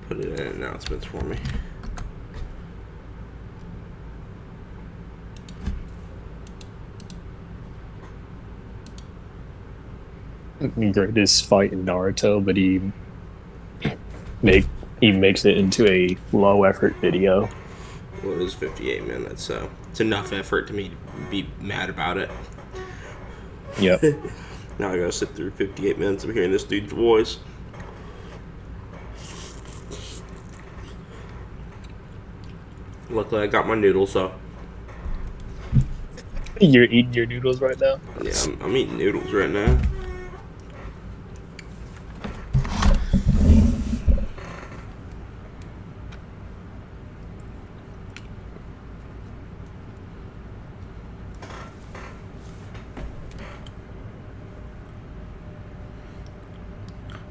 Put it in announcements for me. Greatest fight in Naruto, but he makes it into a low effort video. Well, it is 58 minutes, so it's enough effort to me to be mad about it. Yep. Now I gotta sit through 58 minutes of hearing this dude's voice. Luckily, I got my noodles up. You're eating your noodles right now? Yeah, I'm eating noodles right now.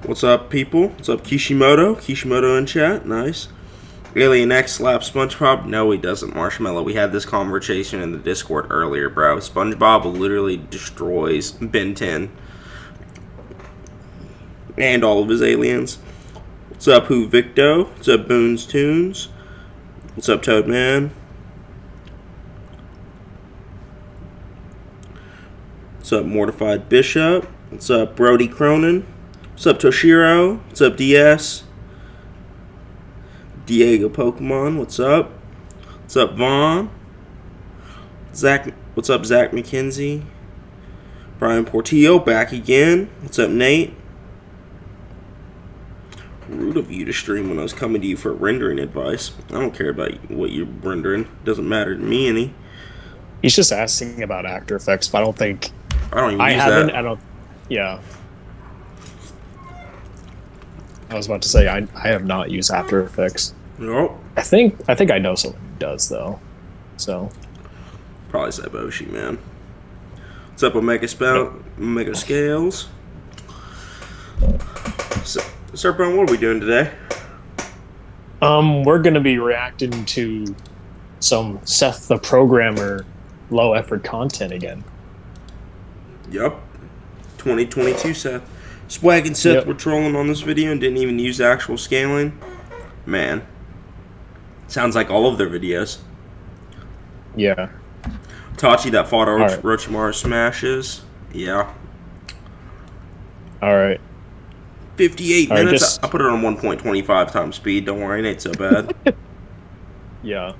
What's up, people? What's up, Kishimoto? Kishimoto in chat. Nice. Alien X slaps SpongeBob? No, he doesn't, Marshmallow. We had this conversation in the Discord earlier, bro. SpongeBob literally destroys Ben 10. And all of his aliens. What's up, Who Victo? What's up, Boone's Tunes? What's up, Toadman? What's up, Mortified Bishop? What's up, Brody Cronin? What's up, Toshiro? What's up, DS? Diego Pokemon, what's up? What's up, Vaughn? Zach, what's up, Zach McKenzie? Brian Portillo, back again. What's up, Nate? Rude of you to stream when I was coming to you for rendering advice. I don't care about what you're rendering. Doesn't matter to me any. He's just asking about After Effects, but I don't think... I don't even use that. I don't... Yeah. I was about to say, I have not used After Effects. Nope. I think I know someone who does, though. So... Probably Seboshi, man. What's up, Omega Scales? So, Surfbone, what are we doing today? We're gonna be reacting to some Seth the Programmer low effort content again. Yup. 2022 Seth. Swag and Seth Yep. were trolling on this video and didn't even use actual scaling. Man. Sounds like all of their videos. Yeah. Tachi that fought Right. Orochimaru smashes. Yeah. Alright. 58 All right, minutes. just- I put it on 1.25 times speed. Don't worry, it ain't so bad. Yeah.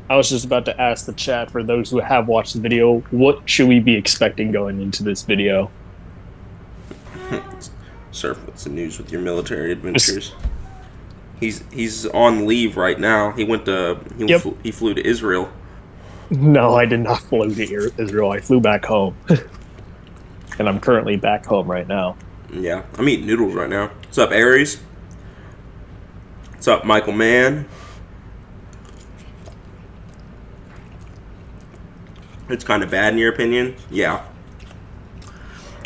I was just about to ask the chat, for those who have watched the video, what should we be expecting going into this video? Surf, what's the news with your military adventures? He's on leave right now. He went to he flew to Israel. No, I did not fly to Israel. I flew back home. And I'm currently back home right now. Yeah, I'm eating noodles right now. What's up, Aries? What's up, Michael Mann? It's kind of bad in your opinion? Yeah.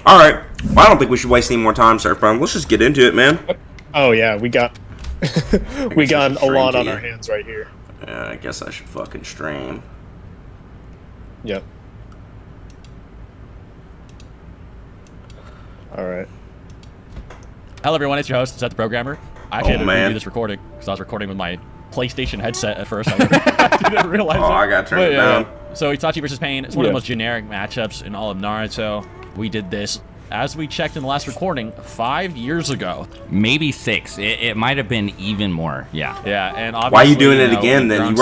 Alright. Well, I don't think we should waste any more time, Surfbone. Let's just get into it, man. Oh yeah, we got we got a lot on our hands right here. Yeah, I guess I should fucking stream. Yep. Alright. Hello everyone, it's your host, Seth the Programmer. I actually had to man. redo this recording because I was recording with my PlayStation headset at first. I didn't realize it. I gotta turn it down. So Itachi versus Pain, it's one of the most generic matchups in all of Naruto. We did this, as we checked in the last recording, 5 years ago. Maybe 6. It might have been even more. Yeah. Yeah, and obviously, Why are you doing it again then?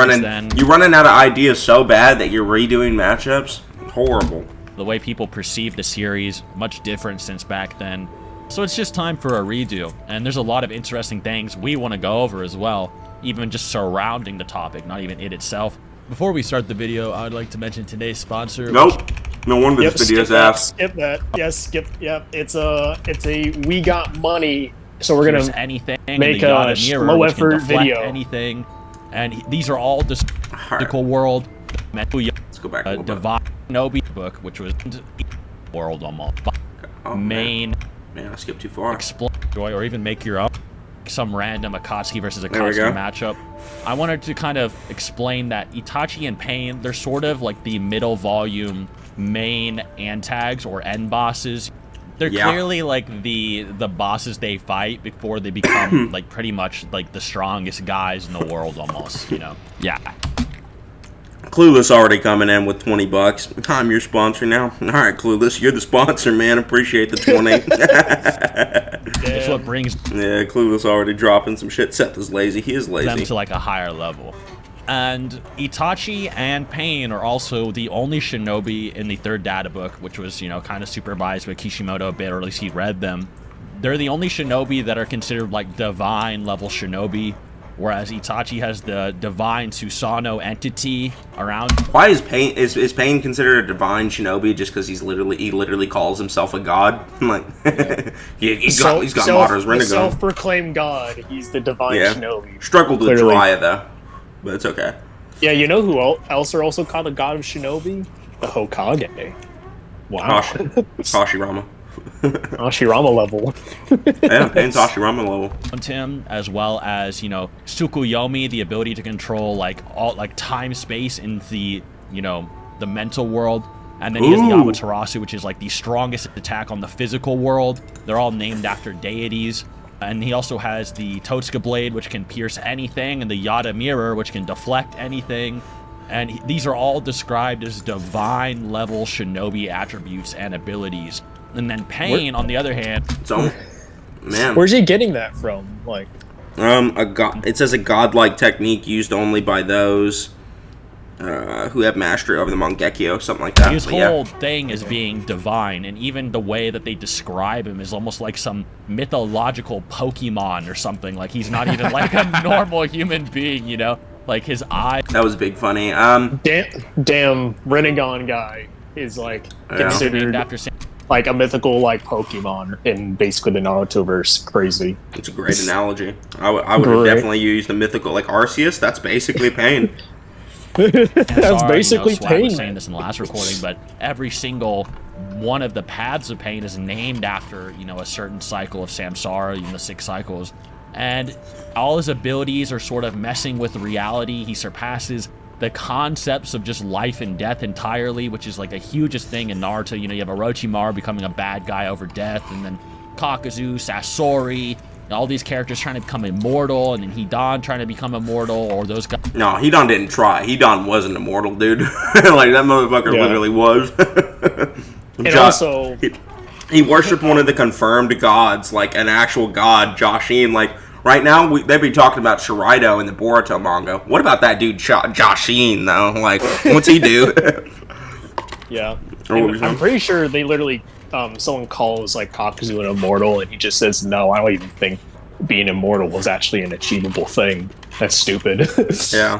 You running out of ideas so bad that you're redoing matchups? Horrible. The way people perceive the series, much different since back then. So it's just time for a redo, and there's a lot of interesting things we want to go over as well, even just surrounding the topic, not even it itself. Before we start the video, I would like to mention today's sponsor. Nope. No wonder this video's ass. Skip that. Yes, skip. Yep. It's a we got money, so we're gonna anything make a low effort video. Anything, and these are all the physical world. Let's go back a little bit. Divine Shinobi book, which was world almost main. Man, I skipped too far. Explore, or even make your own. Some random Akatsuki versus Akatsuki matchup. I wanted to kind of explain that Itachi and Pain, they're sort of like the middle volume main antags or end bosses. They're Yeah. clearly like the bosses they fight before they become like pretty much like the strongest guys in the world almost, you know. Yeah. Clueless already coming in with $20. I'm your sponsor now. All right, Clueless, you're the sponsor, man. Appreciate the 20. It's what brings Yeah, Clueless already dropping some shit. Seth is lazy. He is them lazy. to like a higher level. And Itachi and Pain are also the only shinobi in the third data book, which was, you know, kind of supervised by Kishimoto a bit, or at least he read them. They're the only shinobi that are considered like divine level shinobi, whereas Itachi has the divine Susanoo entity around. Why is Pain Pain considered a divine shinobi just because he literally calls himself a god? Like he's got Madara's Rinnegan. Self-proclaimed god. He's the divine shinobi. Struggled with Clearly. Jiraiya though, but it's okay. Yeah, you know who else are also called the god of shinobi? The Hokage. Wow. Hashirama. Hashirama level. Yeah, Pain's Hashirama level. Him, as well as, you know, Tsukuyomi, the ability to control like all like time space in the, you know, the mental world. And then he has the Amaterasu, which is like the strongest attack on the physical world. They're all named after deities. And he also has the Totsuka blade, which can pierce anything, and the Yada mirror, which can deflect anything. And these are all described as divine level shinobi attributes and abilities. And then Pain, on the other hand, So, man, Where's he getting that from? Like, it says a godlike technique used only by those who have mastery over the Mangekyo, something like that. his But yeah. whole thing is being divine, and even the way that they describe him is almost like some mythological Pokemon or something. Like he's not even like a normal human being, you know? Like his eye. That was big funny. damn Rinnegan guy is like Yeah. considered named after like a mythical like Pokemon in basically the Naruto-verse. Crazy. It's a great analogy. I would have Great. definitely used the mythical, like Arceus. That's basically Pain. That's basically Swag was Pain. saying this in the last recording, but every single one of the paths of Pain is named after, you know, a certain cycle of samsara, you know, the 6 cycles. And all his abilities are sort of messing with reality. He surpasses the concepts of just life and death entirely, which is like a hugest thing in Naruto. You know, you have Orochimaru becoming a bad guy over death, and then Kakuzu, Sasori, all these characters trying to become immortal, and then Hidan trying to become immortal, or those guys. No, Hidan didn't try. Hidan wasn't immortal, dude. Like, that motherfucker literally was. And also, he worshipped one of the confirmed gods, like an actual god, Joshin. Like, right now, they'd be talking about Shiraido in the Boruto manga. What about that dude, Joshin, though? Like, what's he do? yeah, Or what was I'm that? pretty sure they literally someone calls like Kakuzu an immortal, and he just says, "No, I don't even think being immortal was actually an achievable thing. That's stupid." Yeah.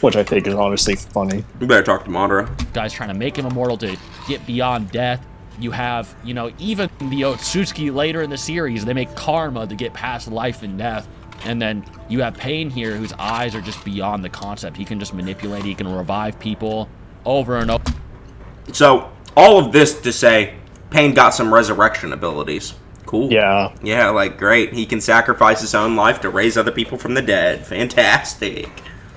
Which I think is honestly funny. You better talk to Madara. Guys trying to make him immortal to get beyond death. You have, you know, even the Otsutsuki later in the series, they make karma to get past life and death. And then you have Pain here, whose eyes are just beyond the concept. He can just manipulate, he can revive people over and over. So, all of this to say, Pain got some resurrection abilities. Cool. Yeah. Yeah, like, great. He can sacrifice his own life to raise other people from the dead. Fantastic.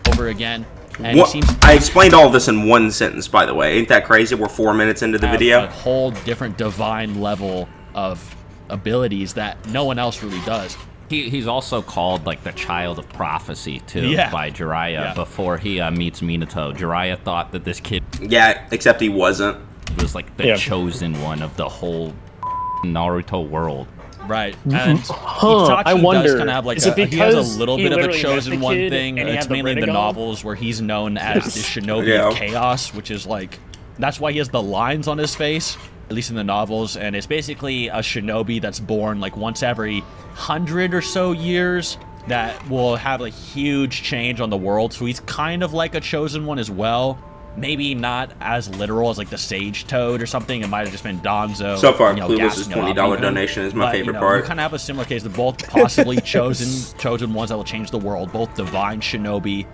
Over again. And What? he seems I explained all of this in one sentence, by the way. Ain't that crazy? We're 4 minutes into the have video. a whole different divine level of abilities that no one else really does. He's also called like the child of prophecy too by Jiraiya Yeah. before he meets Minato. Jiraiya thought that this kid Yeah, except he wasn't. was like the chosen one of the whole Naruto world. Right, and Huh, I Itachi wonder, does kind of have like is it he has because a little he bit of a literally met chosen the one kid thing. and he It's had the mainly in the Rinnegan? novels where he's known as the shinobi of chaos, which is like, that's why he has the lines on his face, at least in the novels, and it's basically a shinobi that's born like once every 100 or so years that will have a huge change on the world. So he's kind of like a chosen one as well. Maybe not as literal as like the Sage Toad or something. It might have just been Donzo. So far, you know, Clueless's gassing him up $20 even. donation is my But, favorite you know, part. You kind of have a similar case. They're both possibly chosen ones that will change the world. Both divine shinobi.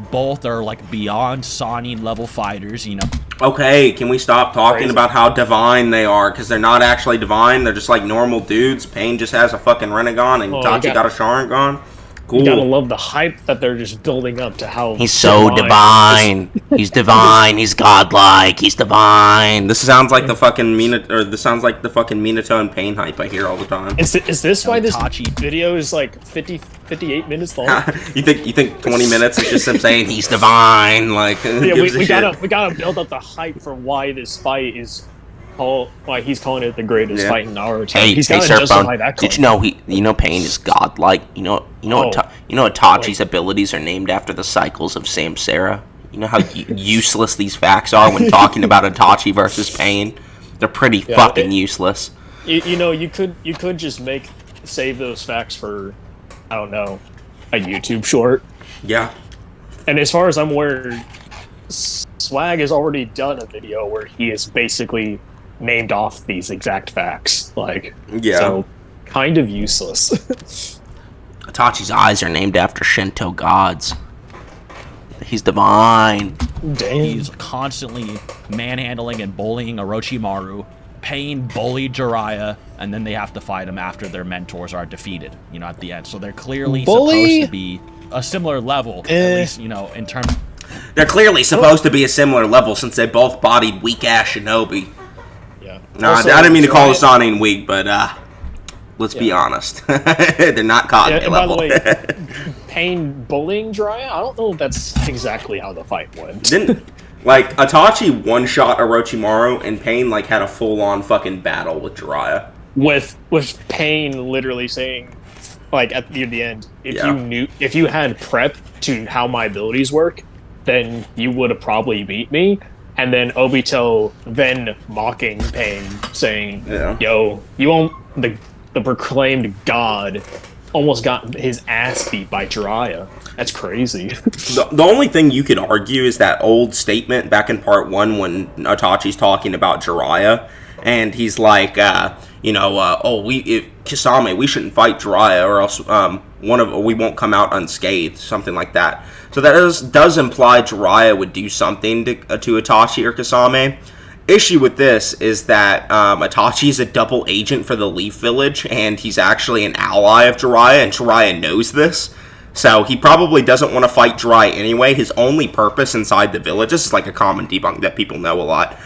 Both are like beyond Sanin level fighters, you know. Okay, can we stop talking Crazy. about how divine they are? Because they're not actually divine. They're just like normal dudes. Pain just has a fucking Rinnegan, and Oh, Itachi I got a Sharingan. Cool. You gotta love the hype that they're just building up to how he's so divine. He's divine. He's godlike. He's divine. This sounds like the fucking Minato and Pain hype I hear all the time. Is this why this Itachi. video is like 58 minutes long? You think 20 minutes is just him saying he's divine? Like, Yeah, we gotta build up the hype for why this fight is why he's calling it the greatest fight in Naruto. Hey, he's gotta justify that claim. Did you know Pain is godlike? You know Itachi's abilities are named after the cycles of Samsara. You know how useless these facts are when talking about Itachi versus Pain. They're pretty fucking useless. You could just save those facts for, I don't know, a YouTube short. Yeah. And as far as I'm aware, Swag has already done a video where he is basically named off these exact facts. Like, so kind of useless. Itachi's eyes are named after Shinto gods. He's divine. Damn. He's constantly manhandling and bullying Orochimaru. Pain bullied Jiraiya, and then they have to fight him after their mentors are defeated, at the end. So they're clearly supposed to be a similar level, at least, in terms... They're clearly supposed to be a similar level since they both bodied weak-ass shinobi. Yeah. No, I didn't mean to call Sanin weak, but let's be honest. They're not Kage level. By the way, Pain bullying Jiraiya? I don't know if that's exactly how the fight went. Itachi one-shot Orochimaru, and Pain, had a full-on fucking battle with Jiraiya. With Pain literally saying, at the end, if you had prep to how my abilities work, then you would have probably beat me. And then Obito then mocking Pain, saying, yo, you won't... The proclaimed god almost got his ass beat by Jiraiya. That's crazy. The only thing you could argue is that old statement back in part 1 when Itachi's talking about Jiraiya, and he's like, Kisame, we shouldn't fight Jiraiya, or else we won't come out unscathed, something like that. So that does imply Jiraiya would do something to Itachi or Kisame. Issue with this is that Itachi is a double agent for the Leaf Village, and he's actually an ally of Jiraiya, and Jiraiya knows this. So he probably doesn't want to fight Jiraiya anyway. His only purpose inside the village, this is like a common debunk that people know a lot,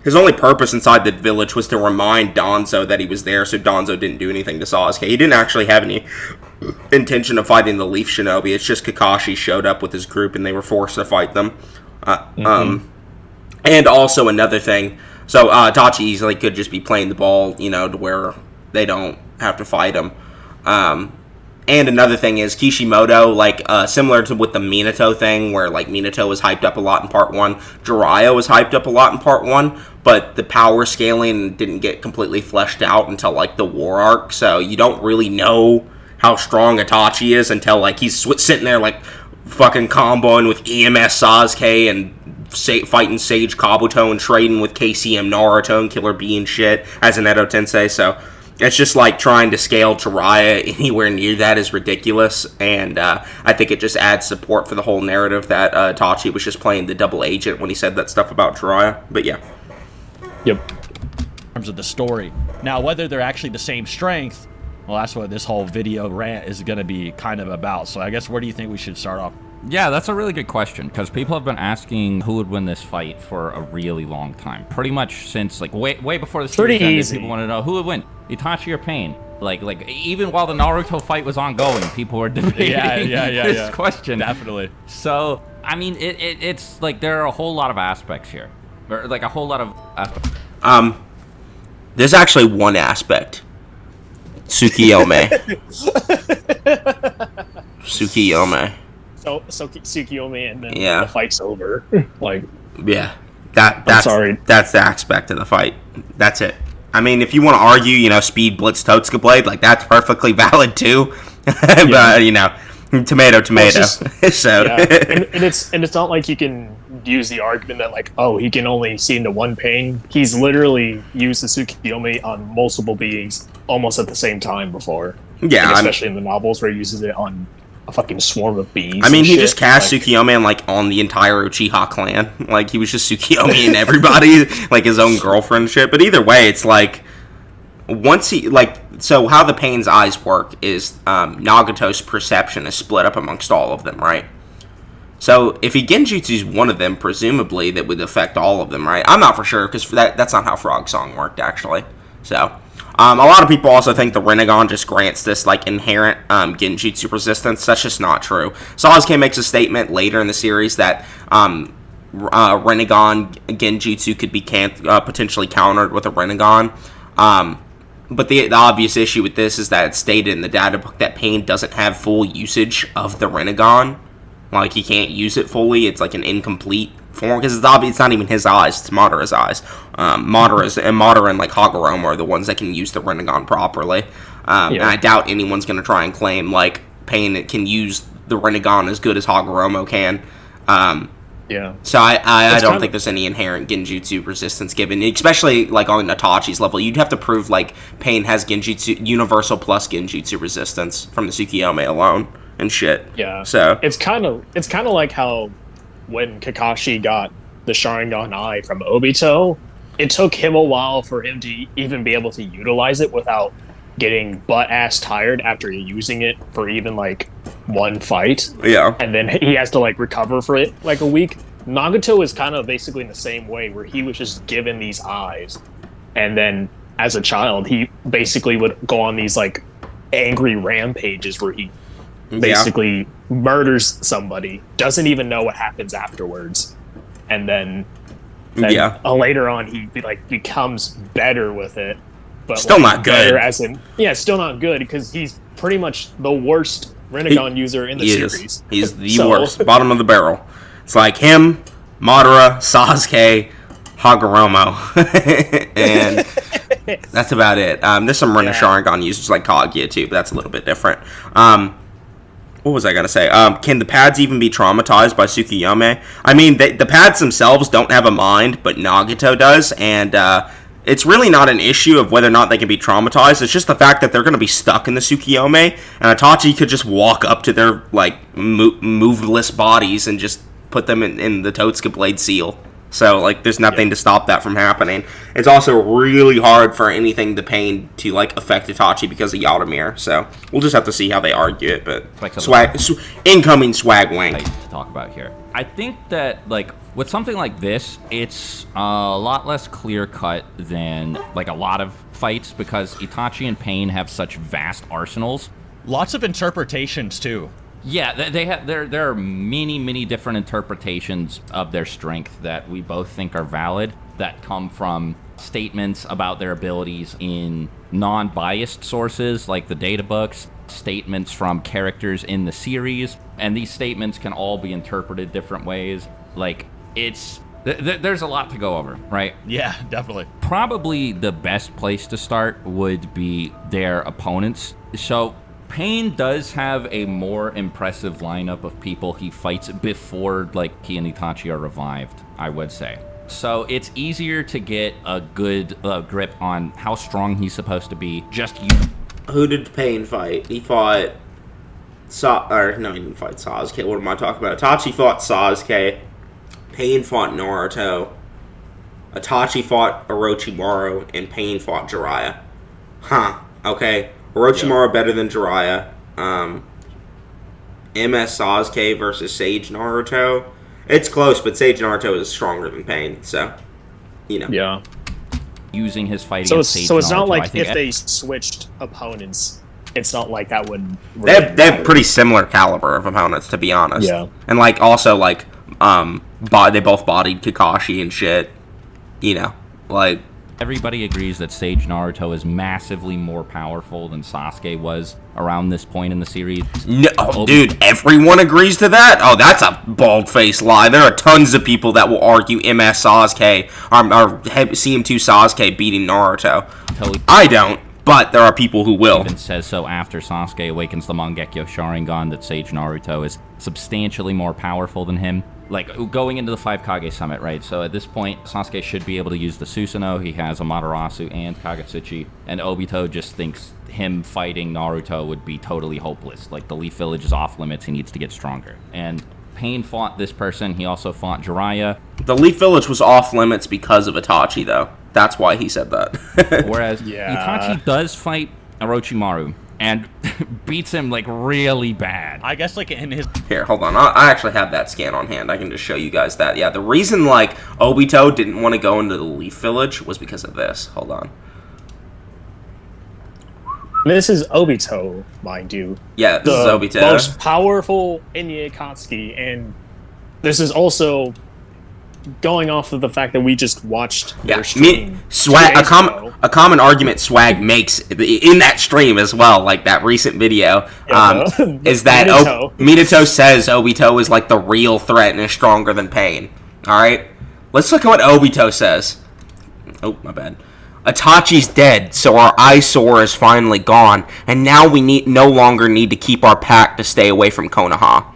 his only purpose inside the village was to remind Danzo that he was there, so Danzo didn't do anything to Sasuke. He didn't actually have any intention of fighting the Leaf Shinobi. It's just Kakashi showed up with his group, and they were forced to fight them. And also another thing, so Itachi easily could just be playing the ball, to where they don't have to fight him. And another thing is Kishimoto, similar to with the Minato thing, where Minato was hyped up a lot in part 1, Jiraiya was hyped up a lot in part 1, but the power scaling didn't get completely fleshed out until the war arc, so you don't really know how strong Itachi is until he's sitting there fucking comboing with EMS Sasuke and fighting Sage Kabuto and trading with KCM Naruto and Killer Bee and shit as an Edo Tensei, so it's just trying to scale Jiraiya anywhere near that is ridiculous, and I think it just adds support for the whole narrative that Itachi was just playing the double agent when he said that stuff about Jiraiya, but yeah. Yep. In terms of the story. Now, whether they're actually the same strength, well, that's what this whole video rant is going to be kind of about, so I guess where do you think we should start off? Yeah, that's a really good question, because people have been asking who would win this fight for a really long time. Pretty much since, way before the series ended, people want to know who would win, Itachi or Pain. Even while the Naruto fight was ongoing, people were debating this question. Definitely. So, I mean, it's there are a whole lot of aspects here. Or, a whole lot of aspects. There's actually one aspect. Tsukuyomi. Tsukuyomi. So Tsukuyomi, and then the fight's over. Yeah, that's the aspect of the fight. That's it. I mean, if you want to argue, speed blitz Totsuka blade, that's perfectly valid too. But tomato. So and it's not like you can use the argument that he can only see into one Pain. He's literally used the Tsukuyomi on multiple beings almost at the same time before. Yeah, especially in the novels where he uses it on a fucking swarm of bees. I mean, he just cast Tsukuyomi on the entire Uchiha clan. He was just Tsukuyomi and everybody, his own girlfriend shit. But either way, it's once he so how the Pain's eyes work is Nagato's perception is split up amongst all of them, right? So if he genjutsus one of them, presumably that would affect all of them, right? I'm not for sure, because that's not how Frog Song worked, actually. So, a lot of people also think the Rinnegan just grants this, like, inherent genjutsu resistance. That's just not true. Sasuke makes a statement later in the series that Rinnegan genjutsu could be potentially countered with a Rinnegan. But the obvious issue with this is that it's stated in the data book that Pain doesn't have full usage of the Rinnegan. Like, he can't use it fully. It's like an incomplete form, because it's not even his eyes, it's Madara's eyes. Madara and like Hagoromo are the ones that can use the Rinnegan properly. And I doubt anyone's going to try and claim like Pain can use the Rinnegan as good as Hagoromo can. So I don't think there's any inherent genjutsu resistance given, especially like on Itachi's level. You'd have to prove like Pain has genjutsu universal plus genjutsu resistance from the Tsukuyomi alone and shit. Yeah. So it's kind of like how when Kakashi got the Sharingan Eye from Obito, it took him a while for him to even be able to utilize it without getting butt-ass tired after using it for even, like, one fight. Yeah. And then he has to, like, recover for it, like, a week. Nagato is kind of basically in the same way, where he was just given these eyes. And then, as a child, he basically would go on these, like, angry rampages where he basically murders somebody, doesn't even know what happens afterwards, and then later on he becomes better with it, but still not good. Still not good, because he's pretty much the worst Rinnegan user in the series. He's the worst, bottom of the barrel. It's like him, Madara, Sasuke, Hagoromo, and that's about it. There's some Sharingan users like Kaguya too, but that's a little bit different. What was I going to say? Can the pads even be traumatized by Tsukuyomi? I mean, the pads themselves don't have a mind, but Nagato does, and it's really not an issue of whether or not they can be traumatized. It's just the fact that they're going to be stuck in the Tsukuyomi, and Itachi could just walk up to their, like, moveless bodies and just put them in the Totsuka Blade Seal. So, like, there's nothing to stop that from happening. It's also really hard for anything to Pain to, like, affect Itachi because of Yaldemir. So, we'll just have to see how they argue it. But incoming swag wank to talk about here. I think that, like, with something like this, it's a lot less clear-cut than, like, a lot of fights, because Itachi and Pain have such vast arsenals. Lots of interpretations, too. Yeah, they have. There are many different interpretations of their strength that we both think are valid, that come from statements about their abilities in non-biased sources like the data books, statements from characters in the series, and these statements can all be interpreted different ways. Like, there's a lot to go over, right? Yeah, definitely. Probably the best place to start would be their opponents. So Pain does have a more impressive lineup of people he fights before, like, he and Itachi are revived, I would say. So it's easier to get a good grip on how strong he's supposed to be. Who did Pain fight? He fought he didn't fight Sasuke. What am I talking about? Itachi fought Sasuke. Pain fought Naruto. Itachi fought Orochimaru, and Pain fought Jiraiya. Huh. Okay. Orochimaru better than Jiraiya. MS Sasuke versus Sage Naruto. It's close, but Sage Naruto is stronger than Pain, so, you know. Yeah. Using his fighting against Sage Naruto. So it's not like if they switched opponents, it's not like that would really they have pretty similar caliber of opponents, to be honest. Yeah. And, like, also, like, they both bodied Kakashi and shit. You know, like, everybody agrees that Sage Naruto is massively more powerful than Sasuke was around this point in the series. No, dude, everyone agrees to that? Oh, that's a bald-faced lie. There are tons of people that will argue MS Sasuke or CM2 Sasuke beating Naruto. Totally. I don't, but there are people who will. Even says so after Sasuke awakens the Mangekyo Sharingan that Sage Naruto is substantially more powerful than him. Like, going into the 5 Kage Summit, right? So at this point, Sasuke should be able to use the Susanoo. He has Amaterasu and Kagutsuchi. And Obito just thinks him fighting Naruto would be totally hopeless. Like, the Leaf Village is off limits. He needs to get stronger. And Pain fought this person. He also fought Jiraiya. The Leaf Village was off limits because of Itachi, though. That's why he said that. Whereas Itachi does fight Orochimaru and beats him like really bad. I guess like in his Here, hold on. I actually have that scan on hand. I can just show you guys that. Yeah, the reason like Obito didn't want to go into the Leaf Village was because of this. Hold on. This is Obito, mind you. Yeah, this is The Obito. most powerful Enya Akatsuki, and this is also going off of the fact that we just watched their stream Swag. 2 days ago. A common argument Swag makes in that stream as well, like that recent video, is that Minato says Obito is like the real threat and is stronger than Pain. All right, let's look at what Obito says. Oh, my bad. Itachi's dead, so our eyesore is finally gone, and now we no longer need to keep our pact to stay away from Konoha.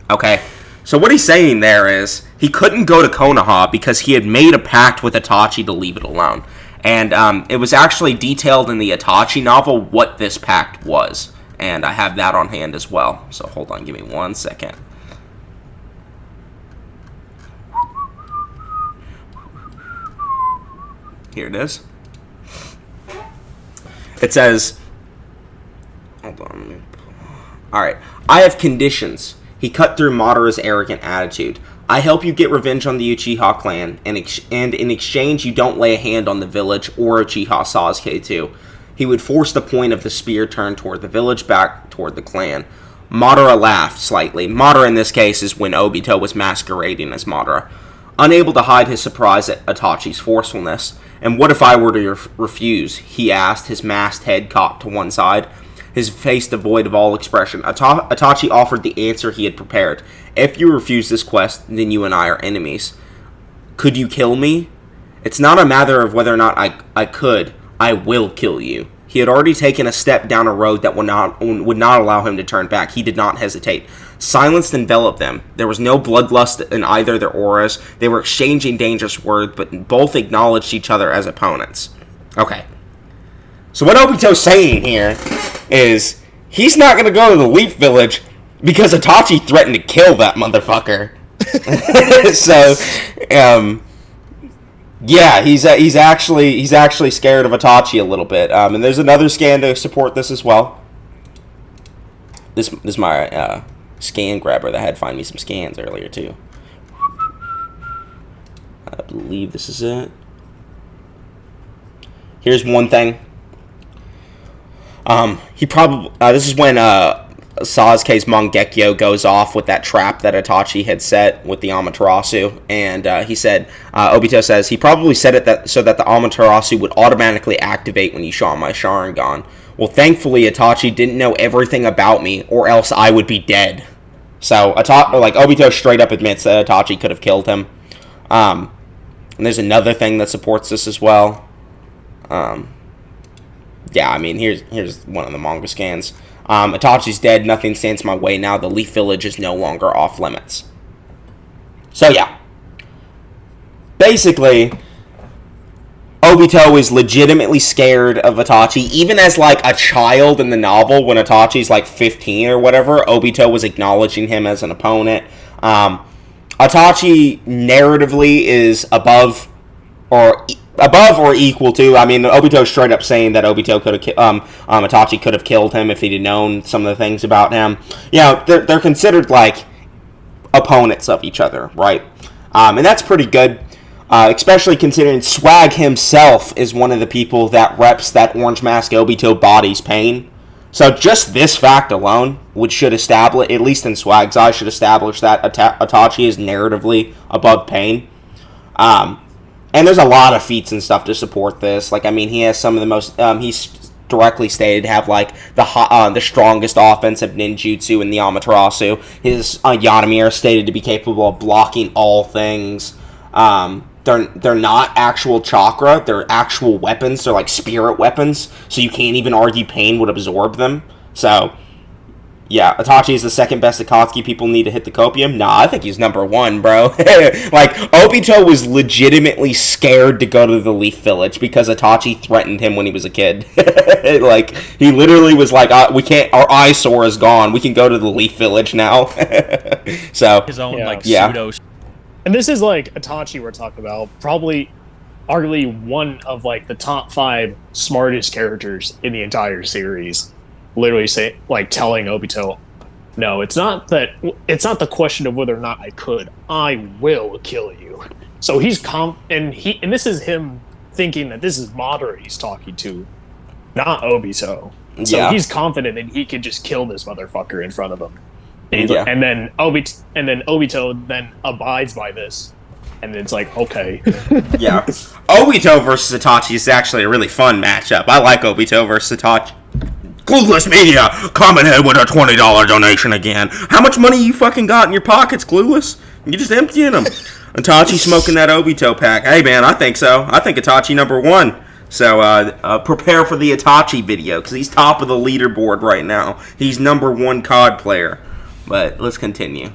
Okay, so what he's saying there is he couldn't go to Konoha because he had made a pact with Itachi to leave it alone. And it was actually detailed in the Itachi novel what this pact was. And I have that on hand as well. So hold on, give me 1 second. Here it is. It says, hold on. Alright, I have conditions. He cut through Madara's arrogant attitude. I help you get revenge on the Uchiha clan, and in exchange you don't lay a hand on the village or Uchiha Sasuke too. He would force the point of the spear turned toward the village back toward the clan. Madara laughed slightly. Madara in this case is when Obito was masquerading as Madara. Unable to hide his surprise at Itachi's forcefulness. And what if I were to refuse? He asked, his masked head cocked to one side, his face devoid of all expression. Itachi offered the answer he had prepared. If you refuse this quest, then you and I are enemies. Could you kill me? It's not a matter of whether or not I could. I will kill you. He had already taken a step down a road that would not allow him to turn back. He did not hesitate. Silence enveloped them. There was no bloodlust in either their auras. They were exchanging dangerous words, but both acknowledged each other as opponents. Okay. So what Obito's saying here is he's not going to go to the Leaf Village because Itachi threatened to kill that motherfucker. So, yeah, he's actually scared of Itachi a little bit. And there's another scan to support this as well. This is my scan grabber that had find me some scans earlier too. I believe this is it. Here's one thing. He probably this is when Sasuke's Mangekyo goes off with that trap that Itachi had set with the Amaterasu, and he said, Obito says, he probably set it so that the Amaterasu would automatically activate when you shot my Sharingan. Well, thankfully, Itachi didn't know everything about me, or else I would be dead. So, Obito straight up admits that Itachi could have killed him. And there's another thing that supports this as well. Yeah, I mean, here's one of the manga scans. Itachi's dead, nothing stands in my way now, the Leaf Village is no longer off limits. So yeah. Basically, Obito is legitimately scared of Itachi, even as like a child in the novel, when Itachi's like 15 or whatever, Obito was acknowledging him as an opponent. Itachi narratively is above or equal to. I mean, Obito's straight up saying that Obito could have, Itachi could have killed him if he'd known some of the things about him. You know, they're considered like opponents of each other, right? And that's pretty good, especially considering Swag himself is one of the people that reps that Orange Mask Obito body's pain. So just this fact alone should establish, at least in Swag's eyes, should establish that Itachi is narratively above Pain. And there's a lot of feats and stuff to support this. Like, I mean, he has some of the most, he's directly stated to have, like, the strongest offensive ninjutsu in the Amaterasu. His Yanami are stated to be capable of blocking all things. They're not actual chakra, they're actual weapons, they're like spirit weapons, so you can't even argue Pain would absorb them. So, yeah, Itachi is the second best Akatsuki people need to hit the copium. Nah, I think he's number one, bro. Like, Obito was legitimately scared to go to the Leaf Village because Itachi threatened him when he was a kid. Like, he literally was like, we can't, our eyesore is gone, we can go to the Leaf Village now. So, his own, yeah. like, pseudo... And this is like Itachi we're talking about. Probably arguably one of like the top 5 smartest characters in the entire series, literally telling Obito, no, it's not the question of whether or not I could. I will kill you. So he's and this is him thinking that this is Madara he's talking to, not Obito. So he's confident that he could just kill this motherfucker in front of him. And then Obito then abides by this. And it's like, okay. Yeah. Obito versus Itachi is actually a really fun matchup. I like Obito versus Itachi. Clueless Media, coming in with a $20 donation again. How much money you fucking got in your pockets, Clueless? You just emptying them. Itachi smoking that Obito pack. Hey, man, I think so. I think Itachi #1. So, prepare for the Itachi video, because he's top of the leaderboard right now. He's #1 COD player. But let's continue.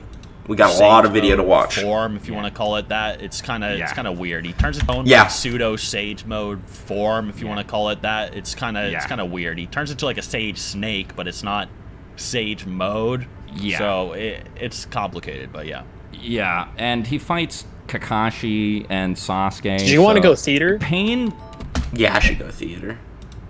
We got a lot of video to watch. Form, if you want to call it that, it's kind of weird. He turns his own pseudo sage mode form, if you want to call it that. It's kind of weird. He turns into like a sage snake, but it's not sage mode. Yeah. So it's complicated, but yeah. Yeah, and he fights Kakashi and Sasuke. Do you want to go theater? Pain. Yeah, I should go theater.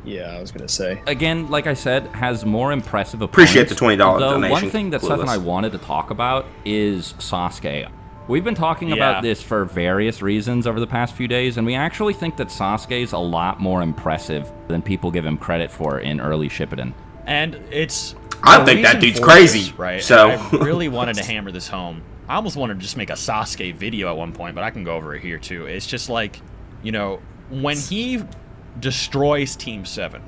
Yeah, I was gonna say. Again, like I said, has more impressive opponents. Appreciate the $20 donation. One thing that Seth and I wanted to talk about is Sasuke. We've been talking about this for various reasons over the past few days, and we actually think that Sasuke's a lot more impressive than people give him credit for in early Shippuden. And it's... I think that dude's crazy. This, right? So I really wanted to hammer this home. I almost wanted to just make a Sasuke video at one point, but I can go over it here too. It's just like, you know, when he destroys Team 7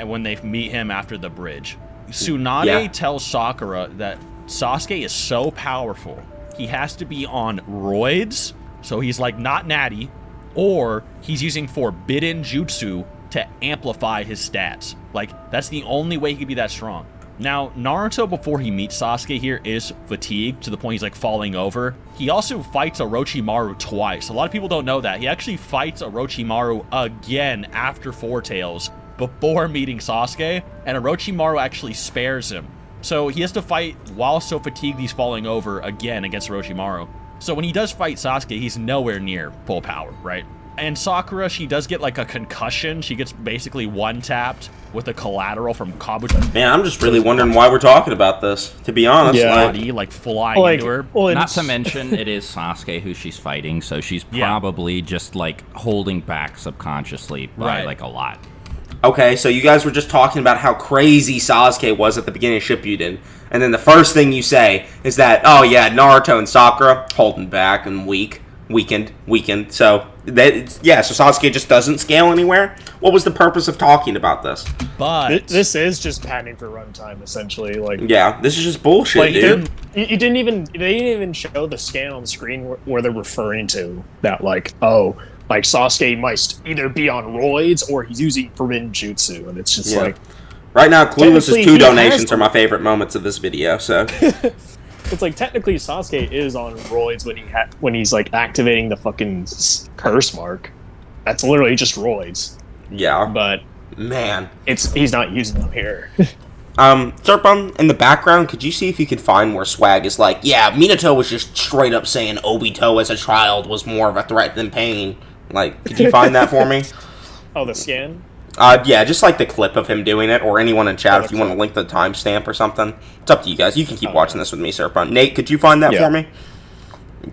when they meet him after the bridge, Tsunade tells Sakura that Sasuke is so powerful he has to be on roids, so he's like not natty, or he's using forbidden jutsu to amplify his stats. Like, that's the only way he could be that strong. Now, Naruto, before he meets Sasuke here, is fatigued to the point he's like falling over. He also fights Orochimaru twice. A lot of people don't know that. He actually fights Orochimaru again after Four Tails before meeting Sasuke, and Orochimaru actually spares him. So he has to fight while so fatigued he's falling over again against Orochimaru. So when he does fight Sasuke, he's nowhere near full power, right? And Sakura, she does get like a concussion. She gets basically one-tapped with a collateral from Kabuto. Man, I'm just really wondering why we're talking about this, to be honest. Like flying into her. Not to mention, it is Sasuke who she's fighting, so she's probably just like holding back subconsciously by like a lot. Okay, so you guys were just talking about how crazy Sasuke was at the beginning of Shippuden, and then the first thing you say is that, oh yeah, Naruto and Sakura holding back and weakened. So Sasuke just doesn't scale anywhere. What was the purpose of talking about this? But this is just padding for runtime, essentially. Like, yeah, this is just bullshit, dude. They didn't even show the scan on the screen where they're referring to that, like, oh, like Sasuke might either be on roids or he's using forbidden jutsu, and it's just like. Right now, Clueless's 2 donations are my favorite moments of this video. So. It's like technically Sasuke is on roids when he's like activating the fucking curse mark. That's literally just roids. Yeah. But man, he's not using them here. Surfbone, in the background, could you see if you could find where Swag is like, yeah, Minato was just straight up saying Obito as a child was more of a threat than Pain. Like, could you find that for me? Oh, the scan? Yeah, just like the clip of him doing it, or anyone in chat if you want to link the timestamp or something. It's up to you guys. You can keep watching this with me, Surfbone. Nate, could you find that for me?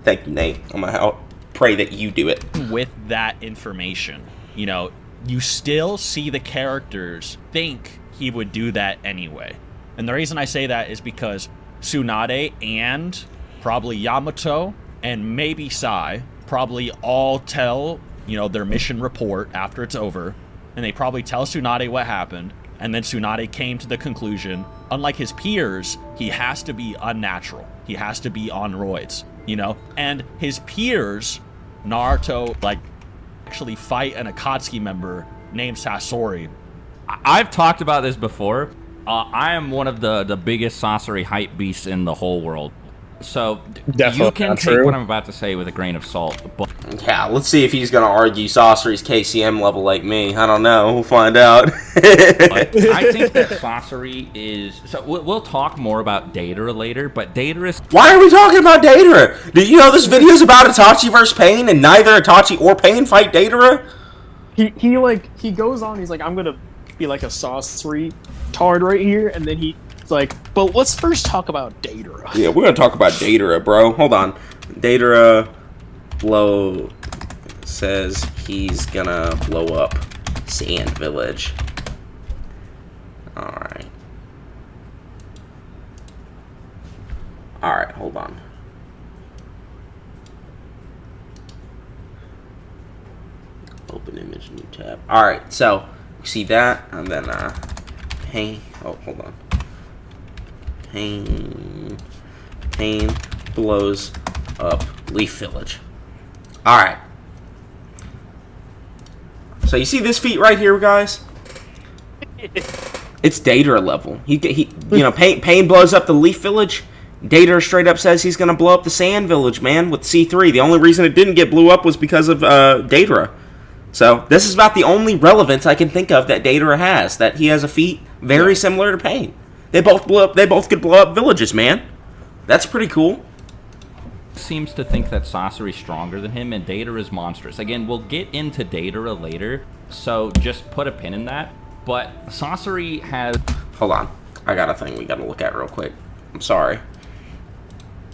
Thank you, Nate. I'm going to pray that you do it. With that information, you know, you still see the characters think he would do that anyway. And the reason I say that is because Tsunade and probably Yamato and maybe Sai probably all tell, you know, their mission report after it's over. And they probably tell Tsunade what happened, and then Tsunade came to the conclusion, unlike his peers, he has to be unnatural. He has to be on roids, you know? And his peers, Naruto, like, actually fight an Akatsuki member named Sasori. I've talked about this before. I am one of the biggest Sasori hype beasts in the whole world. So definitely you can take what I'm about to say with a grain of salt. But Yeah, let's see if he's gonna argue Sasori's KCM level like me. I don't know. We'll find out. But I think that Sasori is... So we'll talk more about Deidara later, but Deidara is... Why are we talking about Deidara? Did you know this video's about Itachi versus Pain, and neither Itachi or Pain fight Deidara? He goes on, he's like, I'm gonna be like a Sasori tard right here, and then he's like, but let's first talk about Deidara. Yeah, we're gonna talk about Deidara, bro. Hold on. Deidara says he's gonna blow up Sand Village. Alright. Alright, hold on. Open image, new tab. Alright, so, you see that, and then, Pain, oh, hold on. Pain blows up Leaf Village. Alright. So you see this feat right here, guys? It's Deidara level. Pain blows up the Leaf Village. Deidara straight up says he's gonna blow up the Sand Village, man, with C3. The only reason it didn't get blew up was because of Deidara. So this is about the only relevance I can think of that Deidara has. That he has a feat very similar to Pain. They both could blow up villages, man. That's pretty cool. Seems to think that Sasori's stronger than him, and Deidara is monstrous. Again, we'll get into Deidara later, so just put a pin in that. But Sasori has... Hold on. I got a thing we gotta look at real quick. I'm sorry.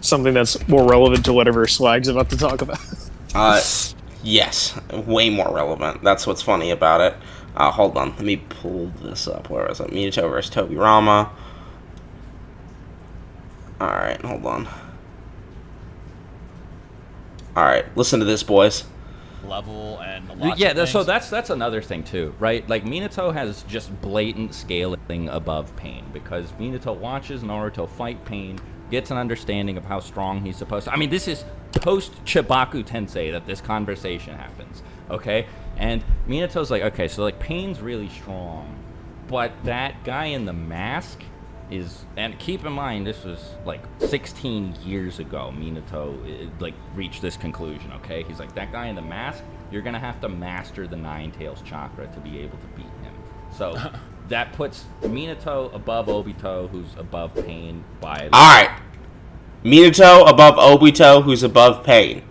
Something that's more relevant to whatever Swag's about to talk about. Yes. Way more relevant. That's what's funny about it. Hold on. Let me pull this up. Where is it? Minato versus Tobirama. Alright, hold on. Alright, listen to this, boys. Level and lots yeah, of things. so that's another thing too, right? Like Minato has just blatant scaling above Pain because Minato watches Naruto fight Pain, gets an understanding of how strong he's supposed to. I mean, this is post Chibaku Tensei that this conversation happens, okay? And Minato's like, okay, so like Pain's really strong, but that guy in the mask is, and keep in mind this was like 16 years ago Minato like reached this conclusion, okay? He's like, that guy in the mask, you're gonna have to master the Nine Tails chakra to be able to beat him. So that puts Minato above Obito, who's above Pain by... Alright. Minato above Obito, who's above Pain.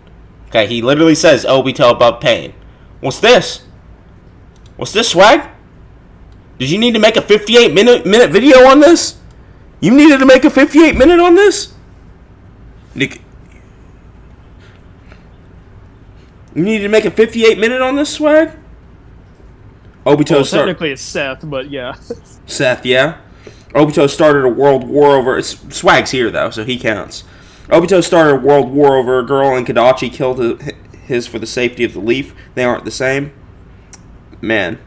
Okay, he literally says Obito above Pain. What's this? What's this, Swag? Did you need to make a 58-minute video on this? You needed to make a 58-minute on this? Nick. You needed to make a 58-minute on this, Swag? Obito technically it's Seth, but yeah. Seth, yeah? Obito started a world war over... Swag's here, though, so he counts. Obito started a world war over a girl, and Kadachi killed his for the safety of the Leaf. They aren't the same. Man.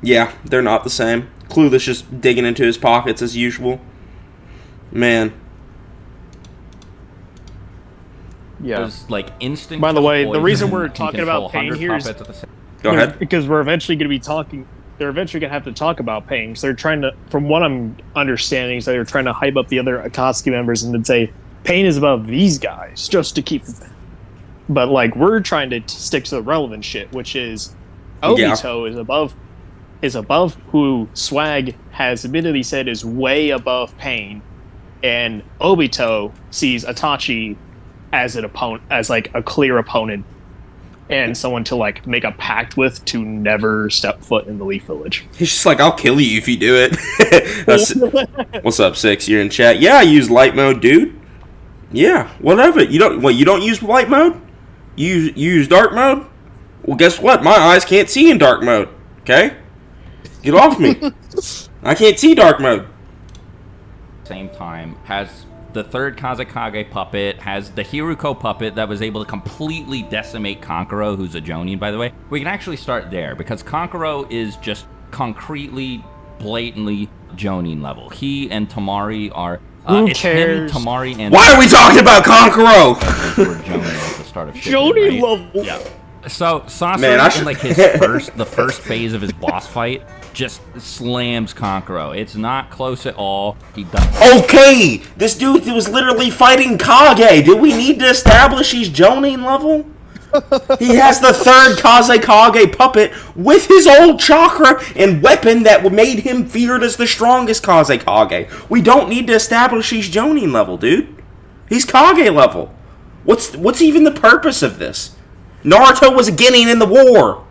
Yeah, they're not the same. Clueless just digging into his pockets as usual. Man. Yeah. Like instant... By the way, the reason we're talking about Pain here is... Go ahead. Because we're eventually going to be talking... They're eventually going to have to talk about Pain. So they're trying to... From what I'm understanding, is that they're trying to hype up the other Akatsuki members and then say, Pain is above these guys, just to keep... But, like, we're trying to stick to the relevant shit, which is... Obito is above who Swag has admittedly said is way above Pain, and Obito sees Itachi as an opponent, as like a clear opponent, and someone to like make a pact with to never step foot in the Leaf Village. He's just like, I'll kill you if you do it. What's up, Six? You're in chat. Yeah, I use light mode, dude. Yeah, whatever. You don't use light mode? You use dark mode? Well, guess what? My eyes can't see in dark mode. Okay? Get off me. I can't see dark mode. Same time, has the third Kazekage puppet, has the Hiruko puppet that was able to completely decimate Kankuro, who's a Jonin, by the way. We can actually start there, because Kankuro is just concretely, blatantly Jonin level. He and Tamari are... Who it's cares? him, Tamari, and... Why are we talking about Kankuro? Jonin at the start of Jonin right? level! Yeah. So, Sasori, Man, in like his the first phase of his boss fight, just slams Kankuro. It's not close at all. He does. Okay! This dude was literally fighting Kage. Do we need to establish he's Jonin level? He has the third Kazekage puppet with his old chakra and weapon that made him feared as the strongest Kazekage. We don't need to establish he's Jonin level, dude. He's Kage level. What's even the purpose of this? Naruto was a Genin in the war.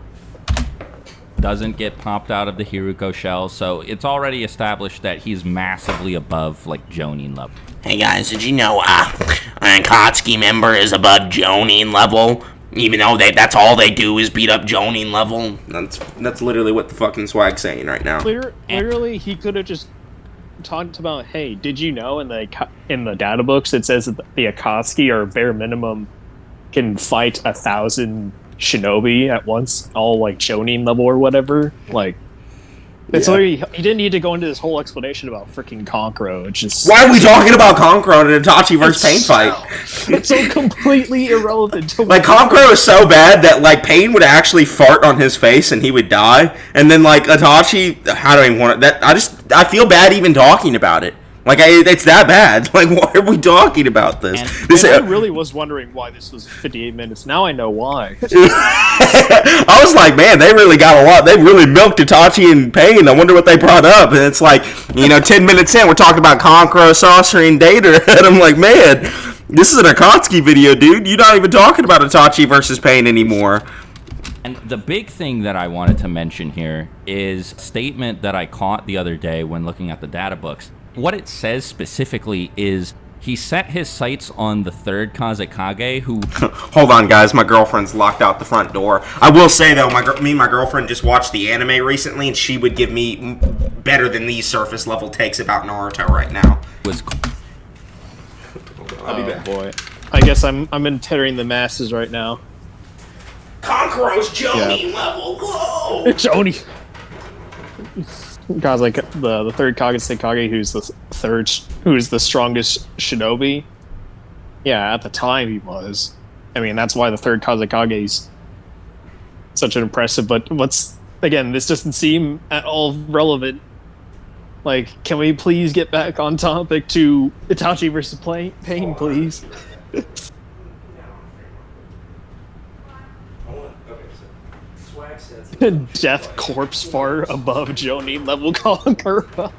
Doesn't get popped out of the Hiruko shell, so it's already established that he's massively above, like, Jonin level. Hey guys, did you know an Akatsuki member is above Jonin level? Even though that's all they do is beat up Jonin level? That's literally what the fucking swag's saying right now. Literally, he could have just talked about, hey, did you know in the data books it says that the Akatsuki are bare minimum can fight 1,000 shinobi at once, all like Jonin level or whatever. Like, it's literally, he didn't need to go into this whole explanation about freaking Konkoro. It's just, why are we talking about Konkoro in an Itachi versus Pain fight? It's so completely irrelevant to like, Konkoro is so bad that like Pain would actually fart on his face and he would die, and then like Itachi, how do I want it? I feel bad even talking about it. Like, it's that bad. Like, why are we talking about this? I really was wondering why this was 58 minutes. Now I know why. I was like, man, they really got a lot. They really milked Itachi and Pain. I wonder what they brought up. And it's like, 10 minutes in, we're talking about Konkoro, Saucer, and Data. And I'm like, man, this is an Akatsuki video, dude. You're not even talking about Itachi versus Pain anymore. And the big thing that I wanted to mention here is a statement that I caught the other day when looking at the data books. What it says specifically is he set his sights on the third Kazekage who... Hold on, guys. My girlfriend's locked out the front door. I will say, though, me and my girlfriend just watched the anime recently, and she would give me better than these surface-level takes about Naruto right now. I'll be back. Boy. I guess I'm entering the masses right now. Konkoro's Jonin level. Whoa! Jonin. Guys, like the third Kage, who's the strongest shinobi. Yeah, at the time he was. I mean, that's why the third Kazekage's such an impressive. But this doesn't seem at all relevant. Like, can we please get back on topic to Itachi versus Pain, please? Death corpse fart above Jonin level Konkoro.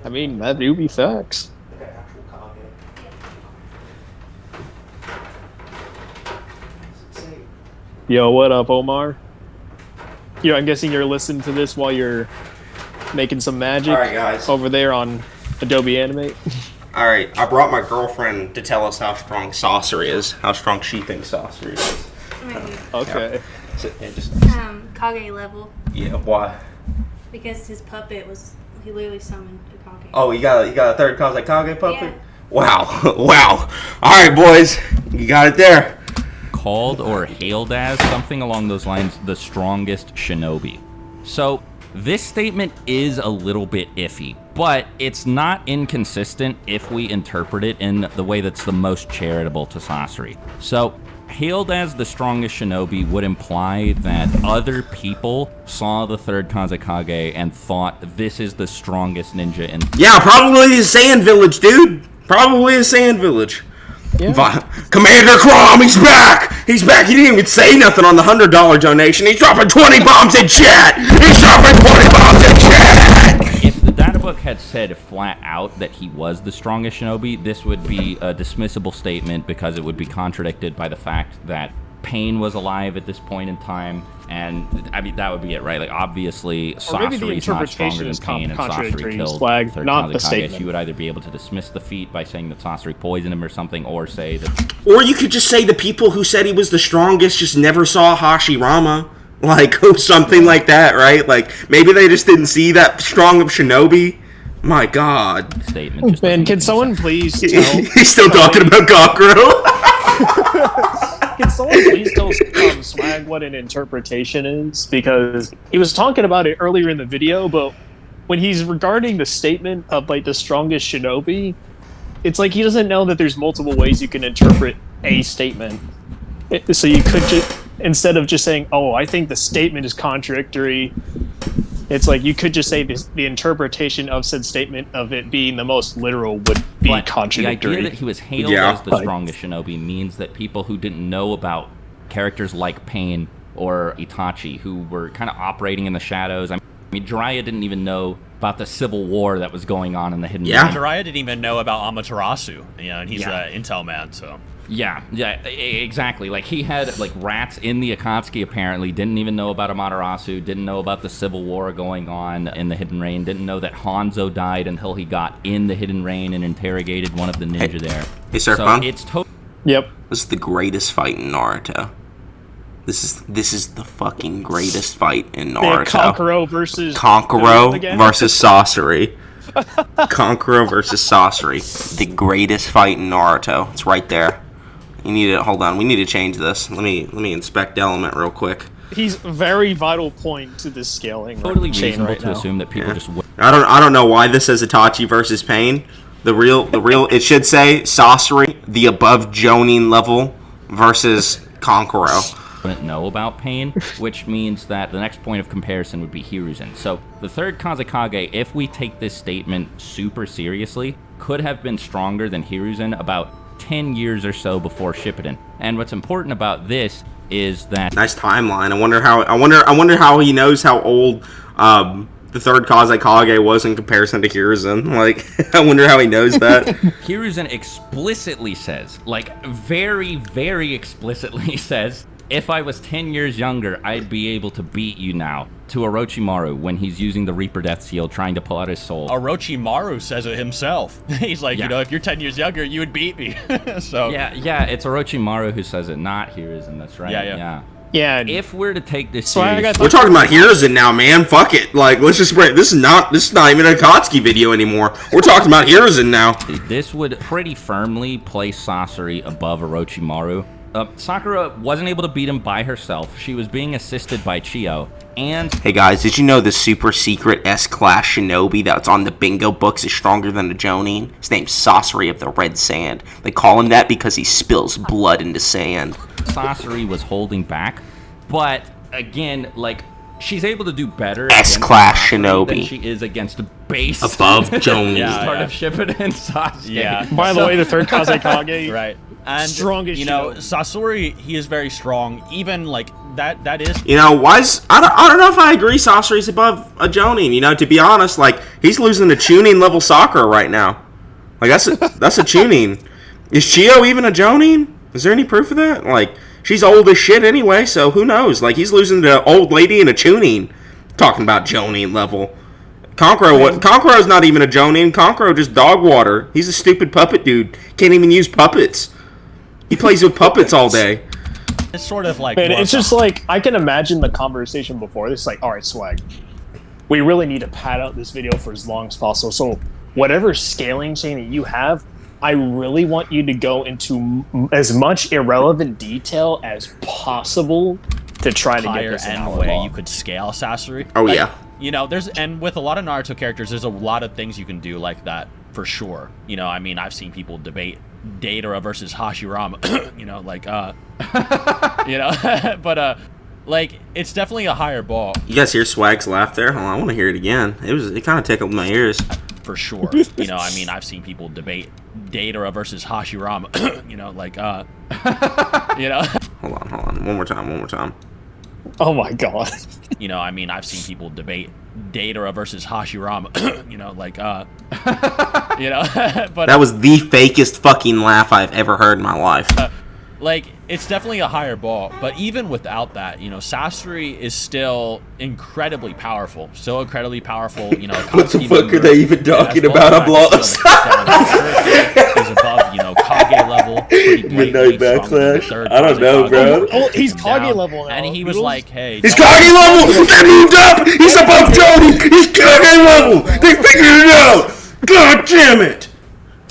I mean, that do be facts. Yo, what up, Omar? Yo, I'm guessing you're listening to this while you're making some magic. All right, guys. Over there on Adobe Animate. All right, I brought my girlfriend to tell us how strong Saucer is, how strong she thinks Saucer is. Okay. Yeah. Kage level. Yeah, why? Because his puppet he literally summoned a Kage. Oh, you got a third Kazekage puppet? Yeah. Wow. Wow. All right, boys. You got it there. Called or hailed as something along those lines, the strongest shinobi. So this statement is a little bit iffy, but it's not inconsistent if we interpret it in the way that's the most charitable to Sasori. So hailed as the strongest shinobi would imply that other people saw the third Kazekage and thought this is the strongest ninja in... Yeah, probably the Sand Village, dude. Probably the Sand Village. Yeah. Commander Crom, he's back! He's back. He didn't even say nothing on the $100 donation. He's dropping 20 bombs in chat! He's dropping 20 bombs in chat! If the data book had said flat out that he was the strongest shinobi, this would be a dismissible statement because it would be contradicted by the fact that Pain was alive at this point in time, and I mean that would be it, right? Like obviously, Sasori's not stronger than Pain, and Sasori killed flag, third not the Kazekage. statement. She would either be able to dismiss the feat by saying that Sasori poisoned him or something, or say that. Or you could just say the people who said he was the strongest just never saw Hashirama. Like, or something like that, right? Like, maybe they just didn't see that strong of shinobi. My God. Statement. Just Man, doesn't can make someone sense. please tell... He's still talking about Kokoro. Can someone please tell Swag what an interpretation is? Because he was talking about it earlier in the video, but when he's regarding the statement of, like, the strongest shinobi, it's like he doesn't know that there's multiple ways you can interpret a statement. So you could just... Instead of just saying, oh, I think the statement is contradictory, It's like you could just say this, the interpretation of said statement of it being the most literal would be contradictory. The idea that he was hailed as the strongest shinobi means that people who didn't know about characters like Pain or Itachi, who were kind of operating in the shadows. I mean, Jiraiya didn't even know about the civil war that was going on in the Hidden Ring. Jiraiya didn't even know about Amaterasu, and he's an intel man, so... Yeah, exactly. Like, he had, like, rats in the Akatsuki, apparently, didn't even know about Amaterasu, didn't know about the civil war going on in the Hidden Rain, didn't know that Hanzo died until he got in the Hidden Rain and interrogated one of the ninja there. Hey, Surfbone? So it's totally... Yep. This is the greatest fight in Naruto. This is the fucking greatest fight in Naruto. Kankuro versus Sasori. Kankuro versus Sasori. The greatest fight in Naruto. It's right there. You need to hold on. We need to change this. Let me inspect Element real quick. He's a very vital point to this scaling. Totally reasonable to assume that people just. I don't know why this says Itachi versus Pain. The real it should say Sasori, the above Jonin level versus Kankuro. Wouldn't know about Pain, which means that the next point of comparison would be Hiruzen. So the third Kazekage, if we take this statement super seriously, could have been stronger than Hiruzen about 10 years or so before Shippuden. And what's important about this is that nice timeline. I wonder how he knows how old the third Kazekage was in comparison to Hiruzen. Like, I wonder how he knows that. Hiruzen explicitly says, like, very, very explicitly says, if I was 10 years younger, I'd be able to beat you now. To Orochimaru when he's using the Reaper Death Seal trying to pull out his soul. Orochimaru says it himself. He's like, you know, if you're 10 years younger, you would beat me. So Yeah, it's Orochimaru who says it, not Hiruzen. That's right. Yeah. If we're to take this we're talking about Hiruzen now, man. Fuck it. Like, let's just break. This is not even a Akatsuki video anymore. We're talking about Hiruzen now. This would pretty firmly place Sasori above Orochimaru. Sakura wasn't able to beat him by herself. She was being assisted by Chiyo. And hey guys, did you know the super secret S-class shinobi that's on the bingo books is stronger than the Jonin? His name's Sasori of the Red Sand. They call him that because he spills blood into sand. Sasori was holding back, but again, like, she's able to do better S-class shinobi than she is against base above Jonin. Start of Shippuden Sasuke. Yeah. By the way, the third Kazekage, right? And strongest, you know, Sasori, he is very strong. Even like that is. You know, I don't know if I agree. Sasori's above a Jonin. You know, to be honest, like, he's losing to Chunin level Sakura right now. Like, that's a Chunin. Is Chiyo even a Jonin? Is there any proof of that? Like, she's old as shit anyway, so who knows? Like, he's losing to an old lady and a Chunin. Talking about Jonin level. Konkuro's not even a Jonin. Konkuro just dog water. He's a stupid puppet dude. Can't even use puppets. He plays with puppets all day. It's sort of like... Man, it's just like, I can imagine the conversation before this. Like, all right, Swag, we really need to pad out this video for as long as possible. So whatever scaling chain that you have, I really want you to go into as much irrelevant detail as possible to try to get this end way you could scale Sasori. Oh, like, yeah. You know, and with a lot of Naruto characters, there's a lot of things you can do like that, for sure. You know, I mean, I've seen people debate Deidara versus Hashirama, you know, like, you know, but, like, it's definitely a higher ball. You guys hear Swag's laugh there? Hold on, I want to hear it again. It kind of tickled my ears. For sure. You know, I mean, I've seen people debate Deidara versus Hashirama, you know, like, you know. Hold on. One more time. Oh my god. You know, I mean, I've seen people debate Deidara versus Hashirama, you know, like, you know, but... That was the fakest fucking laugh I've ever heard in my life. Like, it's definitely a higher ball, but even without that, you know, Sasori is still incredibly powerful. So incredibly powerful, you know. What the fuck are they even talking about? I'm lost. He's above, you know, Kage level. Midnight Backslash? I don't know, bro. Oh, he's Kage level now. And he was like, hey... He's Kage level! They moved up! He's above Jonin! He's Kage level! They figured it out! God damn it!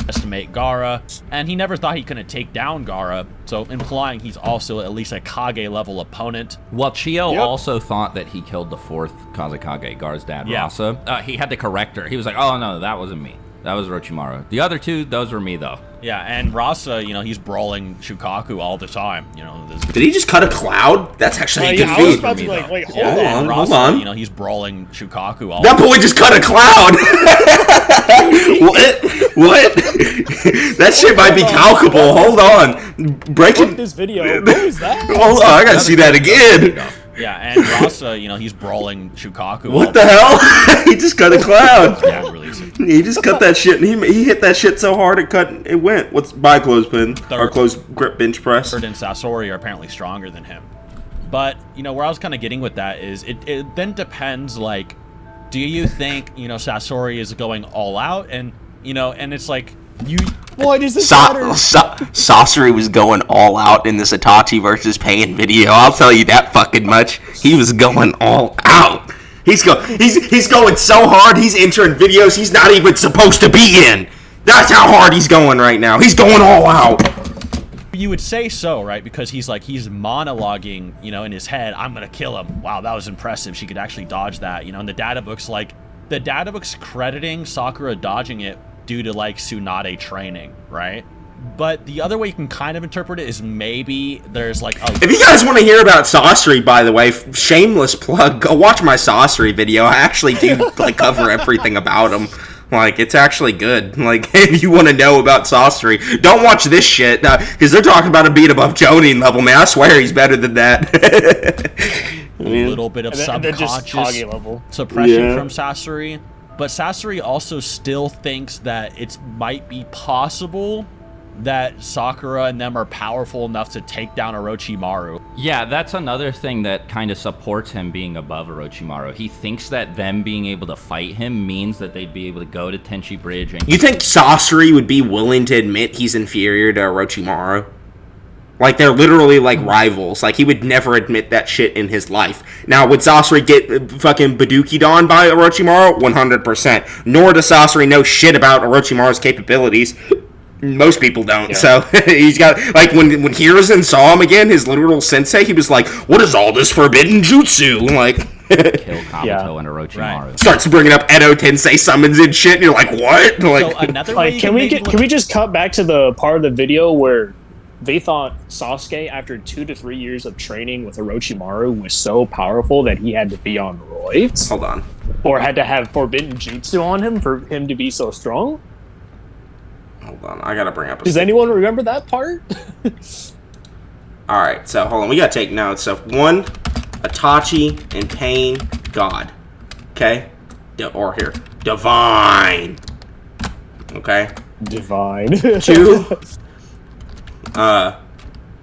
Estimate Gaara, and he never thought he couldn't take down Gaara, so implying he's also at least a Kage level opponent. Well, Chiyo also thought that he killed the fourth Kazekage, Gaara's dad, Rasa. He had to correct her. He was like, oh no, that wasn't me. That was Orochimaru. The other two, those were me, though. Yeah, and Rasa, he's brawling Shukaku all the time. Did he just cut a cloud? That's actually a good I was feat. about to be like, wait, hold Yeah, on. hold on. He's brawling Shukaku all That boy just cut a cloud. What? That shit might be calculable. Hold on. Breaking this video. What was that? Hold on, I gotta see that again. Yeah, and Rasa, he's brawling Shukaku. What the hell? He just cut a cloud. Yeah, release it. He just cut that shit, and he hit that shit so hard it went. What's by clothespin or close grip bench press? Third and Sasori are apparently stronger than him. But where I was kind of getting with that is it then depends. Like, do you think Sasori is going all out, and and it's like you. Why does this matter? Sasori was going all out in this Itachi versus Pain video. I'll tell you that fucking much. He was going all out. He's going so hard. He's entering videos he's not even supposed to be in. That's how hard he's going right now. He's going all out. You would say so, right? Because he's monologuing, in his head. I'm gonna kill him. Wow, that was impressive. She could actually dodge that, And the data book's crediting Sakura dodging it due to Tsunade training, right? But the other way you can kind of interpret it is maybe there's If you guys want to hear about Sasori, by the way, shameless plug, go watch my Sasori video. I actually do cover everything about him. It's actually good. If you want to know about Sasori, don't watch this shit, because they're talking about a beat above Jonin level, man. I swear he's better than that. A little bit of subconscious suppression from Sasori. But Sasori also still thinks that it might be possible that Sakura and them are powerful enough to take down Orochimaru. Yeah, that's another thing that kind of supports him being above Orochimaru. He thinks that them being able to fight him means that they'd be able to go to Tenchi Bridge. And you think Sasori would be willing to admit he's inferior to Orochimaru? They're literally rivals. He would never admit that shit in his life. Now, would Sasori get fucking Baduki'd on by Orochimaru? 100%. Nor does Sasori know shit about Orochimaru's capabilities. Most people don't. Yeah. So he's got when Hiruzen saw him again, his literal sensei, he was like, "What is all this forbidden jutsu?" Kill Kabuto and Orochimaru. Right. Starts bringing up Edo Tensei summons and shit, and you're like, "What?" So another way can we just cut back to the part of the video where they thought Sasuke, after 2 to 3 years of training with Orochimaru, was so powerful that he had to be on roids? Hold on. Or had to have forbidden jutsu on him for him to be so strong? Hold on, I gotta bring up Does anyone remember that part? Alright, so hold on, we gotta take notes. So, 1, Itachi and Pain, God. Okay? Or here, Divine. Okay? Divine. 2,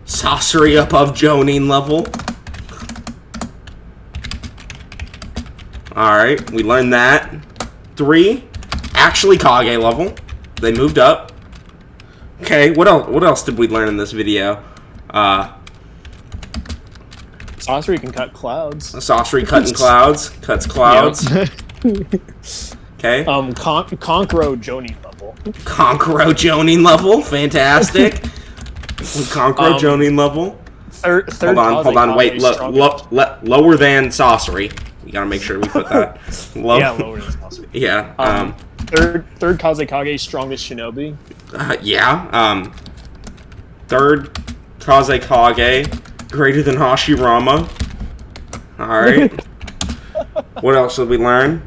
Sasori above Jonin level. Alright, we learned that. 3, actually Kage level. They moved up. Okay, what else did we learn in this video? Sasori can cut clouds. Sasori cutting clouds. Cuts clouds. Yep. Okay. Konkuro Jonin level. Konkuro Jonin level. Fantastic. Konkuro Jonin level. Third hold on. Wait. Lower than Sasori. We gotta make sure we put that. Yeah, lower than Sasori. Yeah. Third Kazekage, strongest shinobi. Yeah. Third Kazekage, greater than Hashirama. Alright. What else did we learn?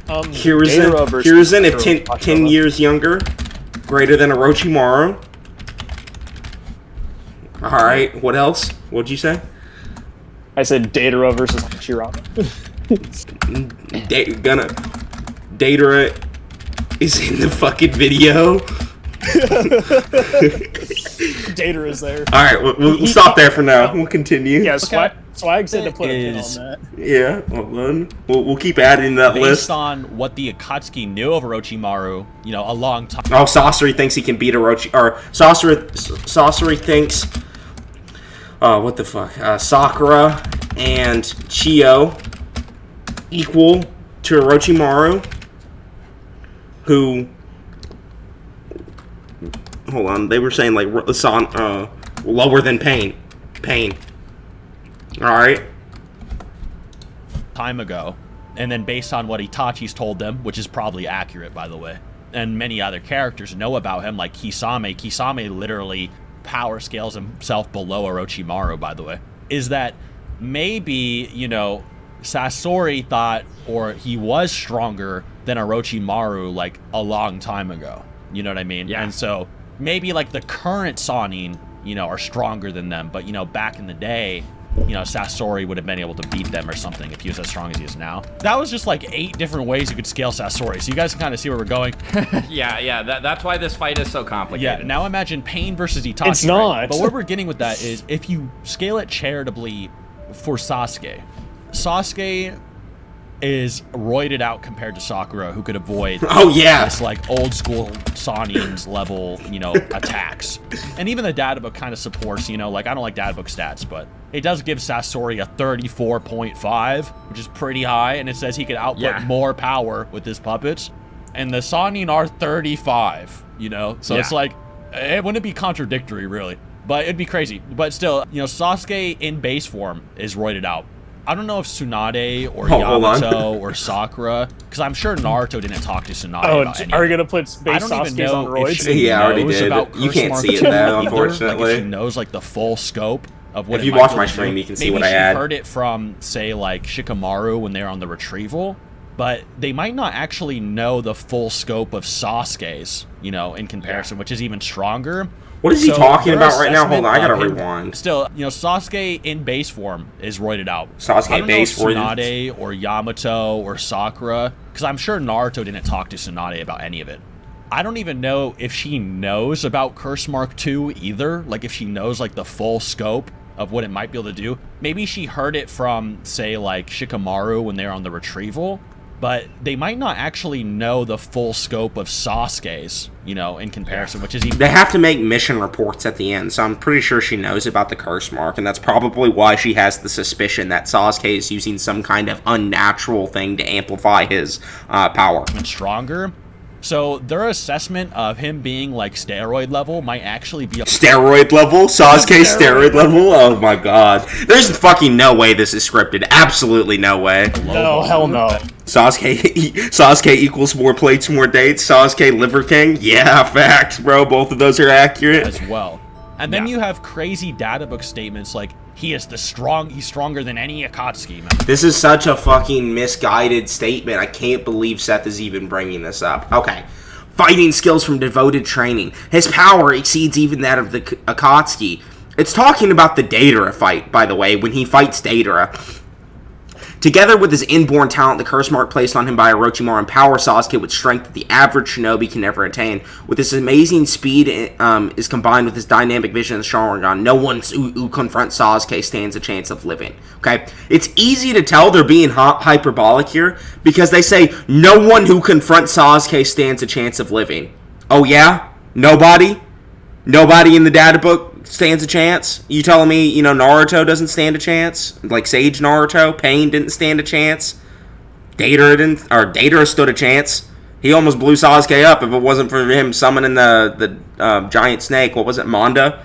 Hiruzen, if 10 years younger, greater than Orochimaru. Alright, what else? What'd you say? I said Datara versus Hashirama. Datara is in the fucking video. Datara is there. Alright, we'll stop there for now. We'll continue. Yeah, Swag said to put a pin on that. Yeah, hold on. We'll keep adding that list. Based on what the Akatsuki knew of Orochimaru, a long time. Oh, Sasori thinks he can beat Sasori thinks... what the fuck? Sakura and Chiyo equal to Orochimaru, who... Hold on, they were saying, lower than Pain. Alright. Time ago. And then based on what Itachi's told them, which is probably accurate, by the way. and many other characters know about him, like Kisame. Kisame literally power scales himself below Orochimaru, by the way, is that maybe, Sasori thought, or he was stronger than Orochimaru, like, a long time ago. You know what I mean? Yeah. And so maybe, like, the current Sannin, are stronger than them, but, back in the day, Sasori would have been able to beat them or something if he was as strong as he is now. That was just like 8 different ways you could scale Sasori, so you guys can kind of see where we're going. Yeah, that's why this fight is so complicated. Yeah, now imagine Pain versus Itachi. It's not. Right? But where we're getting with that is, if you scale it charitably for Sasuke is roided out compared to Sakura, who could avoid this like old school Sannin's level, attacks. And even the data book kind of supports, I don't like data book stats, but it does give Sasori a 34.5, which is pretty high, and it says he could output more power with his puppets. And the Sannin are 35, So it's like, it wouldn't be contradictory, really. But it'd be crazy. But still, Sasuke in base form is roided out. I don't know if Tsunade or Yamato or Sakura, because I'm sure Naruto didn't talk to Tsunade about any are of you it. going to put base Sasuke's on roids? She I already knows did. about You can't Curse see it Mark though, either. unfortunately. Like, if she knows like the full scope of what If it you might watch be my able to stream, do. you can see Maybe what I she add. heard it from, say, like Shikamaru when they're on the retrieval, but they might not actually know the full scope of Sasuke's, in comparison, which is even stronger. What is he talking their about right now? Hold on, I gotta assessment of him- rewind. Still, Sasuke in base form is roided out. Sasuke I don't base know if roided? Tsunade or Yamato or Sakura, because I'm sure Naruto didn't talk to Tsunade about any of it. I don't even know if she knows about Curse Mark 2 either, like if she knows like the full scope of what it might be able to do. Maybe she heard it from, say, like Shikamaru when they're on the retrieval, but they might not actually know the full scope of Sasuke's, in comparison, which is even... They have to make mission reports at the end, so I'm pretty sure she knows about the curse mark, and that's probably why she has the suspicion that Sasuke is using some kind of unnatural thing to amplify his power. And stronger. So their assessment of him being like steroid level might actually be a Steroid level? Sasuke steroid level? Oh my god. There's fucking no way this is scripted. Absolutely no way. No, hell no. Sasuke equals more plates, more dates. Sasuke Liver King? Yeah, facts, bro. Both of those are accurate. as well. And then you have crazy data book statements like he's stronger than any Akatsuki member. This is such a fucking misguided statement. I can't believe Seth is even bringing this up. Okay. Fighting skills from devoted training. His power exceeds even that of the Akatsuki. It's talking about the Deidara fight, by the way, when he fights Deidara. Together with his inborn talent, the curse mark placed on him by Orochimaru empowers Sasuke with strength that the average shinobi can never attain. With his amazing speed is combined with his dynamic vision and Sharingan, no one who confronts Sasuke stands a chance of living. Okay? It's easy to tell they're being hyperbolic here because they say no one who confronts Sasuke stands a chance of living. Oh yeah? Nobody? Nobody in the data book stands a chance? You telling me, Naruto doesn't stand a chance? Like Sage Naruto? Pain didn't stand a chance? Deidara stood a chance. He almost blew Sasuke up if it wasn't for him summoning the giant snake. What was it, Manda?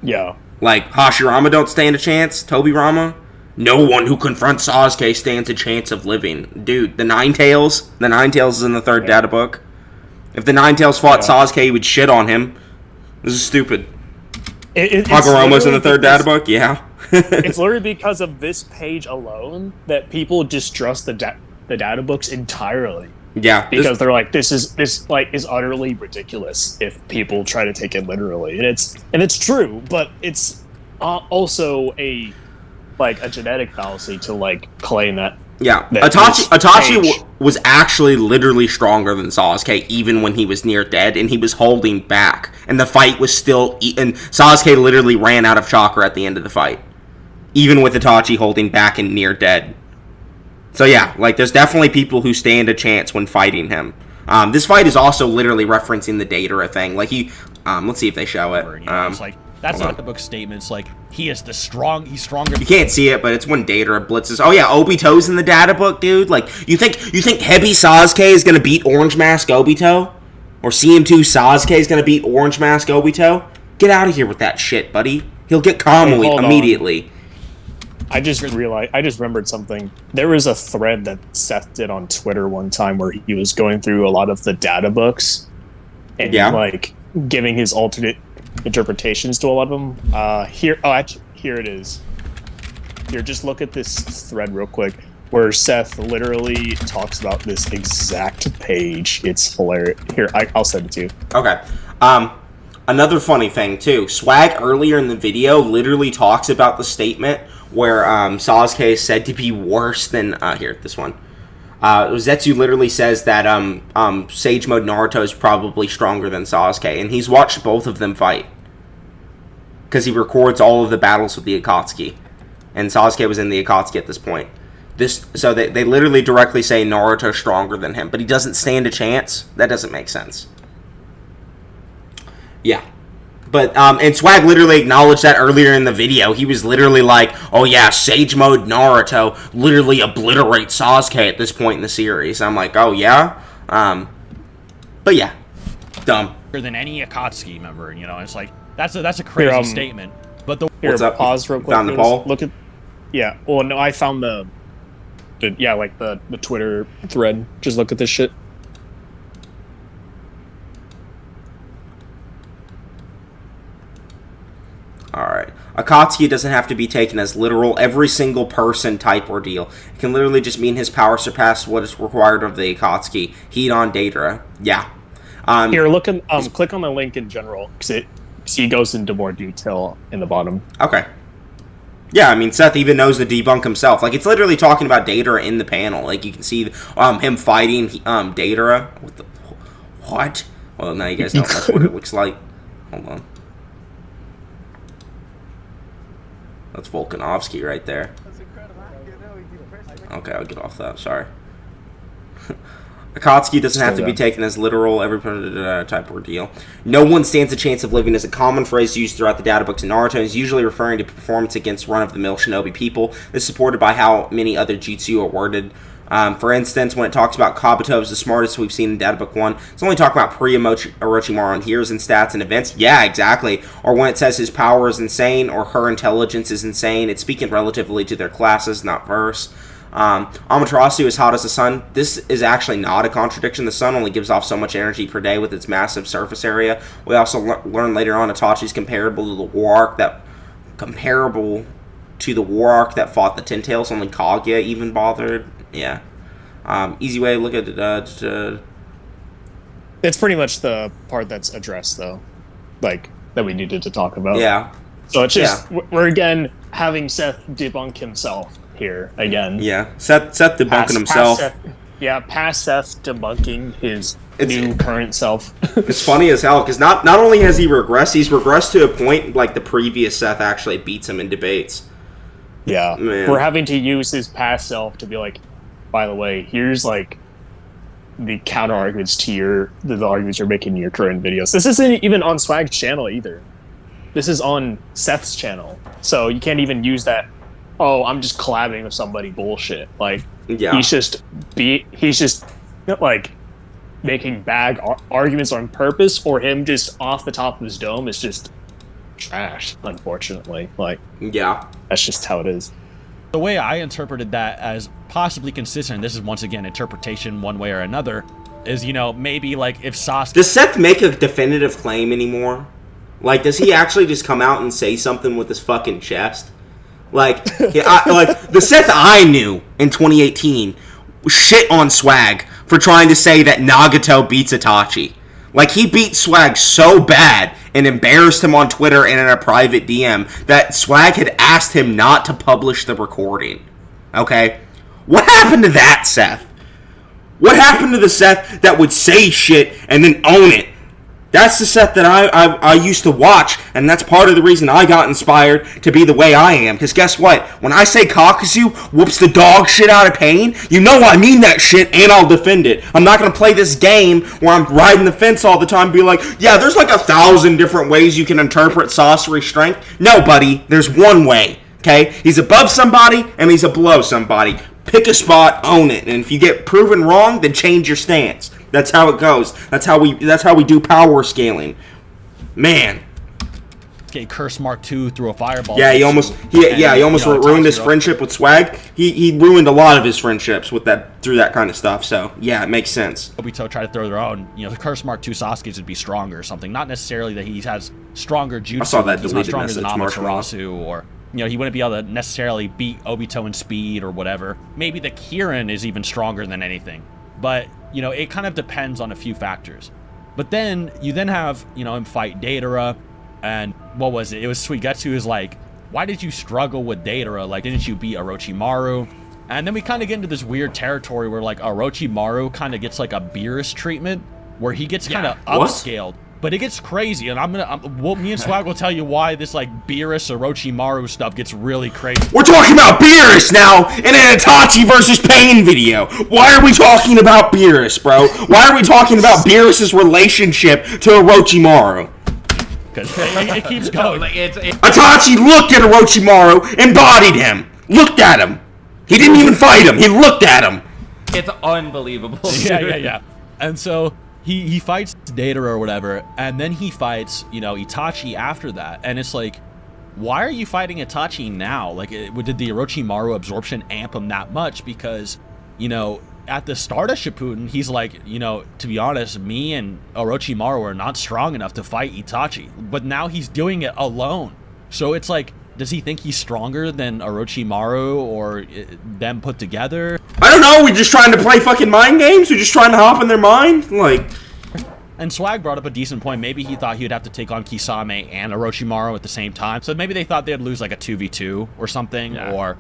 Yeah. Like, Hashirama don't stand a chance? Tobirama? No one who confronts Sasuke stands a chance of living. Dude, the Nine Tails is in the third data book. If the Nine Tails fought Sasuke, he would shit on him. This is stupid. Hagoromo's in the third data book? Yeah. It's literally because of this page alone that people distrust the data books entirely. Yeah. Because they're like, this is utterly ridiculous if people try to take it literally. And it's true, but it's also a genetic fallacy to claim that. Yeah, that Itachi was actually literally stronger than Sasuke even when he was near dead, and he was holding back, and the fight was still... And Sasuke literally ran out of chakra at the end of the fight, even with Itachi holding back and near dead. So yeah, there's definitely people who stand a chance when fighting him. This fight is also literally referencing the Deidara thing. Let's see if they show it. It's that's not the book statements. He's stronger. You can't see it, but it's when Deidara blitzes. Oh yeah, Obito's in the data book, dude. You think Hebi Sasuke is gonna beat Orange Mask Obito, or CM2 Sasuke is gonna beat Orange Mask Obito? Get out of here with that shit, buddy. He'll get Kamui immediately. I just remembered something. There was a thread that Seth did on Twitter one time where he was going through a lot of the data books and like giving his alternate interpretations to a lot of them. Here it is. Here, just look at this thread real quick where Seth literally talks about this exact page. It's hilarious. Here, I'll send it to you. Okay. Another funny thing, too. Swag earlier in the video literally talks about the statement where Sasuke is said to be worse than... here, this one. Zetsu literally says that Sage Mode Naruto is probably stronger than Sasuke, and he's watched both of them fight. Because he records all of the battles with the Akatsuki. And Sasuke was in the Akatsuki at this point. So they literally directly say Naruto's stronger than him, but he doesn't stand a chance. That doesn't make sense. Yeah. But, and Swag literally acknowledged that earlier in the video. He was literally like, oh yeah, Sage Mode Naruto literally obliterates Sasuke at this point in the series. I'm like, oh yeah? But yeah. Dumb. Than any Akatsuki member, you know, it's like, that's a crazy statement. But what's up? Pause real quick. Found the poll? Look at... Yeah, well, no, I found the Twitter thread. Just look at this shit. Alright. Akatsuki doesn't have to be taken as literal every single person type ordeal. It can literally just mean his power surpasses what is required of the Akatsuki. Heat on Deidara. Yeah. Here, look at click on the link in general, because he goes into more detail in the bottom. Okay. Yeah, I mean, Seth even knows the debunk himself. Like, it's literally talking about Deidara in the panel. Like, you can see him fighting Deidara. What? Well, now you guys know that's what it looks like. Hold on. That's Volkanovski right there. Okay, I'll get off that. Sorry. Akatsuki doesn't have to be taken as literal every type ordeal. No one stands a chance of living is a common phrase used throughout the data books in Naruto and is usually referring to performance against run-of-the-mill shinobi people. This is supported by how many other jutsu are worded. For instance, when it talks about Kabuto is the smartest we've seen in Data Book 1, it's only talking about pre-Orochimaru and heroes and stats and events. Yeah, exactly. Or when it says his power is insane or her intelligence is insane, it's speaking relatively to their classes, not verse. Amaterasu is hot as the sun. This is actually not a contradiction. The sun only gives off so much energy per day with its massive surface area. We also learn later on Itachi is comparable to the war arc that fought the Ten Tails. Only Kaguya even bothered. Yeah. Easy way to look at it. It's pretty much the part that's addressed, though, like that we needed to talk about. Yeah. So it's just we're again having Seth debunk himself here again. Yeah. Seth debunking himself. Past Seth debunking his new current self. It's funny as hell because not only has he regressed, he's regressed to a point like the previous Seth actually beats him in debates. Yeah. Man. We're having to use his past self to be like, by the way, here's like the counter arguments to the arguments you're making in your current videos. This isn't even on Swag's channel either. This is on Seth's channel. So you can't even use that, oh, I'm just collabing with somebody bullshit. Like, he's just like making bad arguments on purpose, or him just off the top of his dome is just trash, unfortunately. Like, yeah, that's just how it is. The way I interpreted that as possibly consistent, and this is once again interpretation one way or another, is, you know, maybe like if Sasuke... Does Seth make a definitive claim anymore? Like, does he actually just come out and say something with his fucking chest? Like, like the Seth I knew in 2018 shit on Swag for trying to say that Nagato beats Itachi. Like, he beat Swag so bad and embarrassed him on Twitter and in a private DM that Swag had asked him not to publish the recording. Okay? What happened to that, Seth? What happened to the Seth that would say shit and then own it? That's the Seth that I used to watch, and that's part of the reason I got inspired to be the way I am. Because guess what? When I say Kakashi whoops the dog shit out of Pain, you know I mean that shit, and I'll defend it. I'm not going to play this game where I'm riding the fence all the time and be like, yeah, there's like 1,000 different ways you can interpret sorcery strength. No, buddy, there's one way, okay? He's above somebody, and he's below somebody. Pick a spot, own it, and if you get proven wrong, then change your stance. That's how it goes. That's how we do power scaling. Man. Curse Mark II through a fireball. Yeah, he almost ruined his friendship with Swag. He ruined a lot of his friendships with that through that kind of stuff. So yeah, it makes sense. Obito tried to throw their own. The Curse Mark II Sasuke's would be stronger or something. Not necessarily that he has stronger jutsu. I saw that he's not deleted stronger than Amaterasu, or he wouldn't be able to necessarily beat Obito in speed or whatever. Maybe the Kirin is even stronger than anything. But it kind of depends on a few factors. But then you have him fight Deidara. And what was it? It was Suigetsu who's like, why did you struggle with Deidara? Like, didn't you beat Orochimaru? And then we kind of get into this weird territory where, like, Orochimaru kind of gets, like, a Beerus treatment, where he gets kind of upscaled. But it gets crazy, and me and Swag will tell you why this, like, Beerus Orochimaru stuff gets really crazy. We're talking about Beerus now in an Itachi versus Pain video. Why are we talking about Beerus, bro? Why are we talking about Beerus' relationship to Orochimaru? Because it keeps going. Itachi looked at Orochimaru, embodied him, looked at him. He didn't even fight him. He looked at him. It's unbelievable. Yeah. And so he fights Deidara or whatever, and then he fights, Itachi after that. And it's like, why are you fighting Itachi now? Like, did the Orochimaru absorption amp him that much? Because, at the start of Shippuden, he's like, to be honest, me and Orochimaru are not strong enough to fight Itachi. But now he's doing it alone. So it's like, does he think he's stronger than Orochimaru or them put together? I don't know. We're just trying to play fucking mind games. We're just trying to hop in their mind. Like. And Swag brought up a decent point. Maybe he thought he would have to take on Kisame and Orochimaru at the same time. So maybe they thought they'd lose like a 2v2 or something, or.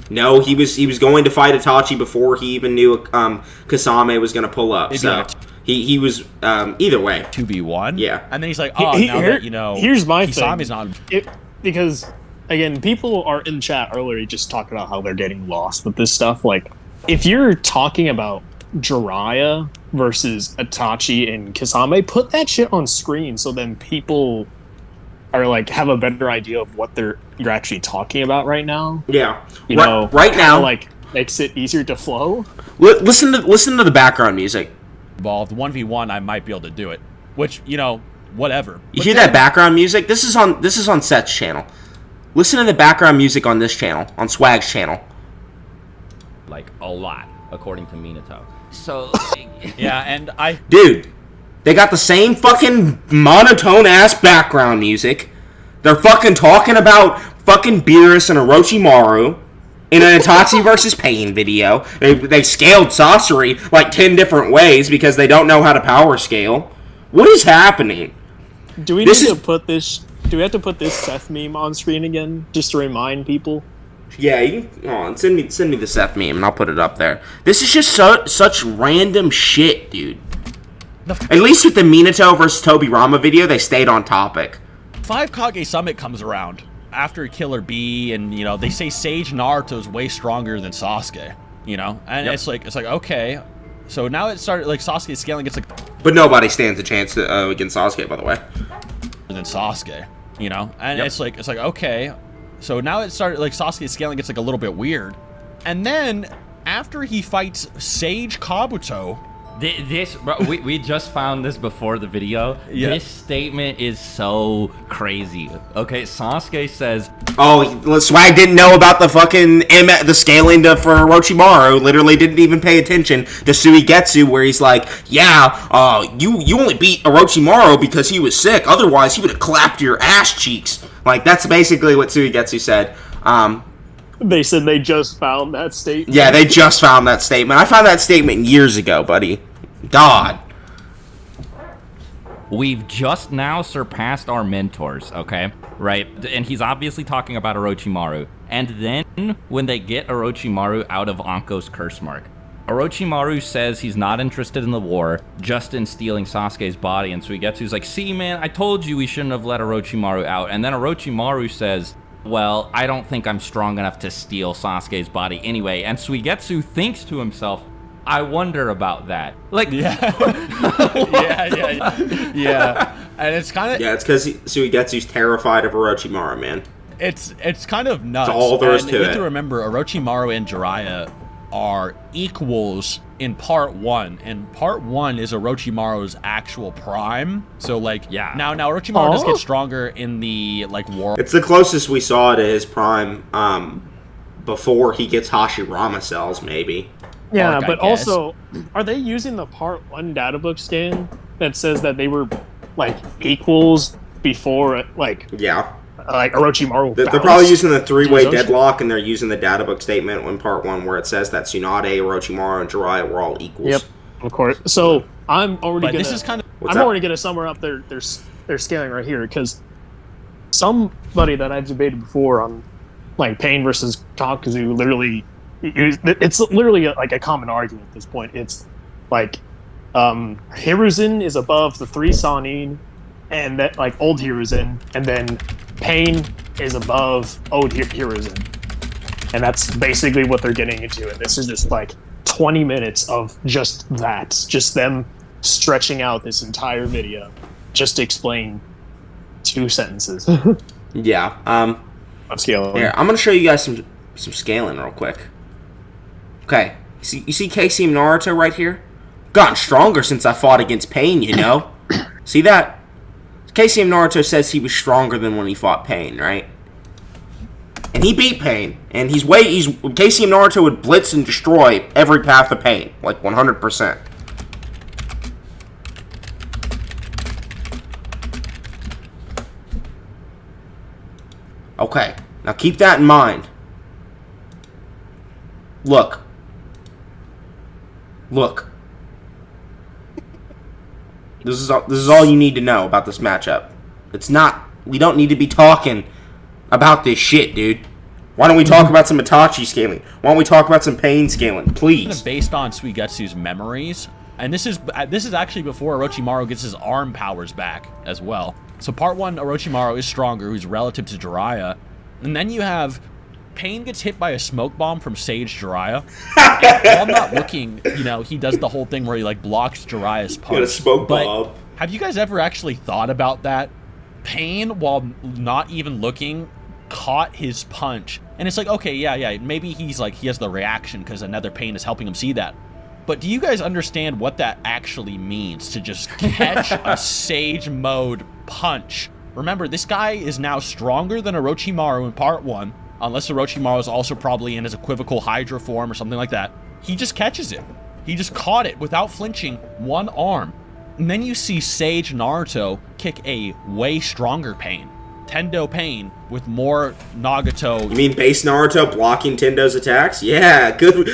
No, he was going to fight Itachi before he even knew Kasame was going to pull up. So he was either way 2v1. Yeah, and then he's like, here's my Kisame's thing. Because again, people are in chat earlier just talking about how they're getting lost with this stuff. Like, if you're talking about Jiraiya versus Itachi and Kisame, put that shit on screen so then people are like have a better idea of what you're actually talking about right now. Yeah, right now, like, makes it easier to flow. Listen to the background music. Involved 1v1, I might be able to do it. Which whatever. You hear that background music? This is on Seth's channel. Listen to the background music on this channel, on Swag's channel. Like a lot, according to Minato. So yeah, and dude. They got the same fucking monotone-ass background music. They're fucking talking about fucking Beerus and Orochimaru in an Itachi versus Pain video. They scaled Sasori like 10 different ways because they don't know how to power scale. What is happening? Do we have to put this Seth meme on screen again just to remind people? Yeah, you can, hold on, send me the Seth meme and I'll put it up there. This is just such random shit, dude. At least with the Minato versus Tobirama video, they stayed on topic. 5 Kage Summit comes around after Killer Bee, and they say Sage Naruto is way stronger than Sasuke. And it's like okay, so now it started like Sasuke scaling gets like. But nobody stands a chance against Sasuke, by the way. Than Sasuke, and it's like okay, so now it started like Sasuke scaling gets like a little bit weird, and then after he fights Sage Kabuto. We just found this before the video. Yeah. This statement is so crazy. Okay, Sasuke says, "Oh, Swag didn't know about the fucking the scaling for Orochimaru. Literally didn't even pay attention to Suigetsu, where he's like, yeah, you only beat Orochimaru because he was sick. Otherwise, he would have clapped your ass cheeks. Like that's basically what Suigetsu said." They said they just found that statement. Yeah, they just found that statement. I found that statement years ago, buddy. God. We've just now surpassed our mentors, okay? Right? And he's obviously talking about Orochimaru. And then, when they get Orochimaru out of Anko's curse mark, Orochimaru says he's not interested in the war, just in stealing Sasuke's body. And Suigetsu's like, see, man, I told you we shouldn't have let Orochimaru out. And then Orochimaru says, well, I don't think I'm strong enough to steal Sasuke's body anyway. And Suigetsu thinks to himself, I wonder about that. Like, yeah. And it's kind of... Yeah, it's because Suigetsu's terrified of Orochimaru, man. It's kind of nuts. That's all there is to it. You have to remember, Orochimaru and Jiraiya are equals in part 1, and part 1 is Orochimaru's actual prime. So like, Yeah. Now Orochimaru does get stronger in the like war. It's the closest we saw to his prime before he gets Hashirama cells, maybe. Yeah, Arc, I but guess. also, are they using the part 1 data book scan that says that they were like equals before like Yeah. Orochimaru? They're probably using the three-way deadlock, and they're using the data book statement in part 1 where it says that Tsunade, Orochimaru, and Jiraiya were all equals. Yep, of course. So I'm already But gonna. this is kind of What's I'm that? already gonna summer up their scaling right here because somebody that I've debated before on like Pain versus Kakuzu literally, it's literally like a common argument at this point. It's like Hiruzen is above the 3 Sanin, and that like old Hiruzen, and then Pain is above old Hiruzen, and that's basically what they're getting into. And this is just like 20 minutes of just that, just them stretching out this entire video just to explain 2 sentences Yeah. of scaling. Here, I'm gonna show you guys some scaling real quick. Okay, you see Casey and Naruto right here? Gotten stronger since I fought against Pain, you know? See that? Casey and Naruto says he was stronger than when he fought Pain, right? And he beat Pain, and Casey and Naruto would blitz and destroy every path of Pain, like 100%. Okay, now keep that in mind. Look. This is all you need to know about this matchup. We don't need to be talking about this shit, dude. Why don't we talk about some Itachi scaling? Why don't we talk about some Pain scaling, please? based on Suigetsu's memories, and this is actually before Orochimaru gets his arm powers back as well. So part 1, Orochimaru is stronger, who's relative to Jiraiya, and then you have Pain gets hit by a smoke bomb from Sage Jiraiya. While I'm not looking, he does the whole thing where he like blocks Jiraiya's punch. Got a smoke But bomb. have you guys ever actually thought about that? Pain, while not even looking, caught his punch, and it's like, okay, yeah, maybe he has the reaction because another Pain is helping him see that. But do you guys understand what that actually means to just catch a Sage mode punch? Remember, this guy is now stronger than Orochimaru in part 1, unless Orochimaru is also probably in his equivocal Hydra form or something like that. He just catches it. He just caught it without flinching, one arm. And then you see Sage Naruto kick a way stronger Pain. Tendo Pain with more Nagato. You mean base Naruto blocking Tendo's attacks? Yeah, good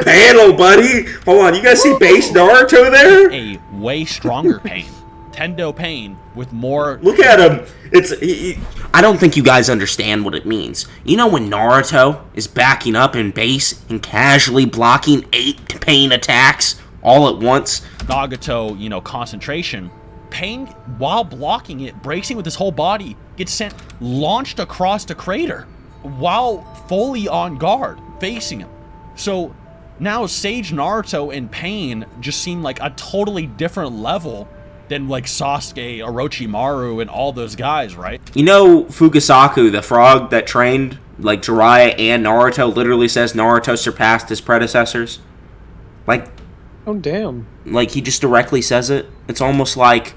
panel, buddy. Hold on, you guys see base Naruto there? A way stronger Pain. Tendo Pain with more. Look at him. I don't think you guys understand what it means. You know when Naruto is backing up in base and casually blocking 8 Pain attacks all at once? Nagato, concentration. Pain, while blocking it, bracing with his whole body, gets launched across the crater while fully on guard, facing him. So now Sage Naruto and Pain just seem like a totally different level than like Sasuke, Orochimaru, and all those guys, right? You know Fukasaku, the frog that trained like Jiraiya and Naruto, literally says Naruto surpassed his predecessors? Oh damn! Like he just directly says it. It's almost like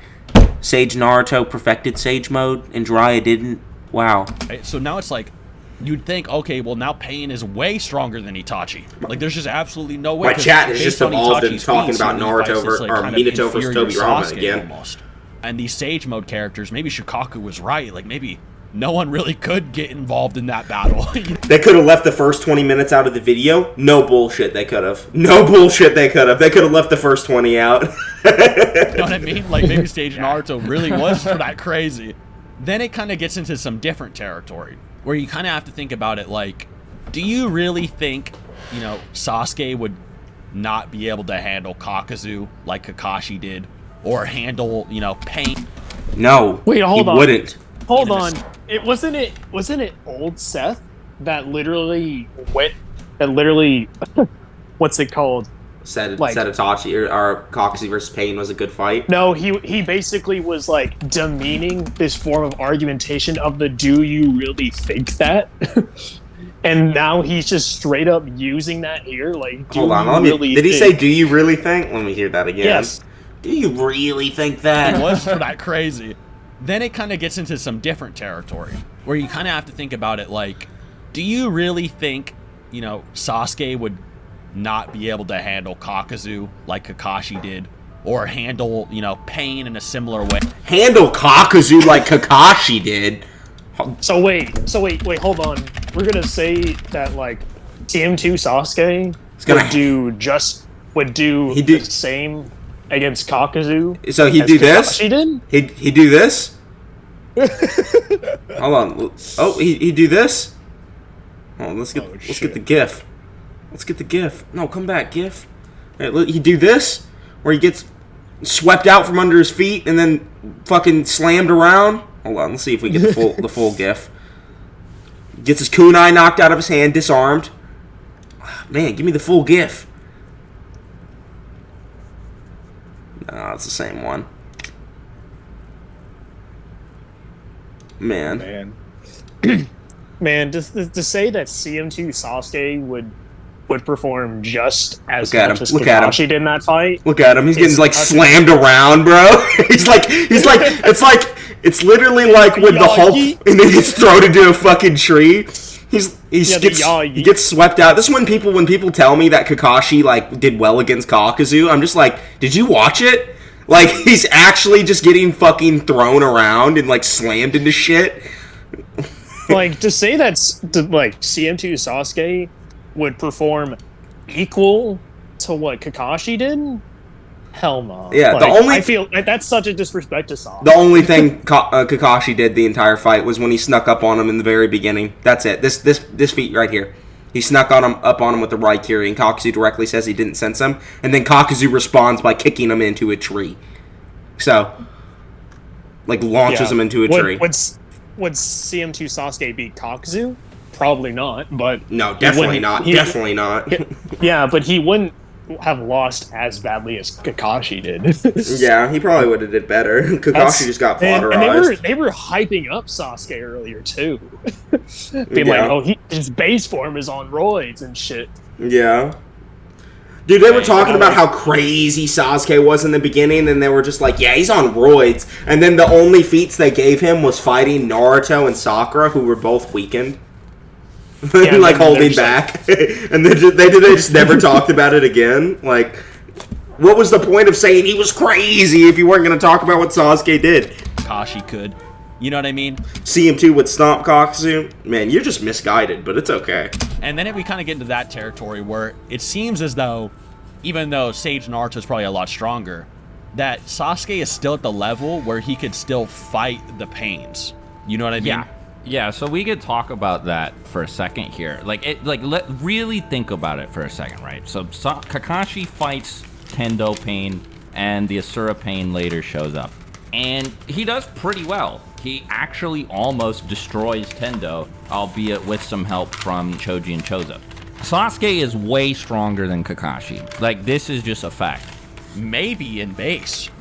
Sage Naruto perfected Sage mode and Jiraiya didn't. Wow. Right? So now it's like, you'd think, okay, well now Pain is way stronger than Itachi. Like there's just absolutely no way. My chat has based just on evolved into Itachi's talking feats, about he Naruto fights this, or kind of Minato versus inferior Tobirama Sasuke again. Almost. And these Sage mode characters, maybe Shikaku was right. Like maybe no one really could get involved in that battle. They could have left the first 20 minutes out of the video. No bullshit, they could have. No bullshit, they could have. They could have left the first 20 out. You know what I mean? Like maybe Sage Naruto really was that crazy. Then it kind of gets into some different territory where you kind of have to think about it like, do you really think, Sasuke would not be able to handle Kakuzu like Kakashi did, or handle, Pain? No. Wait, hold on. Wouldn't. Hold on. Wasn't it old Seth that literally what's it called? Said Itachi or Kakashi versus Pain was a good fight. No, he basically was like demeaning this form of argumentation of the do you really think that? And now he's just straight up using that here. Like, do Hold on, you let me. really Did he say, think- "Do you really think"? Let me hear that again. Yes. Do you really think It that? was that crazy. Then it kind of gets into some different territory where you kind of have to think about it like, do you really think, Sasuke would not be able to handle Kakuzu like Kakashi did, or handle, Pain in a similar way? Handle Kakuzu like Kakashi did. So wait, hold on. We're gonna say that like CM2 Sasuke would do He do- the same against Kakuzu. So he'd as do this. Kakashi did? He'd do this. Hold on. Oh, he'd do this. Oh, let's get the GIF. Let's get the GIF. No, come back, GIF. He'd do this, where he gets swept out from under his feet and then fucking slammed around. Hold on, let's see if we get the full GIF. Gets his kunai knocked out of his hand, disarmed. Man, give me the full GIF. No, it's the same one. Man. Man, to say that CM2 Sasuke would perform just as Look at much him. as Look at him. Kakashi did in that fight. Look at him. He's getting like slammed around, bro. he's like it's literally like when the Hulk and then gets thrown into a fucking tree. He gets swept out. This is when people tell me that Kakashi like did well against Kakuzu, I'm just like, did you watch it? Like, he's actually just getting fucking thrown around and like slammed into shit. Like, to say that like CM2 Sasuke would perform equal to what Kakashi did? Hell no. Yeah, like, I feel like that's such a disrespect to Sasuke. The only thing Kakashi did the entire fight was when he snuck up on him in the very beginning. That's it. This feat right here. He snuck up on him with the Raikiri, and Kakuzu directly says he didn't sense him, and then Kakuzu responds by kicking him into a tree. So, like, launches him into a tree. Would CM2 Sasuke beat Kakuzu? Probably not, but... No, definitely not. Definitely not. Yeah, but he wouldn't have lost as badly as Kakashi did. Yeah, he probably would have did better. Kakashi just got plotterized. And they were hyping up Sasuke earlier, too. Being like, oh, his base form is on roids and shit. Yeah. Dude, they were talking about how crazy Sasuke was in the beginning, and they were just like, yeah, he's on roids. And then the only feats they gave him was fighting Naruto and Sakura, who were both weakened. Yeah, like, holding back. And they just never talked about it again. Like, what was the point of saying he was crazy if you weren't going to talk about what Sasuke did? Kakashi could. You know what I mean? CM2 would stomp Kakuzu. Man, you're just misguided, but it's okay. And then we kind of get into that territory where it seems as though, even though Sage Naruto is probably a lot stronger, that Sasuke is still at the level where he could still fight the pains. You know what I mean? Yeah, so we could talk about that for a second here. Really think about it for a second, right? So Kakashi fights Tendo Pain, and the Asura Pain later shows up. And he does pretty well. He actually almost destroys Tendo, albeit with some help from Choji and Chozo. Sasuke is way stronger than Kakashi. Like, this is just a fact. Maybe in base.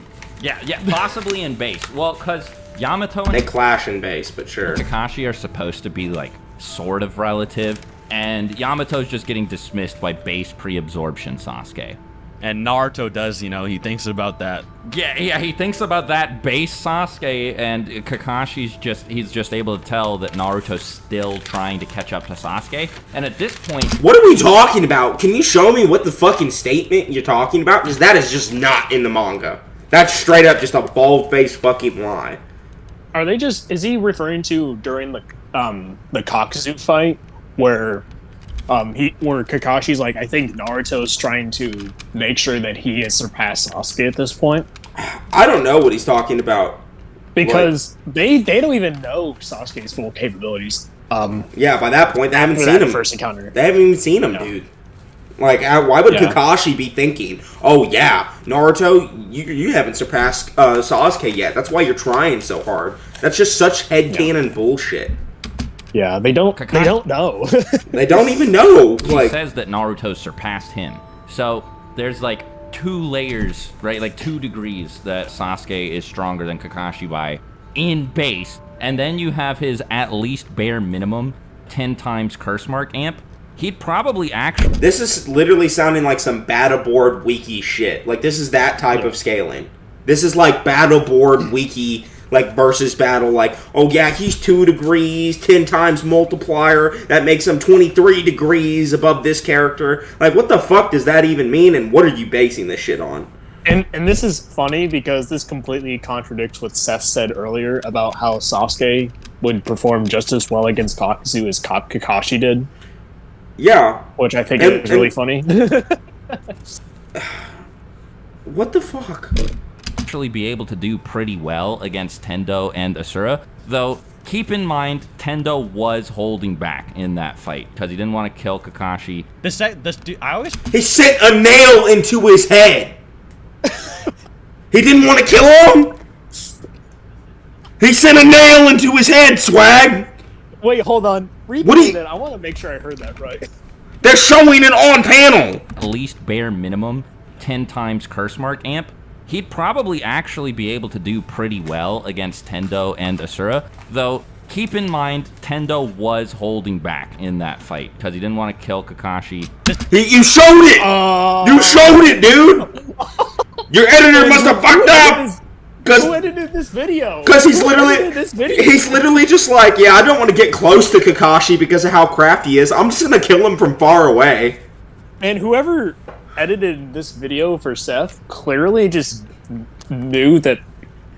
Yeah, possibly in base. Well, because Yamato and They clash in base, but sure. Kakashi are supposed to be, like, sort of relative, and Yamato's just getting dismissed by base pre-absorption Sasuke. And Naruto does, he thinks about that. Yeah, he thinks about that base Sasuke, and he's just able to tell that Naruto's still trying to catch up to Sasuke. And at this point... What are we talking about? Can you show me what the fucking statement you're talking about? Because that is just not in the manga. That's straight up just a bald-faced fucking lie. Are they just... Is he referring to during the Kakuzu fight, where Kakashi's like, I think Naruto's trying to make sure that he has surpassed Sasuke at this point? I don't know what he's talking about. Because they don't even know Sasuke's full capabilities. Yeah, by that point, they haven't seen him. First encounter. They haven't even seen him, dude. Like, why would Kakashi be thinking, oh yeah, Naruto, you haven't surpassed Sasuke yet. That's why you're trying so hard. That's just such headcanon bullshit. Yeah, they don't know. They don't even know. He says that Naruto surpassed him. So there's like 2 layers, right? Like 2 degrees that Sasuke is stronger than Kakashi by in base. And then you have his at least bare minimum 10 times curse mark amp, he'd probably actually... This is literally sounding like some Battleboard wiki shit. Like, this is that type of scaling. This is like Battleboard wiki, like, versus battle. Like, oh yeah, he's 2 degrees, 10 times multiplier. That makes him 23 degrees above this character. Like, what the fuck does that even mean? And what are you basing this shit on? And this is funny because this completely contradicts what Seth said earlier about how Sasuke would perform just as well against Kakashi as Kakashi did. Yeah. Which I think is really funny. What the fuck? Actually be able to do pretty well against Tendo and Asura, though keep in mind Tendo was holding back in that fight because he didn't want to kill Kakashi. This dude, I always... He sent a nail into his head. He didn't want to kill him? He sent a nail into his head, swag! Wait, hold on. Repeat it. I want to make sure I heard that right. They're showing it on panel! At least bare minimum 10 times curse mark amp, he'd probably actually be able to do pretty well against Tendo and Asura, though keep in mind Tendo was holding back in that fight because he didn't want to kill Kakashi. You showed it! You showed it, dude! Your editor must have fucked up! Who edited this video? Because he's literally just like, yeah, I don't want to get close to Kakashi because of how crafty he is. I'm just gonna kill him from far away. And whoever edited this video for Seth clearly just knew that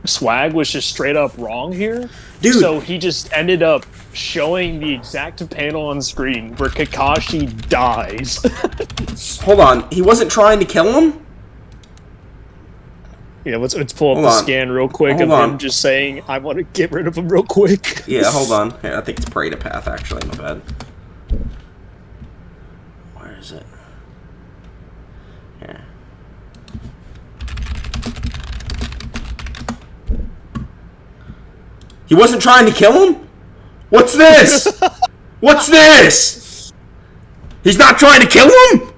Swag was just straight up wrong here. Dude. So he just ended up showing the exact panel on screen where Kakashi dies. Hold on, he wasn't trying to kill him? Yeah, let's pull up the scan real quick of him just saying, I want to get rid of him real quick. Yeah, hold on. Here, I think it's Parade Path, actually, my bad. Where is it? Here. He wasn't trying to kill him? What's this? What's this? He's not trying to kill him?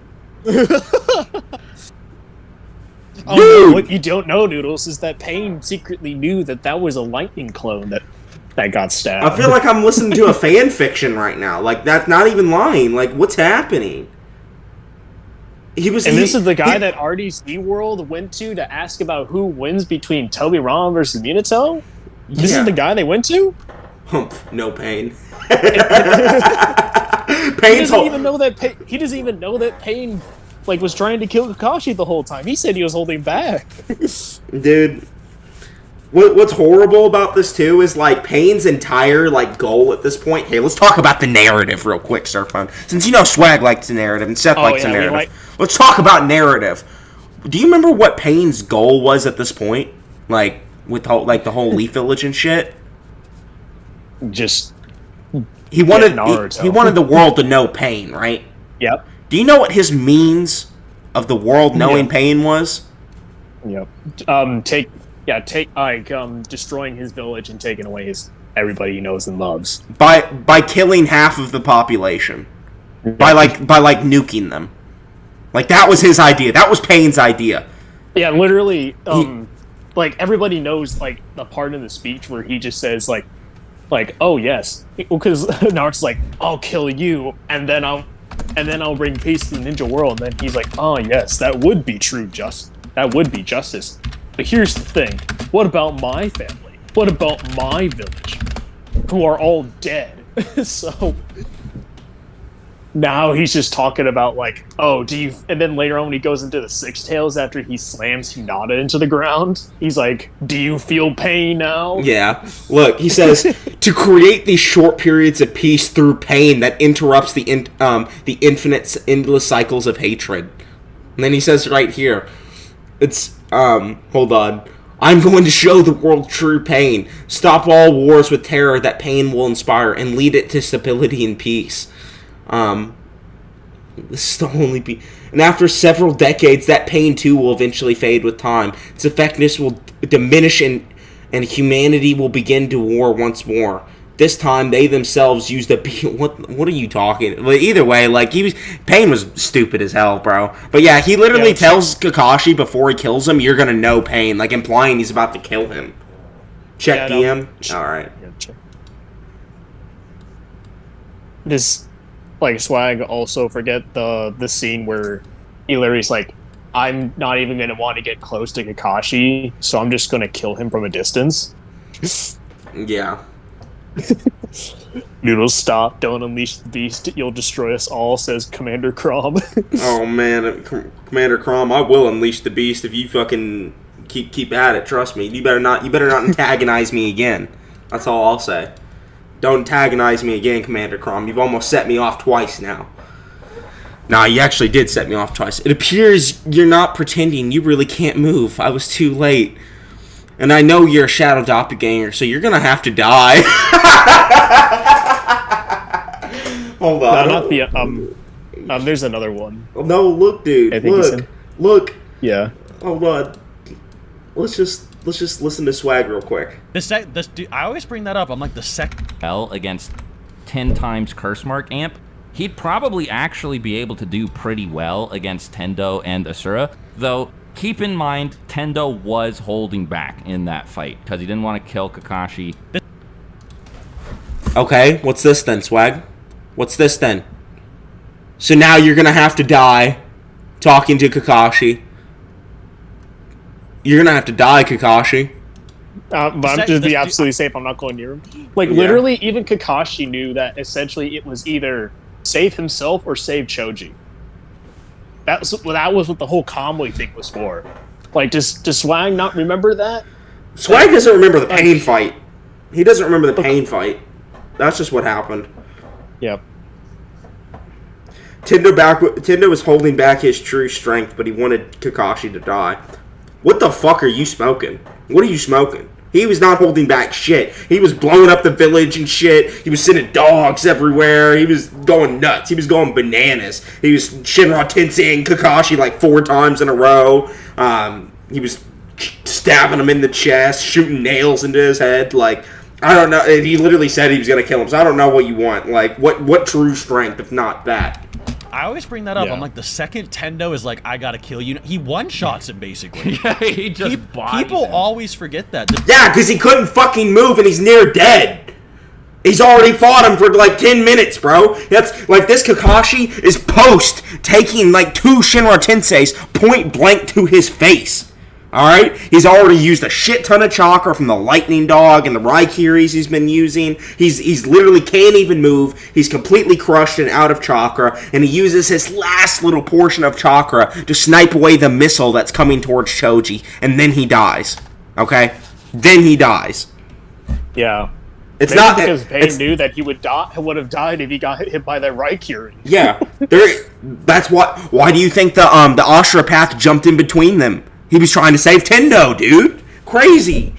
Oh, no, what you don't know, Noodles, is that Pain secretly knew that was a lightning clone that got stabbed. I feel like I'm listening to a fan fiction right now. Like, that's not even lying. Like, what's happening? This is the guy that RDC World went to ask about who wins between Toby Ram versus Minato? This is the guy they went to? No Pain. He doesn't even know that Pain was trying to kill Kakashi the whole time. He said he was holding back. Dude, what's horrible about this too is Pain's entire goal at this point. Hey, let's talk about the narrative real quick, Surfbone. Since Swag likes the narrative and Seth likes the narrative, let's talk about narrative. Do you remember what Pain's goal was at this point? With the whole Leaf Village and shit. Just he wanted he wanted the world to know Pain, right? Yep. Do you know what his means of the world knowing Pain was? Yep. Destroying his village and taking away everybody he knows and loves. By killing half of the population. By nuking them. That was his idea. That was Pain's idea. Yeah, literally everybody knows the part in the speech where he just says oh yes, because Naruto's like, I'll kill you and then I'll bring peace to the ninja world. And then he's like, oh yes, that would be that would be justice. But here's the thing, what about my family? What about my village? Who are all dead? So now he's just talking about and then later on when he goes into the Six Tails after he slams Hinata into the ground, he's like, do you feel pain now? Yeah. Look, he says, to create these short periods of peace through pain that interrupts the infinite, endless cycles of hatred. And then he says right here, it's, hold on. I'm going to show the world true pain. Stop all wars with terror that pain will inspire and lead it to stability and peace. This is the only and after several decades, that pain too will eventually fade with time. Its effectiveness will diminish and humanity will begin to war once more. This time, they themselves use the what are you talking? But either way, Pain was stupid as hell, bro. But yeah, he literally tells Kakashi before he kills him, you're gonna know Pain, implying he's about to kill him. Yeah, Check DM. All right. Yeah, check. this like Swag also forget the scene where he literally's like, I'm not even gonna want to get close to Kakashi, so I'm just gonna kill him from a distance. Yeah. Noodles, stop! Don't unleash the beast. You'll destroy us all," says Commander Crom. Oh man, Commander Crom, I will unleash the beast if you fucking keep at it. Trust me. You better not antagonize me again. That's all I'll say. Don't antagonize me again, Commander Crom. You've almost set me off twice now. Nah, you actually did set me off twice. It appears you're not pretending. You really can't move. I was too late. And I know you're a shadow doppelganger, so you're gonna have to die. Hold on. No, not the there's another one. No, look, dude. I think Look. Yeah. Hold on. Let's just listen to Swag real quick. This dude, I always bring that up. I'm like the second against 10 times Curse Mark Amp, he'd probably actually be able to do pretty well against Tendo and Asura, though keep in mind, Tendo was holding back in that fight because he didn't want to kill Kakashi. Okay, what's this then, Swag? What's this then? So now you're gonna have to die talking to Kakashi. You're gonna have to die, Kakashi. But I'm just be absolutely safe. I'm not going near him. Like, literally, even Kakashi knew that essentially it was either save himself or save Choji. That was what the whole convoy thing was for. Like, does Swag not remember that? Swag doesn't remember the pain fight. He doesn't remember the pain fight. That's just what happened. Yep. Tendo was holding back his true strength, but he wanted Kakashi to die. What the fuck are you smoking? What are you smoking? He was not holding back shit. He was blowing up the village and shit. He was sending dogs everywhere. He was going nuts. He was going bananas. He was Shinra Tenseiing Kakashi like 4 times in a row. He was stabbing him in the chest, shooting nails into his head. Like, I don't know. He literally said he was going to kill him, so I don't know what you want. Like, what true strength if not that? I always bring that up. Yeah. I'm like, the second Tendo is like, I gotta kill you, he one-shots him, basically. Yeah, he just People always forget that. Yeah, because he couldn't fucking move and he's near dead. He's already fought him for like 10 minutes, bro. That's like, this Kakashi is post taking like 2 Shinra Tenseis point blank to his face. Alright? He's already used a shit ton of chakra from the Lightning Dog and the Raikiris he's been using. He's literally can't even move. He's completely crushed and out of chakra. And he uses his last little portion of chakra to snipe away the missile that's coming towards Choji. And then he dies. Okay? Then he dies. Yeah. It's Maybe not because Pain knew that he would have died if he got hit by that Raikiri. Yeah. That's what. Why do you think the Ashura Path jumped in between them? He was trying to save Tendo, dude. Crazy.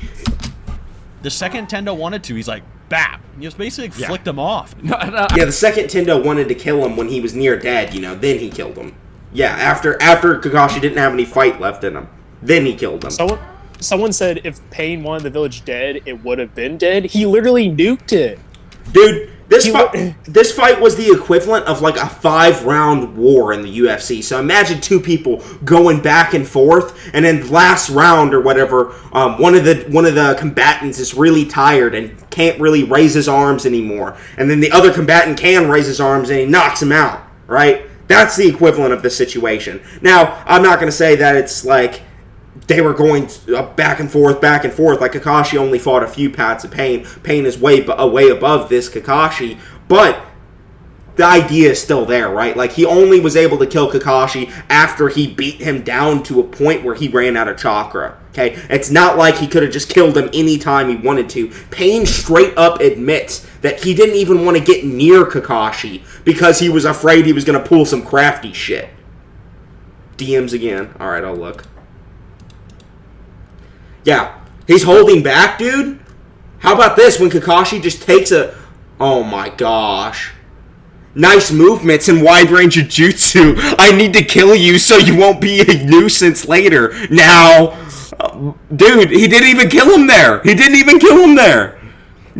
The second Tendo wanted to, he's like, bap. He just basically flicked him off. Yeah, the second Tendo wanted to kill him when he was near dead, then he killed him. Yeah, after Kakashi didn't have any fight left in him. Then he killed him. Someone said if Pain wanted the village dead, it would have been dead. He literally nuked it. Dude, this fight was the equivalent of like a 5-round war in the UFC. So imagine 2 people going back and forth, and then last round or whatever, one of the combatants is really tired and can't really raise his arms anymore, and then the other combatant can raise his arms and he knocks him out. Right? That's the equivalent of the situation. Now, I'm not going to say that it's like they were going back and forth. Like, Kakashi only fought a few pats of Pain. Pain is way above this Kakashi. But the idea is still there, right? Like, he only was able to kill Kakashi after he beat him down to a point where he ran out of chakra. Okay? It's not like he could have just killed him anytime he wanted to. Pain straight up admits that he didn't even want to get near Kakashi because he was afraid he was going to pull some crafty shit. DMs again. Alright, I'll look. Yeah, he's holding back, dude. How about this when Kakashi just takes a... Oh my gosh. Nice movements and wide range of jutsu. I need to kill you so you won't be a nuisance later. Now, dude, he didn't even kill him there. You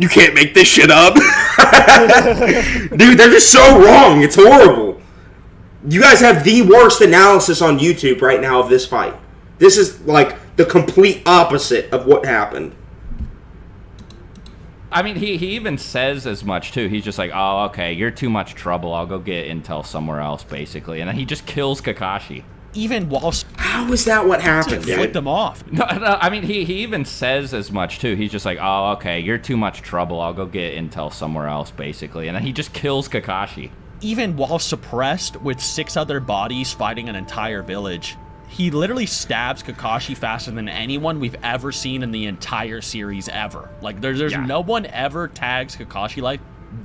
can't make this shit up. Dude, they're just so wrong. It's horrible. You guys have the worst analysis on YouTube right now of this fight. This is like the complete opposite of what happened. I mean, he even says as much, too. He's just like, oh, okay, you're too much trouble. I'll go get intel somewhere else, basically. And then he just kills Kakashi. Even while How is that what happened, flick dude? them off. No, I mean, he even says as much, too. He's just like, oh, okay, you're too much trouble. I'll go get intel somewhere else, basically. And then he just kills Kakashi. Even while suppressed with 6 other bodies fighting an entire village, he literally stabs Kakashi faster than anyone we've ever seen in the entire series ever. Like, there's no one ever tags Kakashi like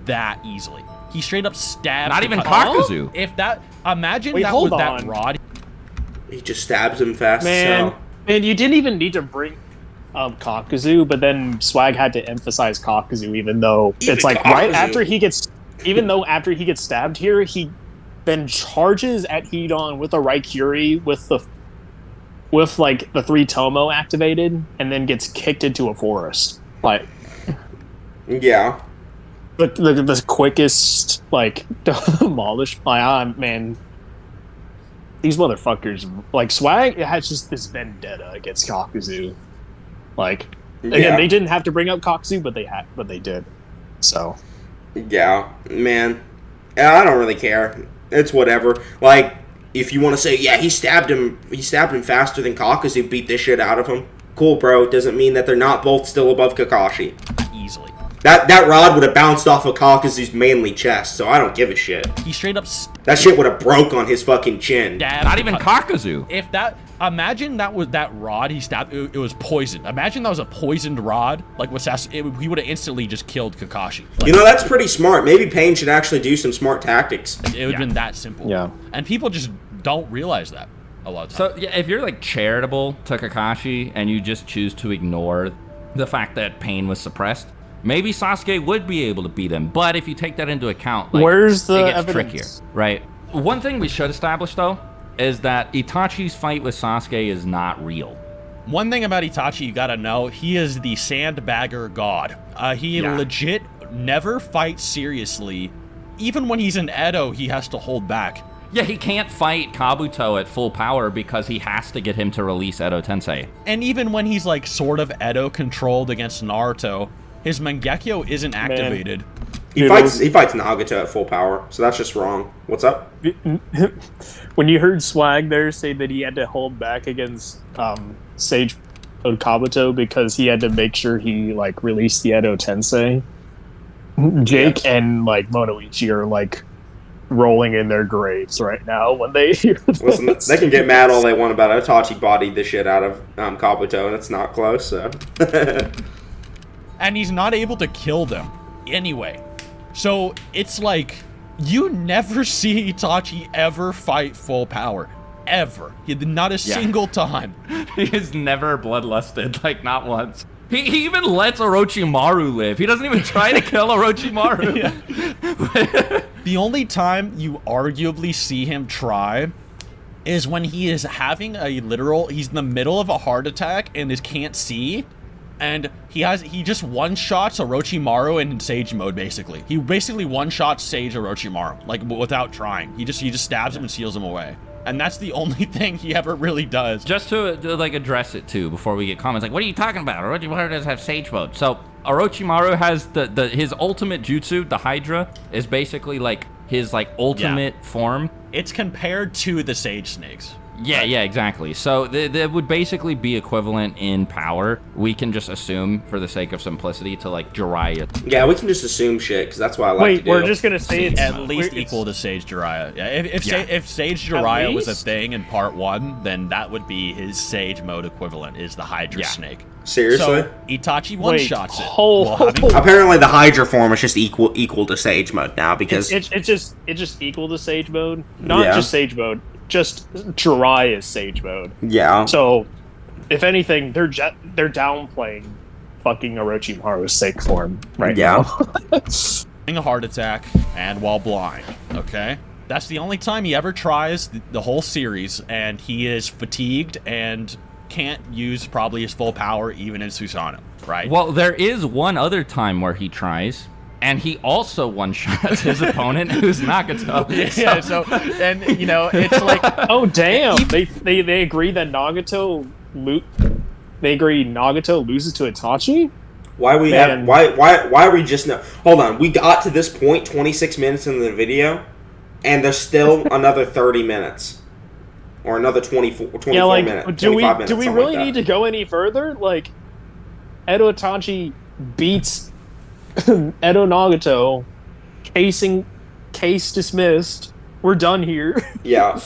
that easily. He straight up stabs. Not even Kakuzu. If that, imagine Wait, that hold with that on. rod. He just stabs him fast Man, as hell. man, you didn't even need to bring Kakuzu, but then Swag had to emphasize Kakuzu, even though it's like right Kakuzu. after he gets, even though after he gets stabbed here, he then charges at Hedon with a Raikiri with like the 3 Tomo activated, and then gets kicked into a forest. Like, Yeah. the quickest like demolish. Like, man. These motherfuckers, like Swag, has just this vendetta against Kakuzu. Like, again, they didn't have to bring up Kakuzu, but they did. So, Yeah, man. I don't really care. It's whatever. Like, if you want to say, yeah, he stabbed him faster than Kakuzu beat this shit out of him. Cool, bro. Doesn't mean that they're not both still above Kakashi. Easily. That rod would have bounced off of Kakuzu's manly chest, so I don't give a shit. He straight up That shit would have broke on his fucking chin. stabbed. Not even Kakuzu. If that, imagine that was that rod he stabbed. It was poisoned. Imagine that was a poisoned rod. Like he would have instantly just killed Kakashi. Like, You know, that's pretty smart. Maybe Pain should actually do some smart tactics. it would have been that simple. Yeah. And people just don't realize that a lot of times. So, yeah, if you're, like, charitable to Kakashi and you just choose to ignore the fact that Pain was suppressed, maybe Sasuke would be able to beat him. But if you take that into account, like, Where's the it gets evidence? trickier, right? One thing we should establish, though, is that Itachi's fight with Sasuke is not real. One thing about Itachi you gotta know, he is the sandbagger god. He legit never fights seriously. Even when he's in Edo, he has to hold back. Yeah, he can't fight Kabuto at full power because he has to get him to release Edo Tensei. And even when he's like sort of Edo controlled against Naruto, his Mangekyo isn't activated. He fights Nagato at full power, so that's just wrong. What's up? When you heard Swag there say that he had to hold back against Sage Kabuto because he had to make sure he like released the Edo Tensei, Jake and like Monoichi are like rolling in their graves right now when they hear this. Listen, they can get mad all they want about it. Itachi bodied the shit out of Kabuto, and it's not close, so. And he's not able to kill them anyway. So it's like you never see Itachi ever fight full power. Ever. Not a single time. He is never bloodlusted, like, not once. He even lets Orochimaru live. He doesn't even try to kill Orochimaru. The only time you arguably see him try is when he is having he's in the middle of a heart attack and can't see, and he just one-shots Orochimaru in Sage mode, basically. He basically one-shots Sage Orochimaru, like, without trying. He just stabs him and seals him away. And that's the only thing he ever really does. Just to like address it too before we get comments like, what are you talking about? Orochimaru does have Sage mode. So Orochimaru has his ultimate jutsu, the Hydra, is basically like his like ultimate form. It's compared to the Sage Snakes. Yeah, exactly. So they would basically be equivalent in power. We can just assume, for the sake of simplicity, to like Jiraiya. Yeah, we can just assume shit, because that's what I like to do. We're just gonna say it's At least equal to Sage Jiraiya. Yeah, if Sage Jiraiya was a thing in part 1, then that would be his Sage mode equivalent, is the Hydra Snake. Seriously? So Itachi one-shots it. Apparently the Hydra form is just equal to Sage mode now, because... It's just equal to Sage mode. Not just Sage mode. Just Jiraiya's Sage mode. Yeah. So, if anything, they're downplaying fucking Orochimaru's Sage form right now. Having a heart attack and while blind, okay? That's the only time he ever tries the whole series, and he is fatigued and can't use probably his full power even in Susanoo, right? Well, there is one other time where he tries, and he also one-shots his opponent, who's Nagato. And you know, it's like, oh damn, they agree that Nagato loses to Itachi. Why we have why are we just now? Hold on, we got to this point 26 minutes into the video, and there's still another 30 minutes, or another 24 minutes. Do we really need to go any further? Like, Edo Itachi beats Edo Nagato, case dismissed. We're done here. Yeah.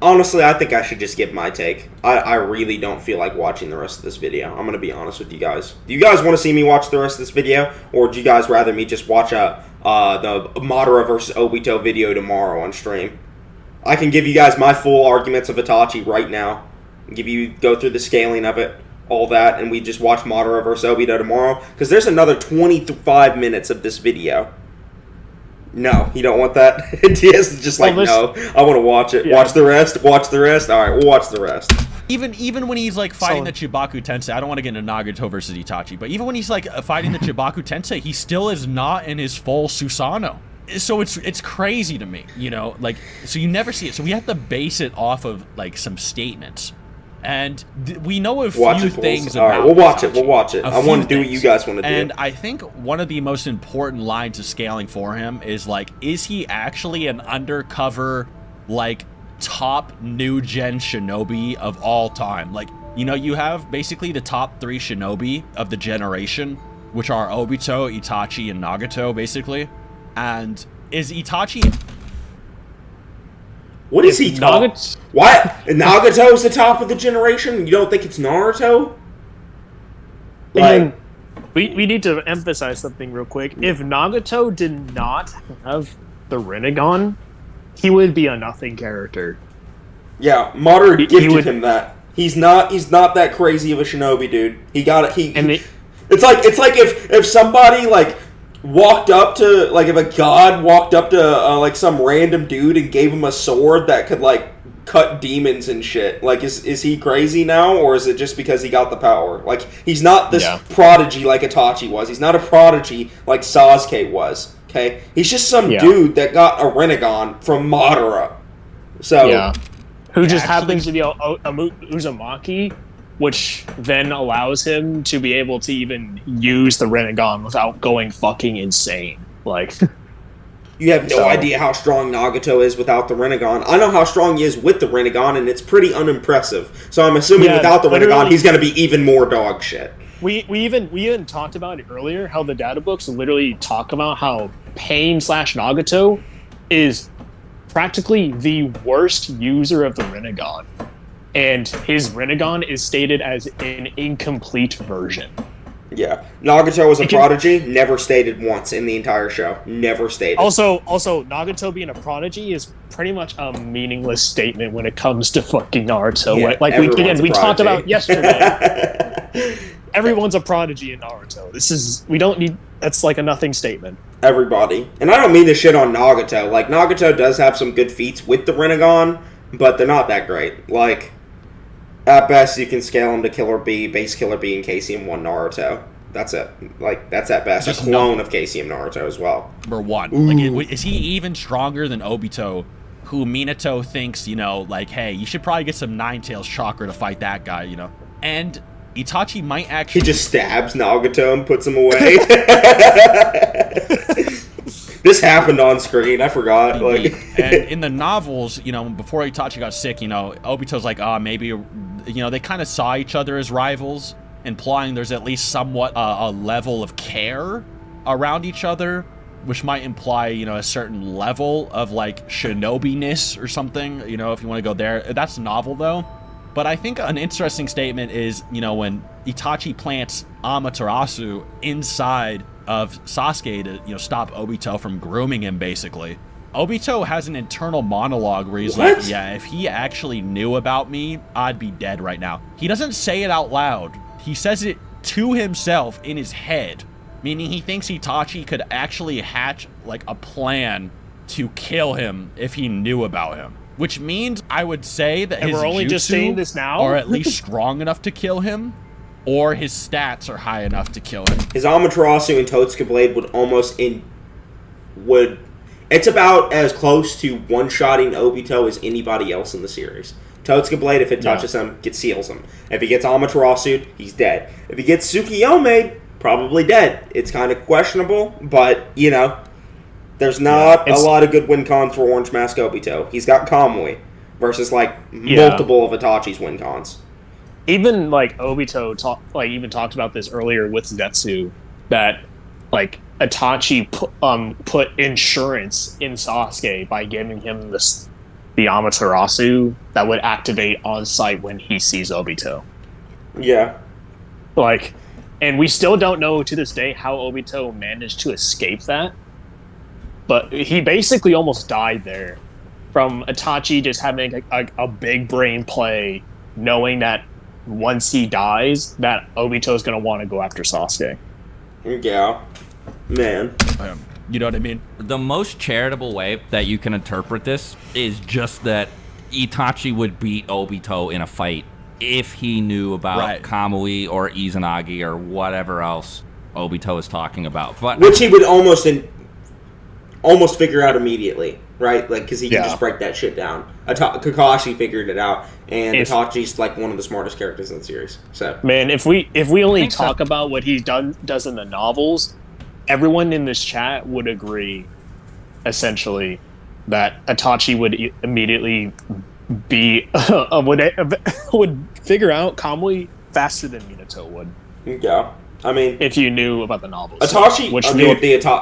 Honestly, I think I should just give my take. I really don't feel like watching the rest of this video. I'm going to be honest with you guys. Do you guys want to see me watch the rest of this video? Or do you guys rather me just watch the Madara versus Obito video tomorrow on stream? I can give you guys my full arguments of Itachi right now. Go through the scaling of it, all that, and we just watch Madara versus Obito tomorrow. Because there's another 25 minutes of this video. No, you don't want that? DS is just like, no, I want to watch it. Yeah. Watch the rest. All right, we'll watch the rest. Even when he's like fighting the Chibaku Tensei, I don't want to get into Nagato versus Itachi, but even when he's like fighting the Chibaku Tensei, he still is not in his full Susanoo. So it's crazy to me, you know, like, so you never see it. So we have to base it off of like some statements. And we know a few things about All right, we'll watch it. I want to do what you guys want to do. And I think one of the most important lines of scaling for him is, like, is he actually an undercover, like, top new-gen shinobi of all time? Like, you know, you have basically the top 3 shinobi of the generation, which are Obito, Itachi, and Nagato, basically. And is Itachi... What is he talking? Why? Nagato is the top of the generation? You don't think it's Naruto? Like, we need to emphasize something real quick. If Nagato did not have the Rinnegan, he would be a nothing character. Yeah, Madara gifted him that. He's not that crazy of a shinobi, dude. He got it. It's like if somebody like walked up to, like, if a god walked up to like some random dude and gave him a sword that could like cut demons and shit. Like, is he crazy now, or is it just because he got the power? Like, he's not this prodigy like Itachi was. He's not a prodigy like Sasuke was. Okay, he's just some dude that got a Rinnegan from Madara. So who just happens to be a Uzumaki, which then allows him to be able to even use the Rinnegan without going fucking insane. Like, you have no idea how strong Nagato is without the Rinnegan. I know how strong he is with the Rinnegan, and it's pretty unimpressive. So I'm assuming without the Rinnegan, he's going to be even more dog shit. We even talked about it earlier, how the data books literally talk about how Pain/Nagato is practically the worst user of the Rinnegan. And his Rinnegan is stated as an incomplete version. Yeah. Nagato was a prodigy, never stated once in the entire show. Never stated. Also, Nagato being a prodigy is pretty much a meaningless statement when it comes to fucking Naruto. Yeah, like we talked about yesterday. Everyone's a prodigy in Naruto. That's like a nothing statement. Everybody. And I don't mean to shit on Nagato. Like, Nagato does have some good feats with the Rinnegan, but they're not that great. Like, at best, you can scale him to Killer B, Base Killer B, and KCM 1 Naruto. That's it. Like, that's at best. Just a clone of KCM Naruto as well. Number 1. Like, is he even stronger than Obito, who Minato thinks, you know, like, hey, you should probably get some Nine-Tails chakra to fight that guy, you know? And Itachi might actually... He just stabs Nagato and puts him away. This happened on screen. I forgot. Like, and in the novels, you know, before Itachi got sick, you know, Obito's like, maybe, you know, they kind of saw each other as rivals, implying there's at least somewhat a level of care around each other, which might imply, you know, a certain level of, like, shinobi-ness or something, you know, if you want to go there. That's novel, though. But I think an interesting statement is, you know, when Itachi plants Amaterasu inside of Sasuke to, you know, stop Obito from grooming him, basically. Obito has an internal monologue where he's like, yeah, if he actually knew about me, I'd be dead right now. He doesn't say it out loud. He says it to himself in his head, meaning he thinks Itachi could actually hatch, like, a plan to kill him if he knew about him. Which means I would say that his we're only just saying this now? are at least strong enough to kill him, or his stats are high enough to kill him. His Amaterasu and Totsuka Blade it's about as close to one-shotting Obito as anybody else in the series. Totsuka Blade, if it touches him, seals him. If he gets Amaterasu, he's dead. If he gets Tsukuyomi, probably dead. It's kind of questionable, but, you know, there's not a lot of good win cons for Orange Mask Obito. He's got Kamui versus, like, multiple of Itachi's win cons. Even, like, Obito even talked about this earlier with Zetsu, that, like, Itachi put insurance in Sasuke by giving him the Amaterasu that would activate on sight when he sees Obito. Yeah. Like, and we still don't know to this day how Obito managed to escape that. But he basically almost died there from Itachi just having a big brain play, knowing that once he dies, that Obito's going to want to go after Sasuke. Yeah. Man. You know what I mean? The most charitable way that you can interpret this is just that Itachi would beat Obito in a fight if he knew about Kamui or Izanagi or whatever else Obito is talking about. But which he would almost figure out immediately, right? Like, because he can just break that shit down. Kakashi figured it out, and Itachi's like one of the smartest characters in the series. So, man, if we only talk about what he does in the novels, everyone in this chat would agree, essentially, that Itachi would immediately be would figure out Kamui faster than Minato would. Yeah, I mean, if you knew about the novels, Itachi,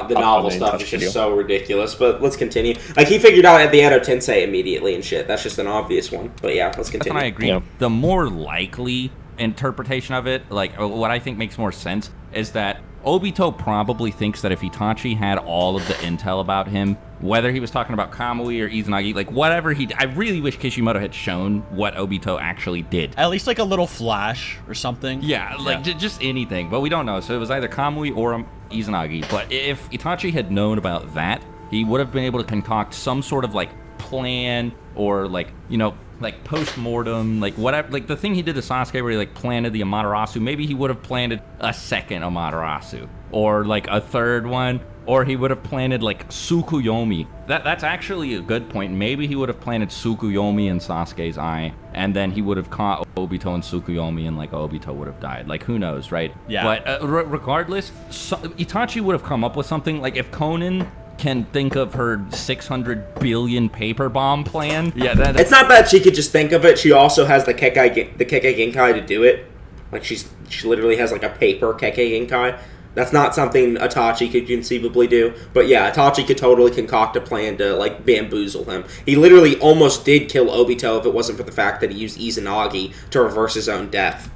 the novel stuff is just so ridiculous. But let's continue. Like, he figured out the Edo Tensei immediately and shit. That's just an obvious one. But yeah, let's continue. I agree. Yeah. The more likely interpretation of it, like what I think makes more sense, is that Obito probably thinks that if Itachi had all of the intel about him, whether he was talking about Kamui or Izanagi, like whatever I really wish Kishimoto had shown what Obito actually did. At least like a little flash or something. Yeah, like just anything, but we don't know. So it was either Kamui or Izanagi. But if Itachi had known about that, he would have been able to concoct some sort of like plan or like, you know, like post-mortem, like whatever, like the thing he did to Sasuke where he like planted the Amaterasu, maybe he would have planted a second Amaterasu or like a third one, or he would have planted like Tsukuyomi. That's actually a good point. Maybe he would have planted Tsukuyomi in Sasuke's eye, and then he would have caught Obito and Tsukuyomi, and like Obito would have died. Like, who knows, right? Yeah. But regardless, Itachi would have come up with something. Like if Conan can think of her 600 billion paper bomb plan. Yeah, it's not that she could just think of it. She also has the Kekkei Genkai to do it. Like, she literally has like a paper Kekkei Genkai. That's not something Itachi could conceivably do. But yeah, Itachi could totally concoct a plan to like bamboozle him. He literally almost did kill Obito if it wasn't for the fact that he used Izanagi to reverse his own death.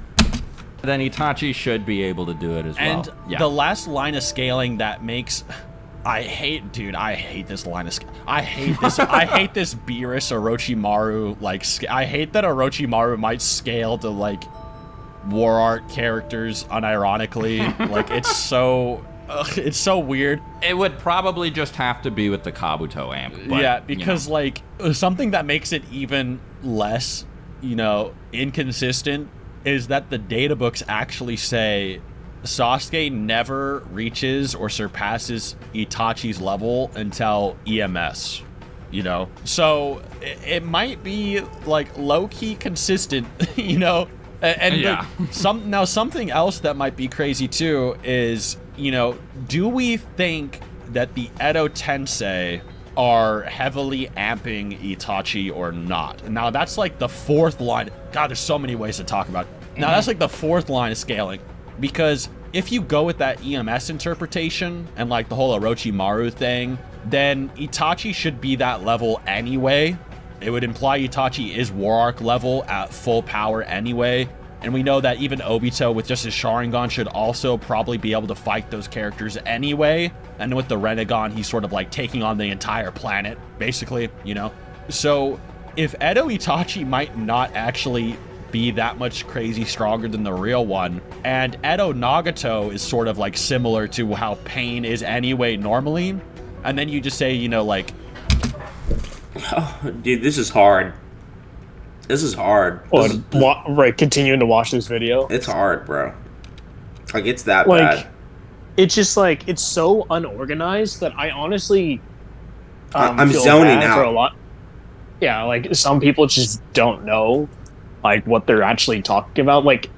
Then Itachi should be able to do it as well. And the last line of scaling that makes... I hate this line of... I hate this Beerus Orochimaru, like... I hate that Orochimaru might scale to, like, war art characters unironically. Like, it's so weird. It would probably just have to be with the Kabuto amp. But, yeah, because, like, something that makes it even less, you know, inconsistent is that the data books actually say... Sasuke never reaches or surpasses Itachi's level until EMS, you know? So it might be like low-key consistent, you know? And yeah. Like, something else that might be crazy too is, you know, do we think that the Edo Tensei are heavily amping Itachi or not? Now that's like the fourth line. God, there's so many ways to talk about it. Now that's like the fourth line of scaling. Because if you go with that EMS interpretation and like the whole Orochimaru thing, then Itachi should be that level anyway. It would imply Itachi is War Arc level at full power anyway. And we know that even Obito with just his Sharingan should also probably be able to fight those characters anyway. And with the Rinnegan, he's sort of like taking on the entire planet, basically, you know? So if Edo Itachi might not actually be that much crazy stronger than the real one, and Edo Nagato is sort of like similar to how Pain is anyway normally, and then you just say, you know, like... Oh, dude, this is hard. This is hard. Continuing to watch this video. It's hard, bro. Like, it's that like, bad. It's just like, it's so unorganized that I honestly I'm zoning out. For a lot. yeah, like some people just don't know like what they're actually talking about. Like,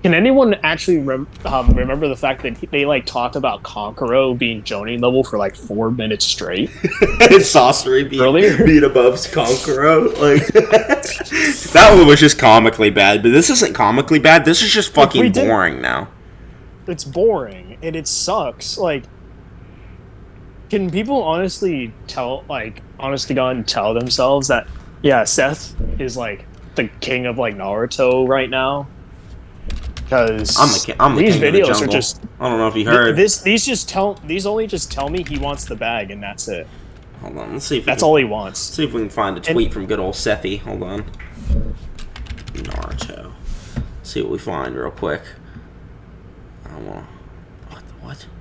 can anyone actually remember the fact that they like talked about Konkoro being Jonin level for like 4 minutes straight? Sasori being above Konkoro, like that one was just comically bad. But this isn't comically bad. This is just fucking boring now. It's boring and it sucks. Like, can people honestly tell, like, honest to God, tell themselves that, yeah, Seth is like the king of like Naruto right now? Because I'm the these king videos of the jungle. are just. I don't know if you heard. These only just tell me he wants the bag and that's it. Hold on, let's see if that's all he wants. See if we can find a tweet from good old Sethy. Hold on, Naruto. See what we find real quick. I don't want.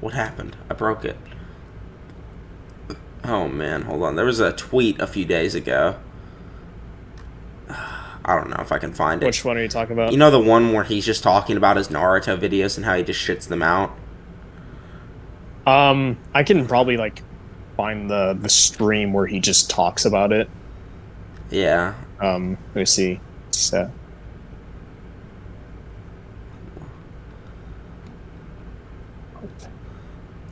What happened? I broke it. Oh man, hold on. There was a tweet a few days ago. I don't know if I can find it. Which one are you talking about? You know the one where he's just talking about his Naruto videos and how he just shits them out? I can probably like find the stream where he just talks about it. Yeah. Let me see. So.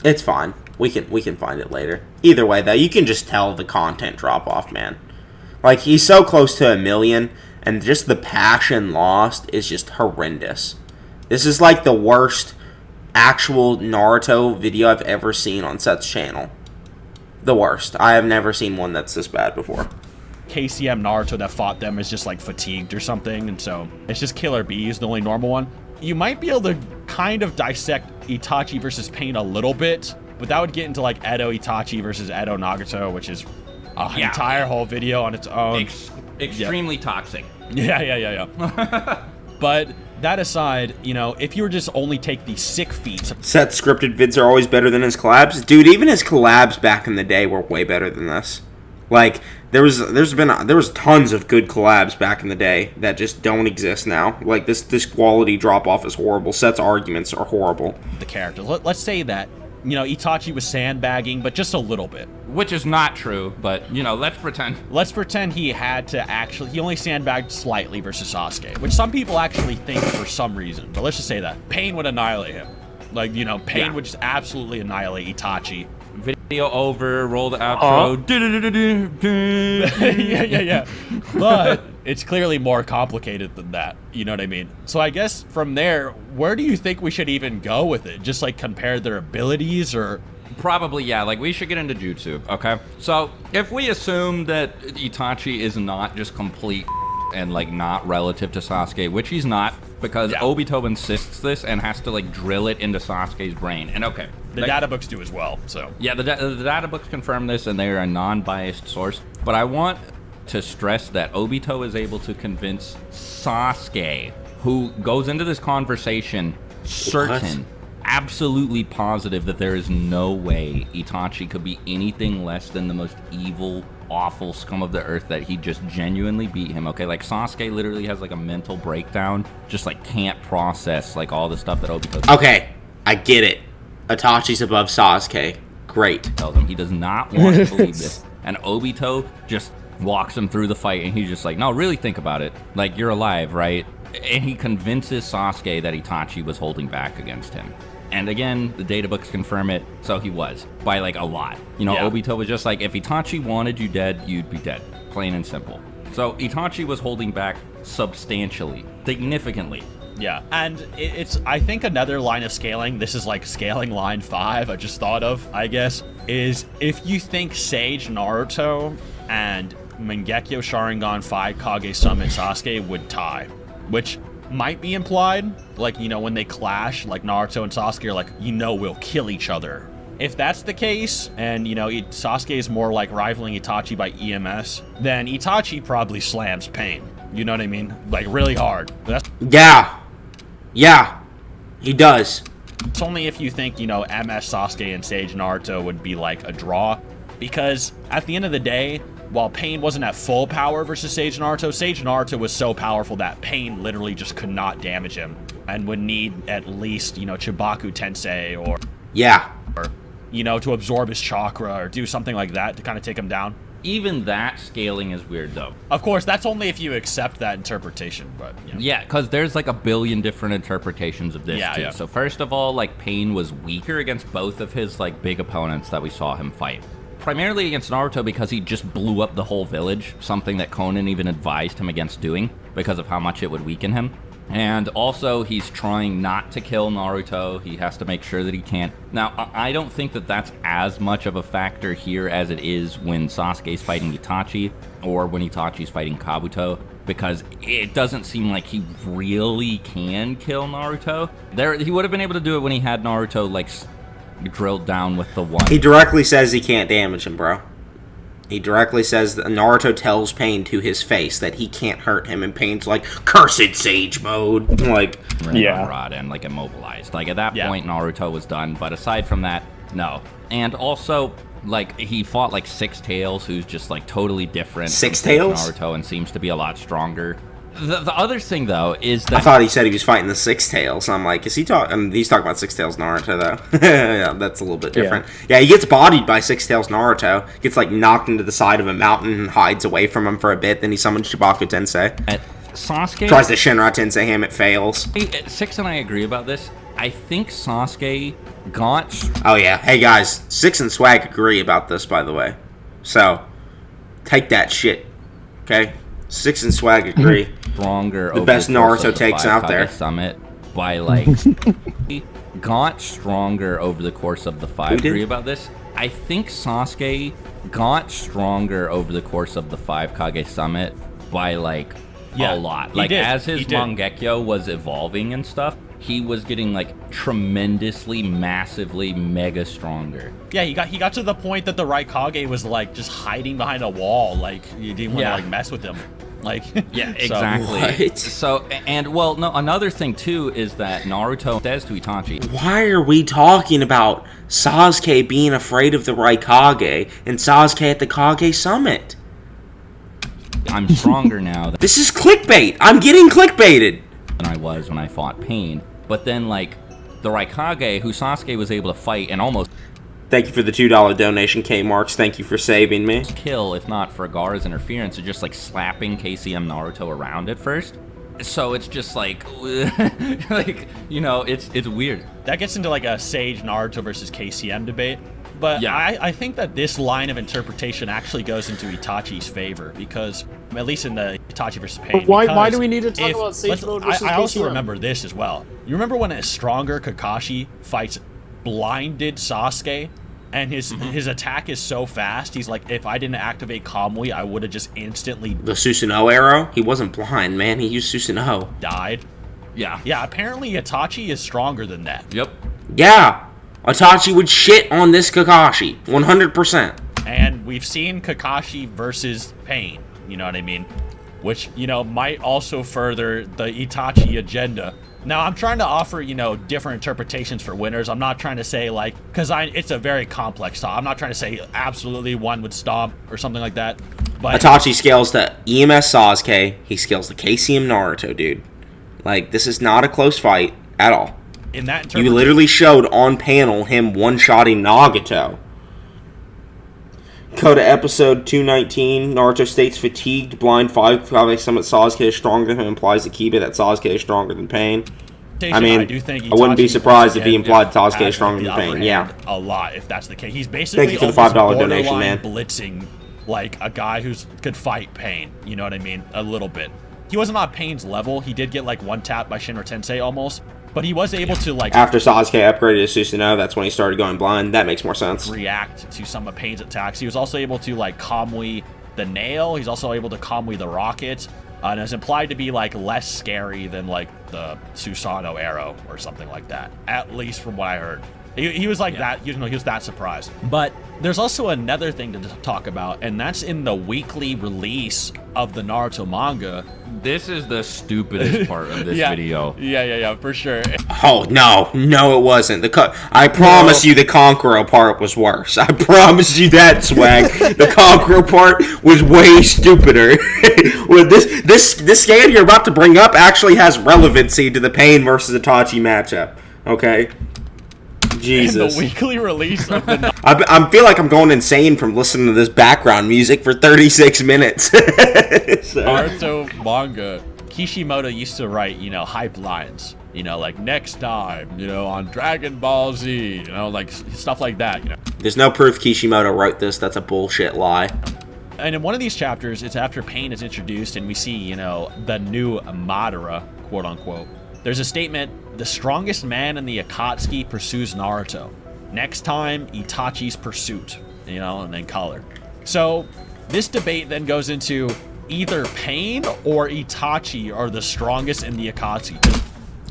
It's fine. We can find it later. Either way, though, you can just tell the content drop off, man. Like, he's so close to 1 million, and just the passion lost is just horrendous. This is like the worst actual Naruto video I've ever seen on Seth's channel. The worst. I have never seen one that's this bad before. KCM Naruto that fought them is just like fatigued or something, and so it's just Killer B is the only normal one. You might be able to kind of dissect Itachi versus Pain a little bit, but that would get into like Edo Itachi versus Edo Nagato, which is an entire whole video on its own. Extremely toxic. Yeah. But that aside, you know, if you were just only take the sick feats. Seth's scripted vids are always better than his collabs. Dude, even his collabs back in the day were way better than this. Like, there was tons of good collabs back in the day that just don't exist now. Like, this quality drop-off is horrible. Seth's arguments are horrible. The characters. Let's say that, you know, Itachi was sandbagging, but just a little bit. Which is not true, but, you know, let's pretend. Let's pretend he had to actually... He only sandbagged slightly versus Sasuke, which some people actually think for some reason. But let's just say that. Pain would annihilate him. Like, you know, Pain would just absolutely annihilate Itachi. Video over, roll the outro. Yeah. But it's clearly more complicated than that. You know what I mean? So I guess from there, where do you think we should even go with it? Just like compare their abilities or... Probably, yeah. Like, we should get into jutsu, okay? So, if we assume that Itachi is not just complete and, like, not relative to Sasuke, which he's not, because Obito insists this and has to, like, drill it into Sasuke's brain. And, okay. The data books do as well, so... Yeah, the data books confirm this, and they are a non-biased source. But I want to stress that Obito is able to convince Sasuke, who goes into this conversation certain... absolutely positive that there is no way Itachi could be anything less than the most evil, awful scum of the earth, that he just genuinely beat him, okay? Like, Sasuke literally has, like, a mental breakdown, just, like, can't process, like, all the stuff that Obito does. Okay, I get it. Itachi's above Sasuke. Great. Tells him he does not want to believe this. And Obito just walks him through the fight, and he's just like, no, really think about it. Like, you're alive, right? And he convinces Sasuke that Itachi was holding back against him. And again, the data books confirm it, so he was, by like a lot. You know, Obito was just like, if Itachi wanted you dead, you'd be dead. Plain and simple. So Itachi was holding back substantially, significantly. Yeah, and it's, I think another line of scaling, this is like scaling line 5, I just thought of, I guess, is if you think Sage Naruto and Mangekyo Sharingan 5 Kage Summon Sasuke would tie, which might be implied, like, you know, when they clash, like Naruto and Sasuke are like, you know, we'll kill each other. If that's the case, and, you know, Sasuke is more like rivaling Itachi by EMS, then Itachi probably slams Pain. You know what I mean? Like, really hard. Yeah, he does. It's only if you think, you know, MS Sasuke and Sage Naruto would be like a draw, because at the end of the day, while Pain wasn't at full power versus Sage Naruto was so powerful that Pain literally just could not damage him and would need at least, you know, Chibaku Tensei or, you know, to absorb his chakra or do something like that to kind of take him down. even that scaling is weird, though. Of course, that's only if you accept that interpretation, but... Yeah, because there's like a billion different interpretations of this, too. Yeah. So first of all, like, Pain was weaker against both of his, like, big opponents that we saw him fight. Primarily against Naruto because he just blew up the whole village, something that Conan even advised him against doing because of how much it would weaken him. And also, he's trying not to kill Naruto. He has to make sure that he can't. Now, I don't think that that's as much of a factor here as it is when Sasuke's fighting Itachi or when Itachi's fighting Kabuto, because it doesn't seem like he really can kill Naruto. He would have been able to do it when he had Naruto, like, drilled down with the one. He directly says he can't damage him, bro. He directly says that Naruto tells Pain to his face that he can't hurt him, and Pain's like, cursed sage mode. Like, rod and like immobilized. Like, at that point, Naruto was done, but aside from that, no. And also, like, he fought like Six Tails, who's just like totally different. Six Tails? Naruto, and seems to be a lot stronger. The other thing, though, is that... I thought he said he was fighting the Six Tails. I'm like, is he talking... he's talking about Six Tails Naruto, though. Yeah, that's a little bit different. Yeah, he gets bodied by Six Tails Naruto. Gets, like, knocked into the side of a mountain and hides away from him for a bit. Then he summons Chibaku Tensei. Sasuke... Tries to Shinra Tensei him, it fails. Six and I agree about this. I think Sasuke got... Oh, yeah. Hey, guys. Six and Swag agree about this, by the way. So, take that shit. Okay? Six and Swag agree. Stronger. The best Naruto takes out there. Summit by like got stronger over the course of the 5. Agree about this? I think Sasuke got stronger over the course of the 5 Kage Summit by like a lot. Like as his Mangekyo was evolving and stuff, he was getting like tremendously, massively, mega stronger. Yeah, he got to the point that the Raikage was like just hiding behind a wall, like you didn't want to like mess with him. Like, yeah, exactly. So, and well, no, another thing too is that Naruto says to Itachi, why are we talking about Sasuke being afraid of the Raikage and Sasuke at the Kage Summit? I'm stronger now. This is clickbait. I'm getting clickbaited. Than I was when I fought Pain. But then, like, the Raikage, who Sasuke was able to fight and almost... Thank you for the $2 donation, K-Marks. Thank you for saving me. ...kill, if not for Gaara's interference, or just, like, slapping KCM Naruto around at first. So it's just, like... like, you know, it's weird. That gets into, like, a Sage Naruto versus KCM debate. But yeah. I think that this line of interpretation actually goes into Itachi's favor, because, at least in the Itachi versus Pain... Why do we need to talk about Sage Mode versus KCM? I also remember this as well. You remember when a stronger Kakashi fights blinded Sasuke, and his attack is so fast, he's like, if I didn't activate Kamui, I would have just instantly... The Susanoo arrow? He wasn't blind, man. He used Susanoo. Died. Yeah. Yeah, apparently Itachi is stronger than that. Yep. Yeah. Itachi would shit on this Kakashi. 100%. And we've seen Kakashi versus Pain, you know what I mean? Which, you know, might also further the Itachi agenda. Now, I'm trying to offer, you know, different interpretations for winners. I'm not trying to say, like, because it's a very complex thought. I'm not trying to say absolutely one would stomp or something like that. But Itachi scales to EMS Sasuke. He scales to KCM Naruto, dude. Like, this is not a close fight at all. In that you literally showed on panel him one-shotting Nagato. Go to episode 219. Naruto states fatigued, blind 5 Kage Summit Sasuke is stronger than him, implies to Kiba that Sasuke is stronger than Pain. I mean, I wouldn't be surprised if he implied Sasuke is stronger than Pain. Yeah, a lot if that's the case. He's basically thank you for the $5 donation, man. Blitzing like a guy who could fight Pain. You know what I mean? A little bit. He wasn't on Pain's level. He did get like one tap by Shinra Tensei almost. But he was able to, like... After Sasuke upgraded to Susanoo, that's when he started going blind. That makes more sense. ...react to some of Pain's attacks. He was also able to, like, Kamui the nail. He's also able to Kamui the rocket. And it's implied to be, like, less scary than, like, the Susanoo arrow or something like that. At least from what I heard. He was like that, you know, he was that surprised. But there's also another thing to talk about, and that's in the weekly release of the Naruto manga. This is the stupidest part of this video. Yeah, for sure. Oh, no, it wasn't. I promise you the Conqueror part was worse. I promise you that, Swag. The Conqueror part was way stupider. Well, this scan you're about to bring up actually has relevancy to the Pain versus Itachi matchup, okay? Jesus. In the weekly release of the I feel like I'm going insane from listening to this background music for 36 minutes. Naruto manga, Kishimoto used to write, hype lines. Like next time, on Dragon Ball Z, like stuff like that, There's no proof Kishimoto wrote this. That's a bullshit lie. And in one of these chapters, it's after Pain is introduced and we see, the new Madara, quote unquote. There's a statement, the strongest man in the Akatsuki pursues Naruto. Next time, Itachi's pursuit, and then color. So this debate then goes into either Pain or Itachi are the strongest in the Akatsuki.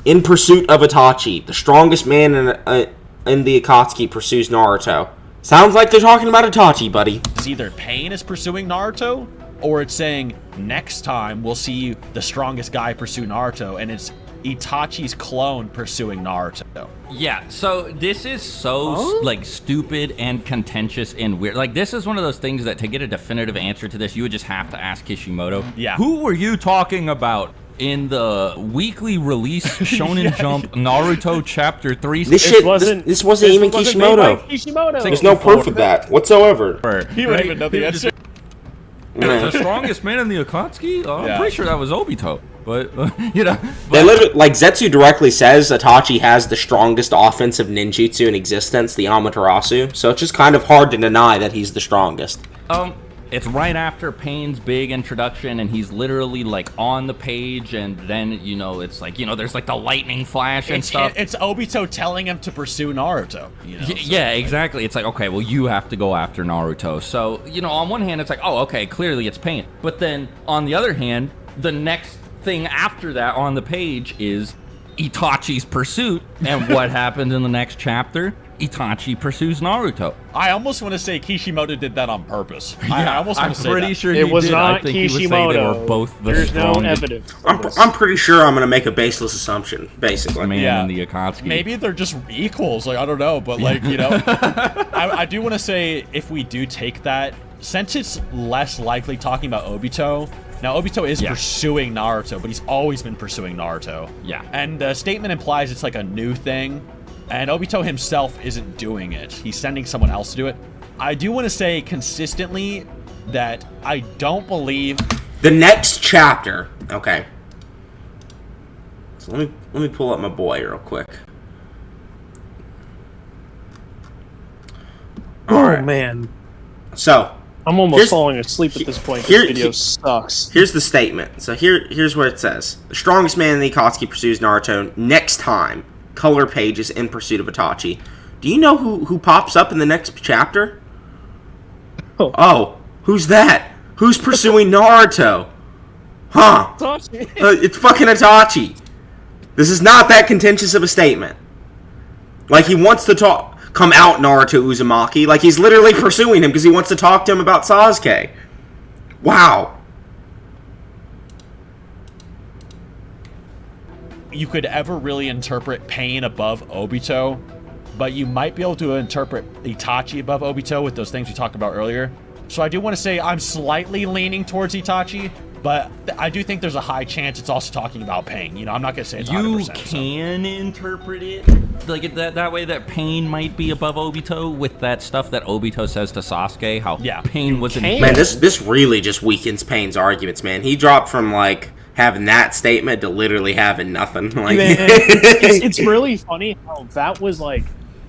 In pursuit of Itachi, the strongest man in the Akatsuki pursues Naruto. Sounds like they're talking about Itachi, buddy. It's either Pain is pursuing Naruto, or it's saying next time we'll see the strongest guy pursue Naruto, and it's Itachi's clone pursuing Naruto. Yeah, so this is so stupid and contentious and weird. Like, this is one of those things that to get a definitive answer to this, you would just have to ask Kishimoto. Yeah. Who were you talking about in the weekly release Shonen Jump Naruto Chapter 3? This wasn't even Kishimoto. There's no proof of that whatsoever. He wouldn't even know the answer. The strongest man in the Akatsuki? I'm pretty sure that was Obito. But, They literally, like, Zetsu directly says Itachi has the strongest offensive ninjutsu in existence, the Amaterasu, so it's just kind of hard to deny that he's the strongest. It's right after Pain's big introduction, and he's literally, like, on the page, and then, it's like, there's, like, the lightning flash and stuff. It's Obito telling him to pursue Naruto, Yeah, exactly. It's like, okay, well, you have to go after Naruto. So, on one hand, it's like, oh, okay, clearly it's Pain. But then, on the other hand, the next thing after that on the page is Itachi's pursuit, and what happened in the next chapter? Itachi pursues Naruto. I almost want to say Kishimoto did that on purpose. I almost want to say pretty that. sure it was did. not I think Kishimoto. He would say they were both the There's no strongest evidence. I'm pretty sure I'm going to make a baseless assumption, basically. man in the Akatsuki. Maybe they're just equals. Like, I don't know, but like, I do want to say if we do take that, since it's less likely talking about Obito. Now, Obito is pursuing Naruto, but he's always been pursuing Naruto. Yeah. And the statement implies it's like a new thing, and Obito himself isn't doing it. He's sending someone else to do it. I do want to say consistently that I don't believe... The next chapter... Okay. So let me pull up my boy real quick. Oh, man. So... I'm almost falling asleep at this point. This video sucks. Here's the statement. So here's what it says. The strongest man in the Akatsuki pursues Naruto next time. Color page is in pursuit of Itachi. Do you know who pops up in the next chapter? Oh, who's that? Who's pursuing Naruto? Huh? Itachi. It's fucking Itachi. This is not that contentious of a statement. Like, he wants to come out Naruto Uzumaki. Like, he's literally pursuing him because he wants to talk to him about Sasuke. Wow. You could ever really interpret Pain above Obito, but you might be able to interpret Itachi above Obito with those things we talked about earlier. So I do want to say I'm slightly leaning towards Itachi, but I do think there's a high chance it's also talking about Pain. I'm not going to say it's 100%. You can interpret it like that way, that Pain might be above Obito with that stuff that Obito says to Sasuke, how Pain was in... Man, this really just weakens Pain's arguments, man. He dropped from, like, having that statement to literally having nothing. Like, it's really funny how that was, like,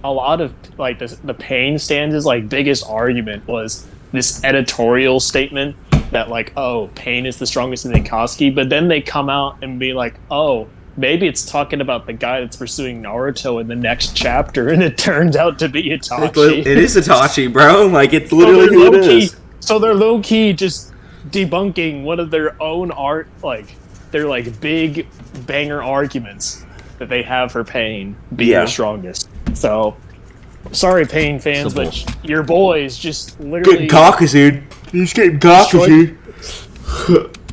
a lot of, like, the Pain stands' like, biggest argument was this editorial statement that, like, oh, Pain is the strongest in the Akatsuki, but then they come out and be like, oh, maybe it's talking about the guy that's pursuing Naruto in the next chapter, and it turns out to be Itachi. It is Itachi, bro. Like, it's literally who it is. So they're low-key just debunking one of their own their, like, big banger arguments that they have for Pain being the strongest. So, sorry, Pain fans, but your boys just literally... Getting caucus, dude. He's getting caucus, dude.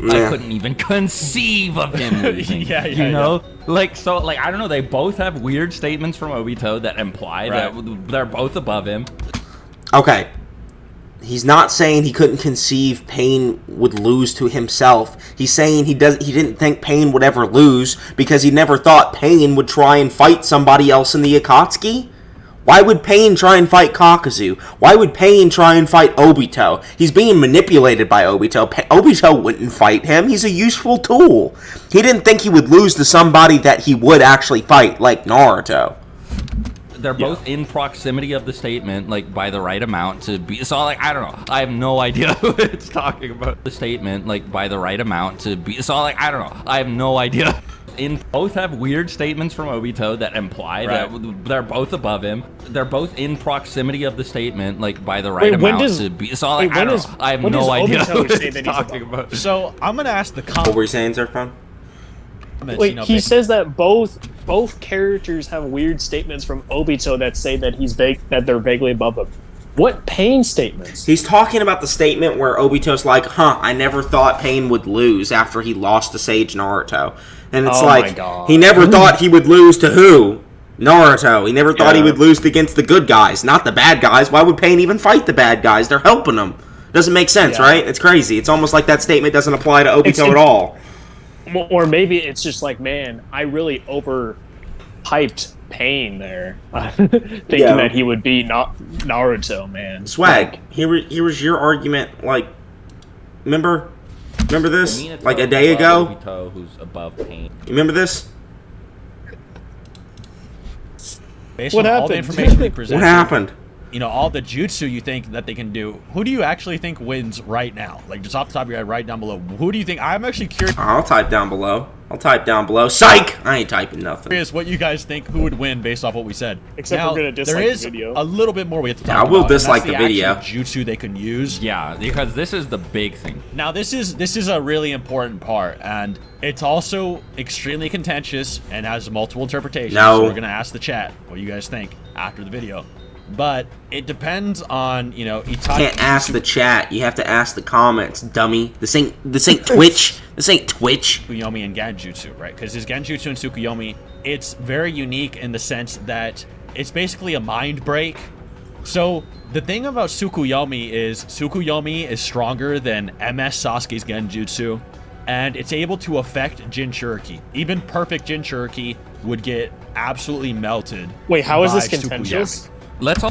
I couldn't even conceive of him losing. You know? Like, so, like, I don't know, they both have weird statements from Obito that imply that they're both above him. Okay. He's not saying he couldn't conceive Pain would lose to himself. He's saying he didn't think Pain would ever lose because he never thought Pain would try and fight somebody else in the Akatsuki. Why would Pain try and fight Kakazu? Why would Pain try and fight Obito? He's being manipulated by Obito. Obito wouldn't fight him. He's a useful tool. He didn't think he would lose to somebody that he would actually fight, like Naruto. They're both in proximity of the statement, like, by the right amount to be... So, like, I don't know. I have no idea who it's talking about. The statement, like, by the right amount to be... So, like, I don't know. I have no idea. Both have weird statements from Obito that imply that they're both above him. They're both in proximity of the statement, like, by the right amount to be... So, like, I don't know. I have no idea who it's talking about. So, I'm going to ask the What were you saying, Surfbone? Wait, he says that both characters have weird statements from Obito that say that that they're vaguely above him. What Pain statements? He's talking about the statement where Obito's like, I never thought Pain would lose after he lost to Sage Naruto. And it's he never thought he would lose to who? Naruto. He never thought he would lose against the good guys, not the bad guys. Why would Pain even fight the bad guys? They're helping him. Doesn't make sense, right? It's crazy. It's almost like that statement doesn't apply to Obito at all. Or maybe it's just like, man, I really overhyped Pain there, thinking that he would beat Naruto, man. Swag, here was your argument, like, remember this? Like a day ago? Obito, who's above Pain. You remember this? Based on all the information they presented, What happened? You know, all the jutsu you think that they can do, who do you actually think wins right now? Like, just off the top of your head, right down below. Who do you think? I'm actually curious. I'll type down below. Psych! I ain't typing nothing. Curious what you guys think who would win based off what we said. Except now, we're going to dislike the video. A little bit more we have to talk about. I will dislike the video. Jutsu they can use. Yeah, because this is the big thing. Now, this is a really important part, and it's also extremely contentious and has multiple interpretations. No. So we're going to ask the chat what you guys think after the video. But it depends on, Itachi. Can't ask the chat. You have to ask the comments, dummy. This ain't Twitch. This ain't Twitch. Tsukuyomi and Genjutsu, right? Because his Genjutsu and Tsukuyomi, it's very unique in the sense that it's basically a mind break. So the thing about Tsukuyomi is stronger than MS Sasuke's Genjutsu, and it's able to affect Jinchuriki. Even perfect Jinchuriki would get absolutely melted. Wait, how is this by contentious? Tsukuyomi.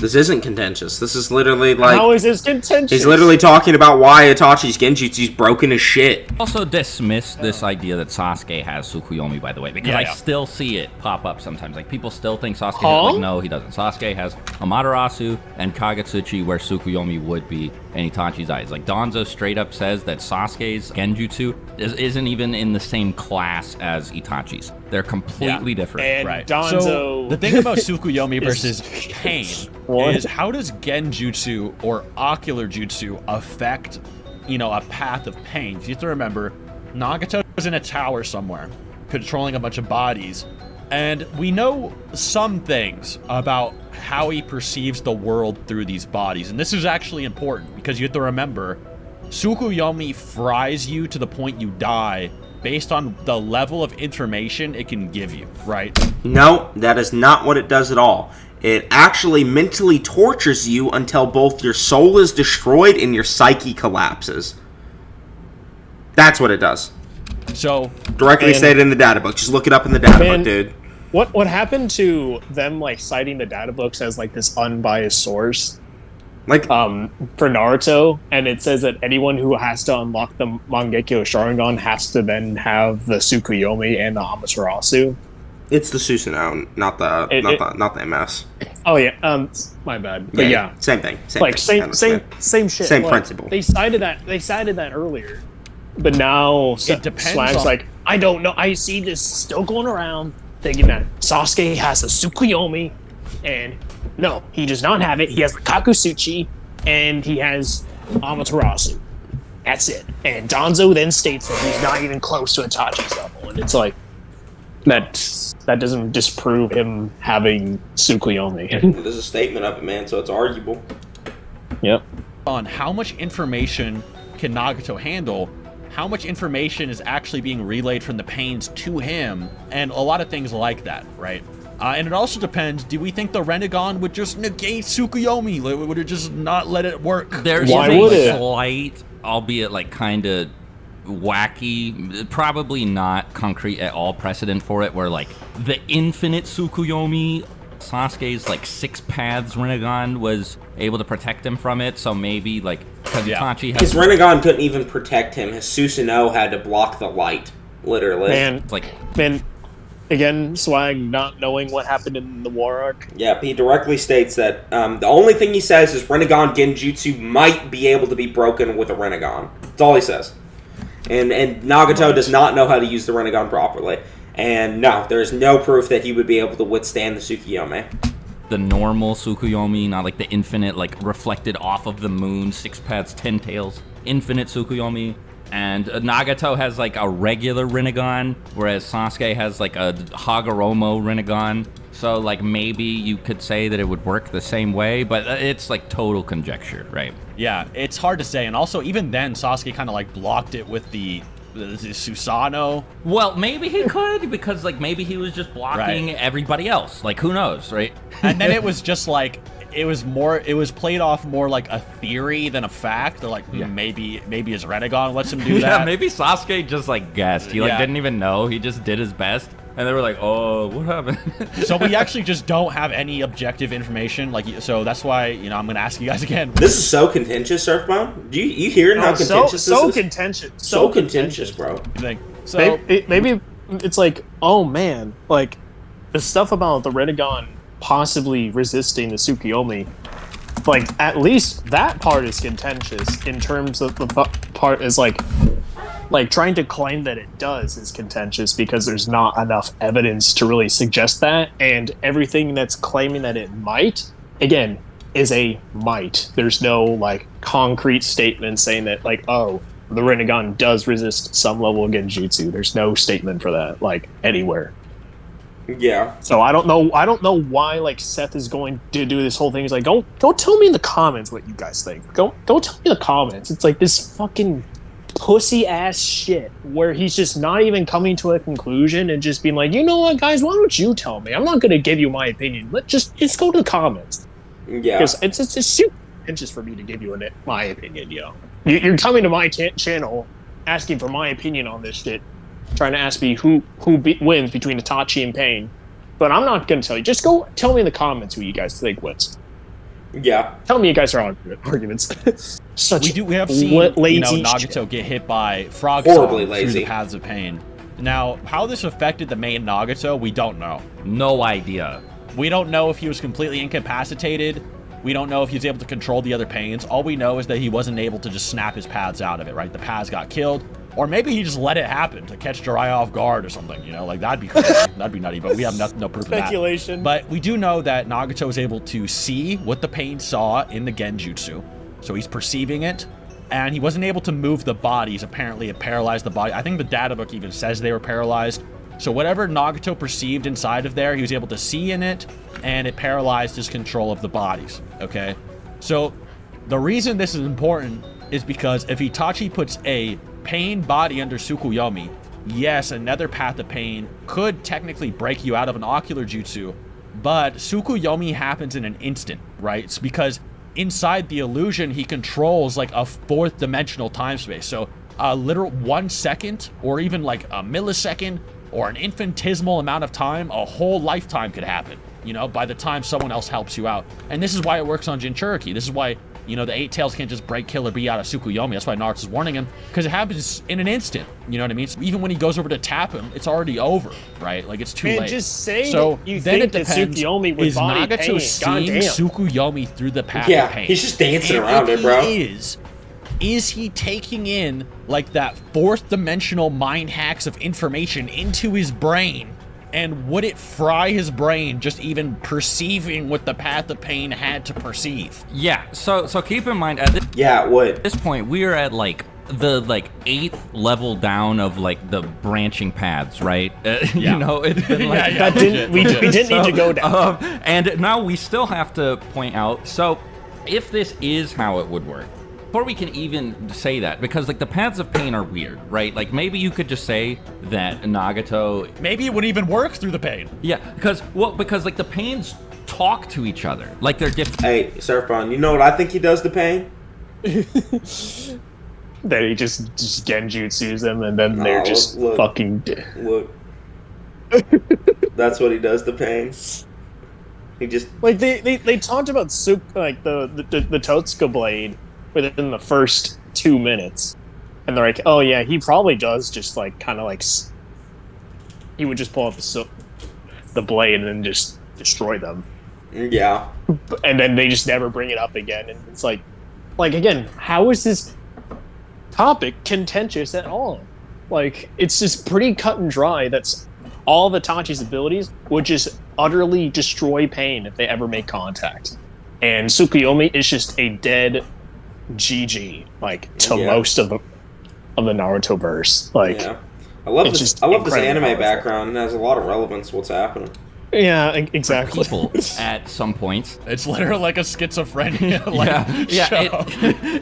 This isn't contentious. This is literally like... How is this contentious? He's literally talking about why Itachi's Genjutsu's broken as shit. Also dismiss this idea that Sasuke has Tsukuyomi, by the way, because I still see it pop up sometimes. Like, people still think Sasuke has, like, no, he doesn't. Sasuke has Amaterasu and Kagetsuchi where Tsukuyomi would be in Itachi's eyes. Like, Danzo straight up says that Sasuke's Genjutsu isn't even in the same class as Itachi's. They're completely different. And Right. Danzo... So the thing about Tsukuyomi versus Pain is how does Genjutsu or Ocular Jutsu affect, a path of pain? You have to remember, Nagato is in a tower somewhere, controlling a bunch of bodies, and we know some things about how he perceives the world through these bodies, and this is actually important because you have to remember, Tsukuyomi fries you to the point you die based on the level of information it can give you, right? No, that is not what it does at all. It actually mentally tortures you until both your soul is destroyed and your psyche collapses. That's what it does. So Directly stated in the data book. Just look it up in the data book, dude. What happened to them, like, citing the data books as, like, this unbiased source? Like, for Naruto, and it says that anyone who has to unlock the Mangekyo Sharingan has to then have the Tsukuyomi and the Amaterasu. it's the Susanoo, not the MS. Oh yeah, my bad. But yeah, same thing. Same shit. Same like, principle. They cited that earlier, but now it depends. Swag's like, I don't know. I see this still going around, thinking that Sasuke has a Tsukuyomi, and no, he does not have it. He has the Kakusuchi, and he has Amaterasu. That's it. And Danzo then states that he's not even close to Itachi's level, and it's like that doesn't disprove him having Tsukuyomi. There's a statement of it, man, so it's arguable. Yep. On how much information can Nagato handle, how much information is actually being relayed from the pains to him, and a lot of things like that, right? And it also depends, do we think the Rinnegan would just negate Tsukuyomi? Would it just not let it work? There's a slight, albeit like kind of wacky, probably not concrete at all precedent for it, where like the infinite Tsukuyomi Sasuke's like 6 paths Rinnegan was able to protect him from it, so maybe like because Itachi has his Rinnegan couldn't even protect him. His Susanoo had to block the light, literally. Man, like again, Swag not knowing what happened in the war arc. Yeah, he directly states that the only thing he says is Rinnegan Genjutsu might be able to be broken with a Rinnegan. That's all he says. And Nagato does not know how to use the Rinnegan properly. And no, there's no proof that he would be able to withstand the Tsukuyomi. the normal Tsukuyomi, not like the infinite, like reflected off of the moon, 6 paths, 10 tails, infinite Tsukuyomi. And Nagato has like a regular Rinnegan, whereas Sasuke has like a Hagoromo Rinnegan. So like maybe you could say that it would work the same way, but it's like total conjecture, right? Yeah, it's hard to say. And also, even then, Sasuke kind of like blocked it with the Susanoo. Well, maybe he could, because like maybe he was just blocking everybody else. Like who knows, right? And then it was just like it was played off more like a theory than a fact. They're like, maybe his Rinnegan lets him do that. Yeah, maybe Sasuke just like guessed. He like didn't even know. He just did his best. And they were like, oh, what happened? So we actually just don't have any objective information. Like, so that's why, you know, I'm going to ask you guys again. This is so contentious, Surfbone. Do you hear how contentious this is? Contentious. So contentious, bro. So maybe it's like, oh man, like the stuff about the Rinnegan possibly resisting the Tsukuyomi, like at least that part is contentious. In terms of the part is like trying to claim that it does is contentious because there's not enough evidence to really suggest that, and everything that's claiming that it might, again, is a might. There's no like concrete statement saying that like, oh, the Rinnegan does resist some level of Genjutsu. There's no statement for that like anywhere. Yeah. So I don't know why like Seth is going to do this whole thing. He's like, go tell me in the comments what you guys think. Go tell me in the comments. It's like this fucking pussy ass shit where he's just not even coming to a conclusion and just being like, you know what, guys, why don't you tell me? I'm not gonna give you my opinion. Let's just go to the comments. Yeah, because it's super contentious for me to give you my opinion. You're coming to my channel asking for my opinion on this shit, trying to ask me who wins between Itachi and Pain, but I'm not gonna tell you. Just go tell me in the comments who you guys think wins. Yeah. Tell me you guys are arguments. We have seen lazy Nagato shit. get hit by frog Horribly song lazy. through the paths of pain. Now, how this affected the main Nagato, we don't know. No idea. We don't know if he was completely incapacitated. We don't know if he was able to control the other pains. All we know is that he wasn't able to just snap his paths out of it, right? The paths got killed. Or maybe he just let it happen to catch Jiraiya off guard or something, you know? Like, that'd be crazy. That'd be nutty, but we have no proof of that. Speculation. But we do know that Nagato was able to see what the pain saw in the Genjutsu. So he's perceiving it. And he wasn't able to move the bodies. Apparently, it paralyzed the body. I think the data book even says they were paralyzed. So whatever Nagato perceived inside of there, he was able to see in it, and it paralyzed his control of the bodies, okay? So the reason this is important is because if Itachi puts a pain body under Tsukuyomi, yes, another path of pain could technically break you out of an ocular jutsu, but Tsukuyomi happens in an instant, right? It's because inside the illusion, he controls like a 4th dimensional time space. So a literal 1 second or even like a millisecond or an infinitesimal amount of time, a whole lifetime could happen, you know, by the time someone else helps you out. And this is why it works on Jinchuriki. This is why, you know, the 8 tails can't just break Killer Bee out of Tsukuyomi. That's why Naruto's warning him, because it happens in an instant. You know what I mean? So even when he goes over to tap him, it's already over, right? Like, it's too late. Just say so that you then think it that depends, Tsukuyomi would is body Nagato pain. seeing Goddamn. Tsukuyomi through the path Yeah, of pain? he's just dancing And around if it, bro. He is he taking in like that 4th dimensional mind hacks of information into his brain? And would it fry his brain just even perceiving what the path of pain had to perceive? Yeah, so keep in mind, Yeah, it would. at this point, we are at like the 8th level down of like the branching paths, right? You know, it's been like We didn't need to go down. and now we still have to point out, so if this is how it would work, before we can even say that, because like the paths of pain are weird, right? Like maybe you could just say that Nagato, Maybe it would even work through the pain. yeah, because like the pains talk to each other, like they're different. Hey, Surfbone, you know what I think he does to Pain? That he just genjutsus them, and then they're just look. fucking. Look. That's what he does to Pain. He just like they talked about like the Totsuka blade within the first 2 minutes, and they're like, oh yeah, he probably does just like kind of like he would just pull out the blade and then just destroy them. Yeah. And then they just never bring it up again, and it's like again, how is this topic contentious at all? Like, it's just pretty cut and dry. That's all of Itachi's abilities would just utterly destroy Pain if they ever make contact. And Tsukuyomi is just a dead GG, like, to most of the Naruto verse. Like, yeah. I love this anime powerful background. It has a lot of relevance to what's happening. Yeah, exactly. People at some points. It's literally like a schizophrenia show.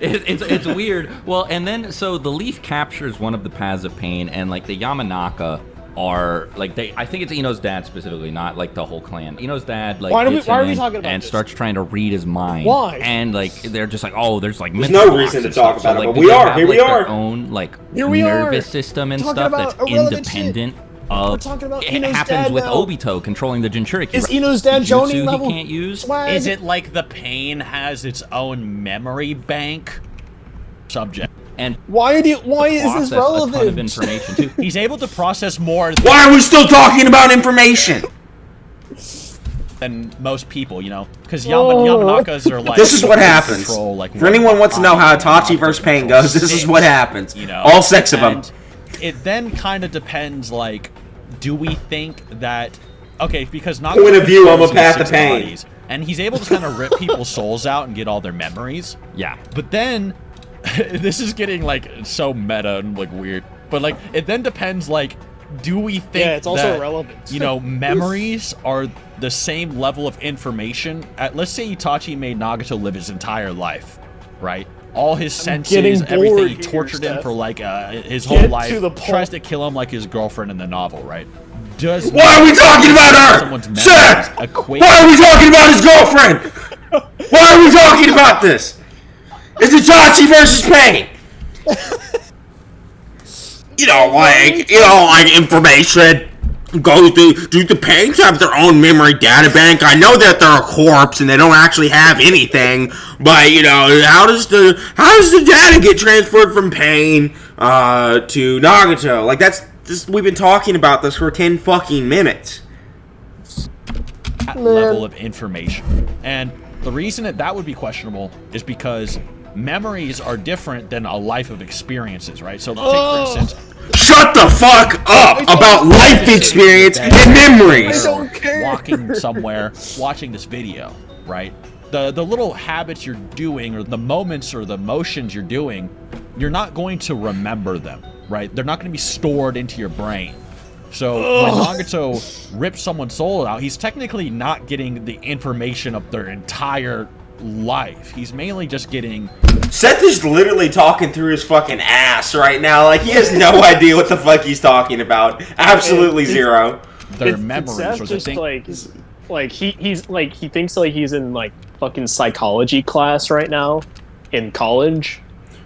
It's weird. Well, and then so the Leaf captures one of the paths of pain, and like the Yamanaka are like I think it's Ino's dad specifically, not like the whole clan. Ino's dad like why are we talking about and this? Starts trying to read his mind. Why? And like they're just like, oh, there's no reason to talk about it, but we are. Here we are. Their own like nervous system and stuff that's independent. We're talking about it Ino's happens dad with now. Obito controlling the Jinchuriki. Is Ino's dad Jonin level? He can't use. Swag? Is it like the Pain has its own memory bank? Subject. And why is this relevant? A ton of information too. He's able to process more. Why are we still talking about information? Than most people, you know, because Yamanakas are like. This is what happens. For anyone who wants to know how Itachi vs. Pain goes, this is what happens. You know, all 6 of them. It then kind of depends, like, do we think that... Okay, because Nagato... Point of view, I'm a path of pain. Bodies, and he's able to kind of rip people's souls out and get all their memories. Yeah. But then... this is getting, like, so meta and, like, weird. But, like, it then depends, like, do we think it's also relevant. You know, memories are the same level of information... Let's say Itachi made Nagato live his entire life, right? All his senses, everything, he tortured him for like his whole life. Tries to kill him like his girlfriend in the novel, right? Why are we talking about her? Seth! Why are we talking about his girlfriend? Why are we talking about this? It's Itachi versus Pain. You don't like information. Go do the Pains have their own memory data bank? I know that they're a corpse and they don't actually have anything, but you know, how does the data get transferred from Pain to Nagato? Like we've been talking about this for 10 fucking minutes. That level of information. And the reason that would be questionable is because memories are different than a life of experiences, right? So take for instance, shut the fuck up about life experience and memories. I don't care. Walking somewhere, watching this video, right? The little habits you're doing, or the moments or the motions you're doing, you're not going to remember them, right? They're not going to be stored into your brain. So when Nagato rips someone's soul out, he's technically not getting the information of their entire life. He's mainly just getting... Seth is literally talking through his fucking ass right now. Like, he has no idea what the fuck he's talking about. Absolutely zero. Their memories Seth or just the like he's like he thinks like he's in like fucking psychology class right now in college,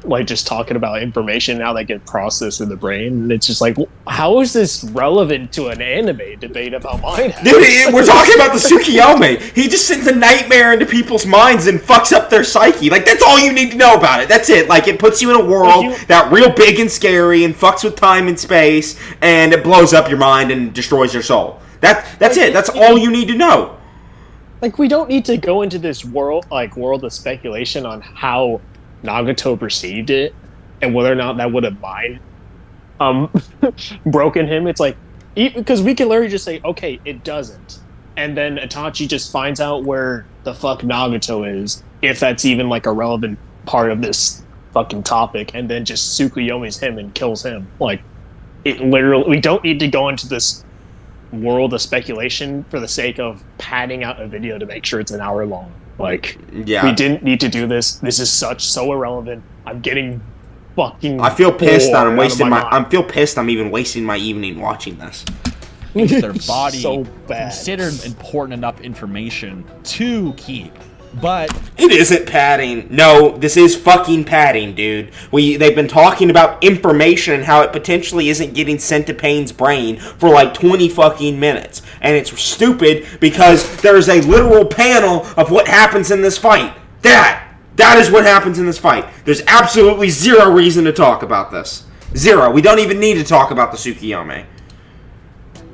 like just talking about information now that get processed in the brain, and it's just like, how is this relevant to an anime debate about mind? Dude, we're talking about the Tsukuyomi. He just sends a nightmare into people's minds and fucks up their psyche. Like, that's all you need to know about it. That's it. Like, it puts you in a world that real big and scary and fucks with time and space, and it blows up your mind and destroys your soul. That's it. That's all you need to know. Like, we don't need to go into this world of speculation on how Nagato perceived it and whether or not that would have broken him. It's like, because we can literally just say, okay, it doesn't, and then Itachi just finds out where the fuck Nagato is, if that's even like a relevant part of this fucking topic, and then just Tsukuyomi's him and kills him. Like, it literally, we don't need to go into this world of speculation for the sake of padding out a video to make sure it's an hour long. Like, yeah, we didn't need to do this. This is so irrelevant. I'm getting fucking. I feel pissed that I'm wasting I feel pissed I'm even wasting my evening watching this. Their body so bad. considered important enough information to keep. But it isn't padding. No, this is fucking padding, dude. They've been talking about information and how it potentially isn't getting sent to Payne's brain for like 20 fucking minutes. And it's stupid because there's a literal panel of what happens in this fight. That is what happens in this fight. There's absolutely zero reason to talk about this. Zero. We don't even need to talk about the Tsukuyomi.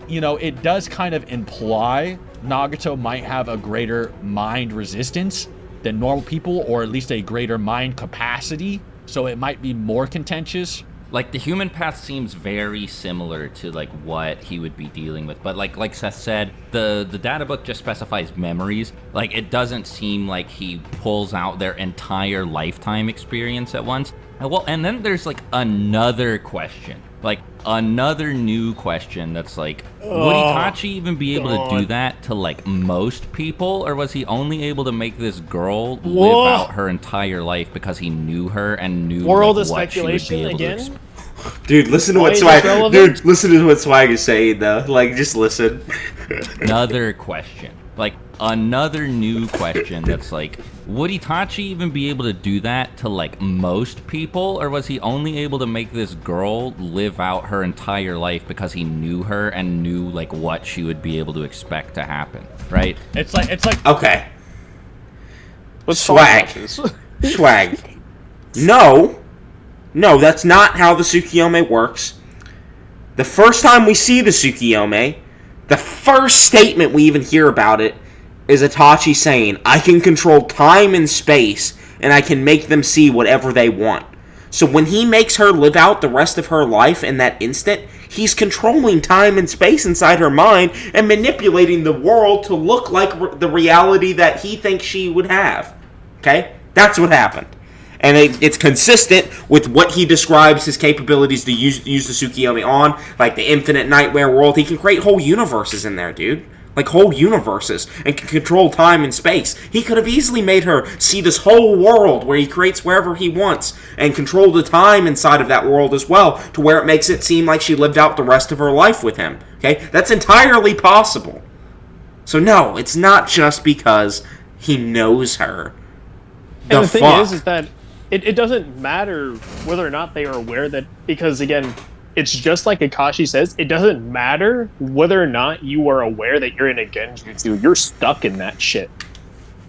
You know, it does kind of imply Nagato might have a greater mind resistance than normal people, or at least a greater mind capacity, so it might be more contentious. Like, the human path seems very similar to, like, what he would be dealing with. But, like Seth said, the data book just specifies memories. Like, it doesn't seem like he pulls out their entire lifetime experience at once. Well, and then there's, like, another question. Like, another new question that's like, would Itachi even be able to do that to, like, most people? Or was he only able to make this girl live out her entire life because he knew her and knew World like, of what she would be speculation able again? to Dude, listen to what Swag. Dude, listen to what Swag is saying though. Like, just listen. Another question. Like, another new question that's like, would Itachi even be able to do that to, like, most people? Or was he only able to make this girl live out her entire life because he knew her and knew, like, what she would be able to expect to happen, right? It's like Okay. What's Swag. Swag. No, that's not how the Tsukuyomi works. The first time we see the Tsukuyomi, the first statement we even hear about it is Itachi saying, I can control time and space, and I can make them see whatever they want. So when he makes her live out the rest of her life in that instant, he's controlling time and space inside her mind and manipulating the world to look like the reality that he thinks she would have. Okay? That's what happened. And it's consistent with what he describes his capabilities to use the Tsukuyomi on, like the infinite nightmare world. He can create whole universes in there, dude. Like whole universes, and can control time and space. He could have easily made her see this whole world where he creates wherever he wants and control the time inside of that world as well, to where it makes it seem like she lived out the rest of her life with him. Okay? That's entirely possible. So no, it's not just because he knows her. And the thing is that it doesn't matter whether or not they are aware that, because again, it's just like Kakashi says, it doesn't matter whether or not you are aware that you're in a Genjutsu, you're stuck in that shit.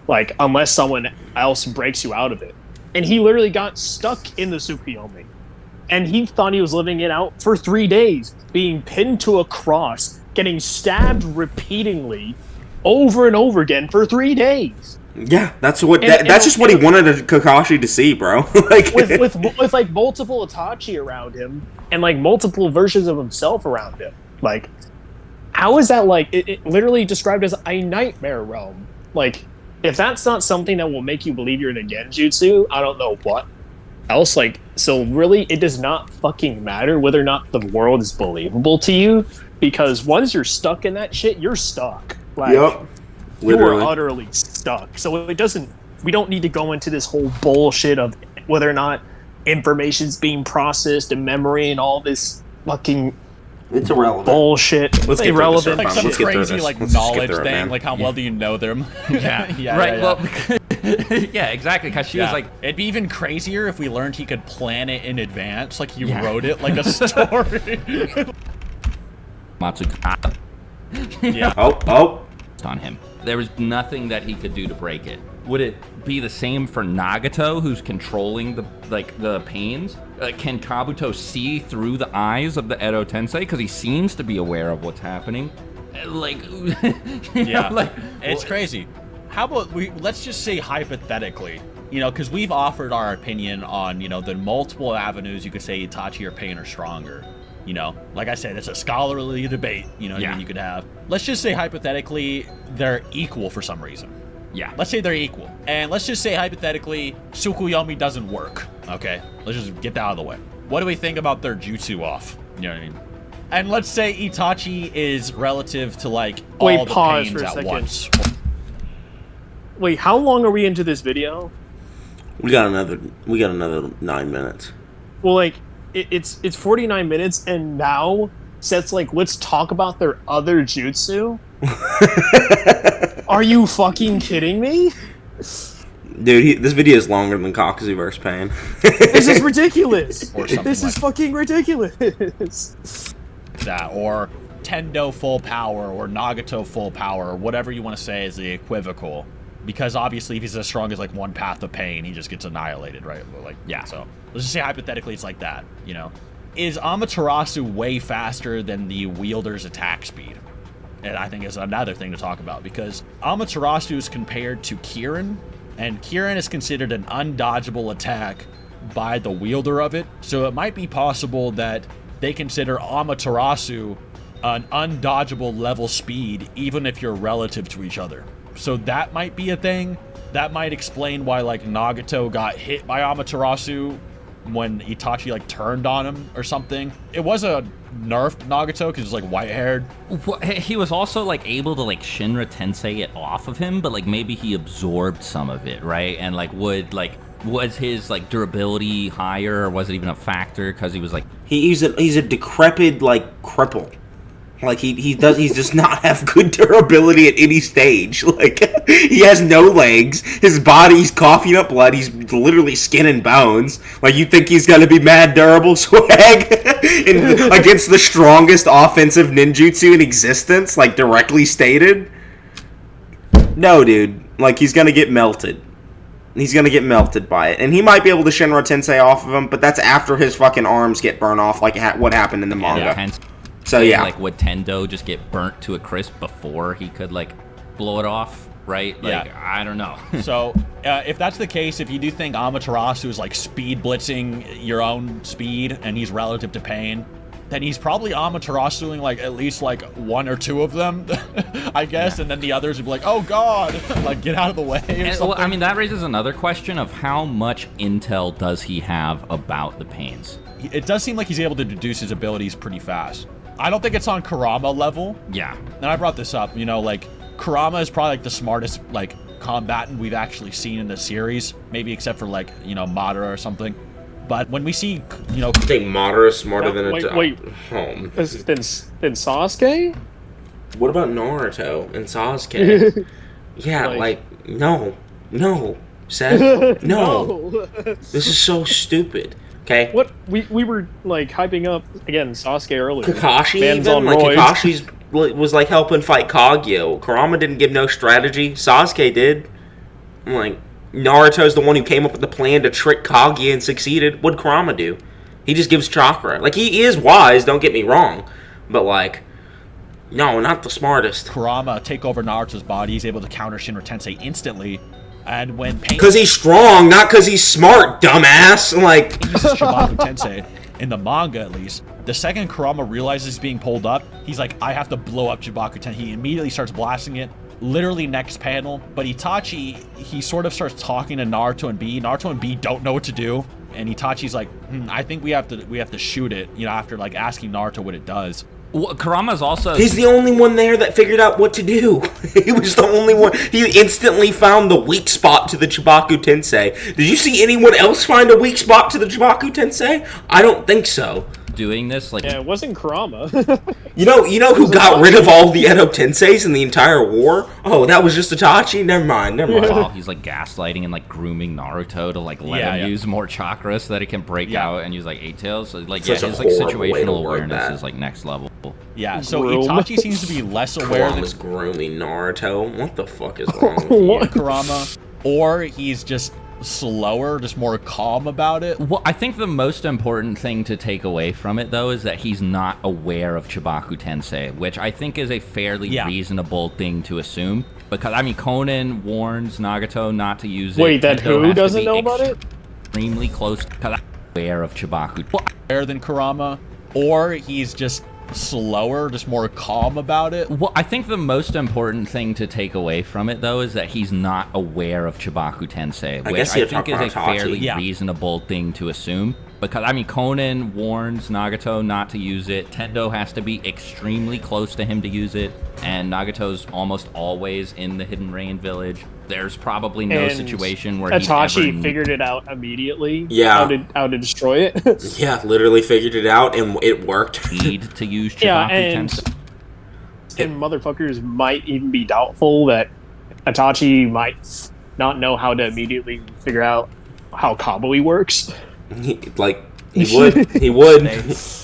Like, unless someone else breaks you out of it. And he literally got stuck in the Tsukuyomi. And he thought he was living it out for 3 days, being pinned to a cross, getting stabbed repeatedly over and over again for 3 days. Yeah, that's what. That's just what he wanted Kakashi to see, bro. Like with like multiple Itachi around him and like multiple versions of himself around him. Like, how is that like? It literally described as a nightmare realm. Like, if that's not something that will make you believe you're in a Genjutsu, I don't know what else. Like, so really, it does not fucking matter whether or not the world is believable to you, because once you're stuck in that shit, you're stuck. Like, yep. Literally. You are utterly stuck. So it doesn't. We don't need to go into this whole bullshit of whether or not information's being processed and memory and all this fucking. It's irrelevant. Bullshit. Let's get irrelevant. Like some crazy like knowledge thing, man. like how well do you know them? Yeah. Right. Well, yeah, exactly. Because she was like, it'd be even crazier if we learned he could plan it in advance, like he wrote it like a story. Matsuka. Yeah. Oh. On him. There was nothing that he could do to break it. Would it be the same for Nagato, who's controlling the pains? Can Kabuto see through the eyes of the Edo Tensei? Because he seems to be aware of what's happening. Like, yeah, like it's crazy. How about let's just say hypothetically, because we've offered our opinion on, the multiple avenues you could say Itachi or Pain are stronger. Like I said, it's a scholarly debate, what I mean, you could have. Let's just say, hypothetically, they're equal for some reason. Yeah. Let's say they're equal. And let's just say, hypothetically, Tsukuyomi doesn't work. Okay? Let's just get that out of the way. What do we think about their jutsu off? You know what I mean? And let's say Itachi is relative to, like, all the pains at once. Wait, how long are we into this video? We got another 9 minutes. Well, like, it's 49 minutes, and now Seth's like, let's talk about their other jutsu? Are you fucking kidding me? Dude, this video is longer than Kakashi vs. Pain. This is ridiculous. Or something This is like fucking ridiculous. that, or Tendo full power, or Nagato full power, or whatever you want to say is the equivocal. Because obviously, if he's as strong as like one path of pain, he just gets annihilated, right? Like, yeah. So let's just say hypothetically, it's like that. You know, is Amaterasu way faster than the wielder's attack speed? And I think is another thing to talk about, because Amaterasu is compared to Kirin, and Kirin is considered an undodgeable attack by the wielder of it. So it might be possible that they consider Amaterasu an undodgeable level speed, even if you're relative to each other. So that might be a thing. That might explain why, like, Nagato got hit by Amaterasu when Itachi, like, turned on him or something. It was a nerfed Nagato because he was, like, white-haired. Well, he was also, like, able to, like, Shinra Tensei it off of him, but, like, maybe he absorbed some of it, right? And, like, was his, like, durability higher, or was it even a factor because he was, like... He's a decrepit, like, cripple. Like, he does not have good durability at any stage. Like, he has no legs. His body's coughing up blood. He's literally skin and bones. Like, you think he's gonna be mad durable, Swag? Against the strongest offensive ninjutsu in existence? Like, directly stated? No, dude. Like, he's gonna get melted. He's gonna get melted by it. And he might be able to Shinra Tensei off of him, but that's after his fucking arms get burned off, like what happened in the manga. Yeah, so yeah, like, would Tendo just get burnt to a crisp before he could, like, blow it off, right? Like, Yeah. I don't know. So, if that's the case, if you do think Amaterasu is, like, speed blitzing your own speed, and he's relative to pain, then he's probably Amaterasuing, like, at least, like, one or two of them, I guess, and then the others would be like, oh, God, like, get out of the way or something. Well, I mean, that raises another question of how much intel does he have about the pains? It does seem like he's able to deduce his abilities pretty fast. I don't think it's on Kurama level. Yeah. And I brought this up, you know, like, Kurama is probably, like, the smartest, like, combatant we've actually seen in the series, maybe except for, like, you know, Madara or something. But when we see, you know... I think Madara's smarter than wait. home. Then Sasuke? What about Naruto and Sasuke? Yeah, like, no, Seth, no. This is so stupid. Okay. What we were like hyping up again Sasuke earlier. Kakashi Man's even on like roids. Kakashi's was like helping fight Kagyo. Kurama didn't give no strategy. Sasuke did. I'm like, Naruto's the one who came up with the plan to trick Kaguya and succeeded. What'd Kurama do? He just gives chakra. Like, he is wise, don't get me wrong. But, like, no, not the smartest. Kurama take over Naruto's body, he's able to counter Shinra Tensei instantly. And when Pain... Because he's strong, not because he's smart, dumbass. Like... He uses Chibaku Tensei, in the manga at least. The second Kurama realizes he's being pulled up, he's like, I have to blow up Chibaku Tensei. He immediately starts blasting it. Literally next panel. But Itachi, he sort of starts talking to Naruto and B. Naruto and B don't know what to do. And Itachi's like, I think we have to shoot it, you know, after like asking Naruto what it does. Well, Kurama's also... He's the only one there that figured out what to do. He was the only one. He instantly found the weak spot to the Chibaku Tensei. Did you see anyone else find a weak spot to the Chibaku Tensei? I don't think so. Doing this, like... Yeah, it wasn't Kurama. You know who got rid of all the Edo Tenseis in the entire war? Oh, that was just Itachi? Never mind. While he's, like, gaslighting and, like, grooming Naruto to, like, let him use more chakra so that he can break out and use, like, 8 tails. So, like, Such his, a like, horrible way to situational word awareness that. is, like, next level. Yeah, so Groom. Itachi seems to be less aware than Kurama's grooming Naruto. What the fuck is wrong with you? What? Kurama, or he's just slower, just more calm about it. Well, I think the most important thing to take away from it, though, is that he's not aware of Chibaku Tensei, which I think is a fairly reasonable thing to assume. Because, I mean, Conan warns Nagato not to use it. Wait, that Tendo who has to doesn't be know about it? Extremely close, because I'm aware of Chibaku. Better than Kurama, or he's just slower, just more calm about it. Well, I think the most important thing to take away from it, though, is that he's not aware of Chibaku Tensei, which guess I you're think talking is a about Itachi. fairly reasonable thing to assume. Because, I mean, Conan warns Nagato not to use it. Tendo has to be extremely close to him to use it. And Nagato's almost always in the Hidden Rain village. There's probably no And situation where Itachi figured it out immediately. Yeah. How to destroy it. Yeah, literally figured it out, and it worked. need to use Chibaku Yeah, and Tensei. and motherfuckers might even be doubtful that Itachi might not know how to immediately figure out how Kabui works. He would. He would.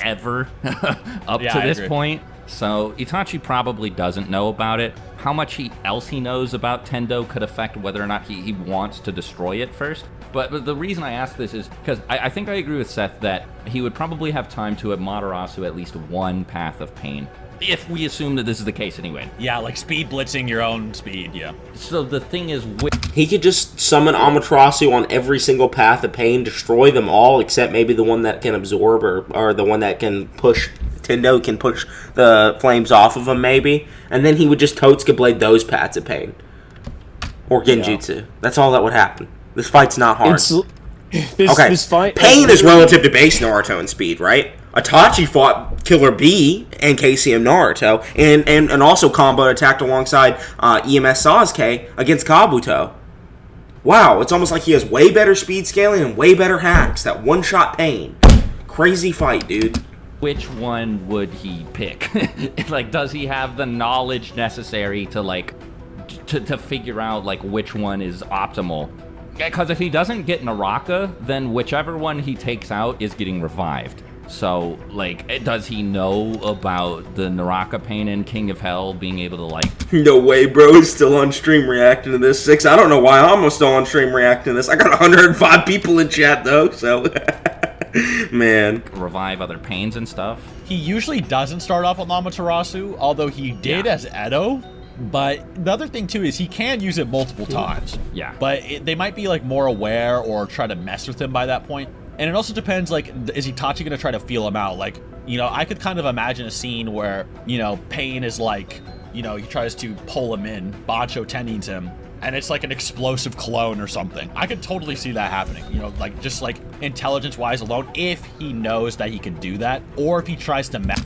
Ever up Yeah, to I this agree. point. So Itachi probably doesn't know about it. How much else he knows about Tendo could affect whether or not he wants to destroy it first. But the reason I ask this is because I think I agree with Seth that he would probably have time to Amaterasu at least one path of pain. If we assume that this is the case anyway. Yeah, like speed blitzing your own speed, yeah. So the thing is, He could just summon Amaterasu on every single path of pain, destroy them all, except maybe the one that can absorb or the one that can push. Tendo can push the flames off of him, maybe. And then he would just Totsuka Blade those paths of pain. Or Genjutsu. Yeah. That's all that would happen. This fight's not hard. This fight... Pain is relative to base Naruto and speed, right? Itachi fought Killer B and KCM Naruto, and also combo attacked alongside EMS Sasuke against Kabuto. Wow, it's almost like he has way better speed scaling and way better hacks. That one-shot pain. Crazy fight, dude. Which one would he pick? Like, does he have the knowledge necessary to, like, to figure out, like, which one is optimal? Because if he doesn't get Naraka, then whichever one he takes out is getting revived. So, like, does he know about the Naraka pain and King of Hell being able to, like... No way, bro. He's still on stream reacting to this. 6, I don't know why I'm still on stream reacting to this. I got 105 people in chat, though, so... Man. Revive other pains and stuff. He usually doesn't start off on Amaterasu, although he did as Edo. But the other thing, too, is he can use it multiple times. Yeah. But they might be, like, more aware or try to mess with him by that point. And it also depends, like, is Itachi going to try to feel him out? Like, you know, I could kind of imagine a scene where, you know, Pain is like, you know, he tries to pull him in, Bancho Tennings him, and it's like an explosive clone or something. I could totally see that happening, you know, like, just like intelligence-wise alone, if he knows that he can do that, or if he tries to mess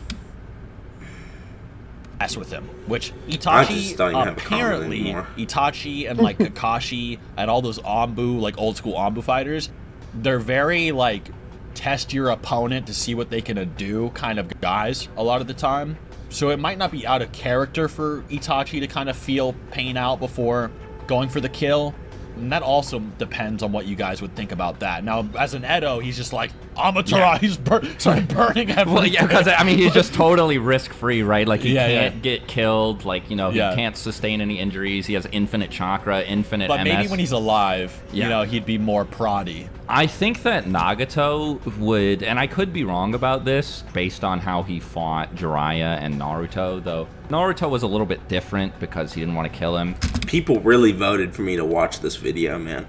with him, which Itachi, apparently, Itachi and, like, Kakashi and all those Anbu, like, old school Anbu fighters, they're very, like, test your opponent to see what they can do kind of guys a lot of the time. So it might not be out of character for Itachi to kind of feel Pain out before going for the kill. And that also depends on what you guys would think about that. Now, as an Edo, he's just like, Amaterasu, he's burning everything. Well, yeah, because, I mean, he's just totally risk-free, right? Like, he can't get killed. Like, you know, he can't sustain any injuries. He has infinite chakra, infinite But MS. maybe when he's alive, you know, he'd be more proddy. I think that Nagato would, and I could be wrong about this, based on how he fought Jiraiya and Naruto, though. Naruto was a little bit different because he didn't want to kill him. People really voted for me to watch this video, man.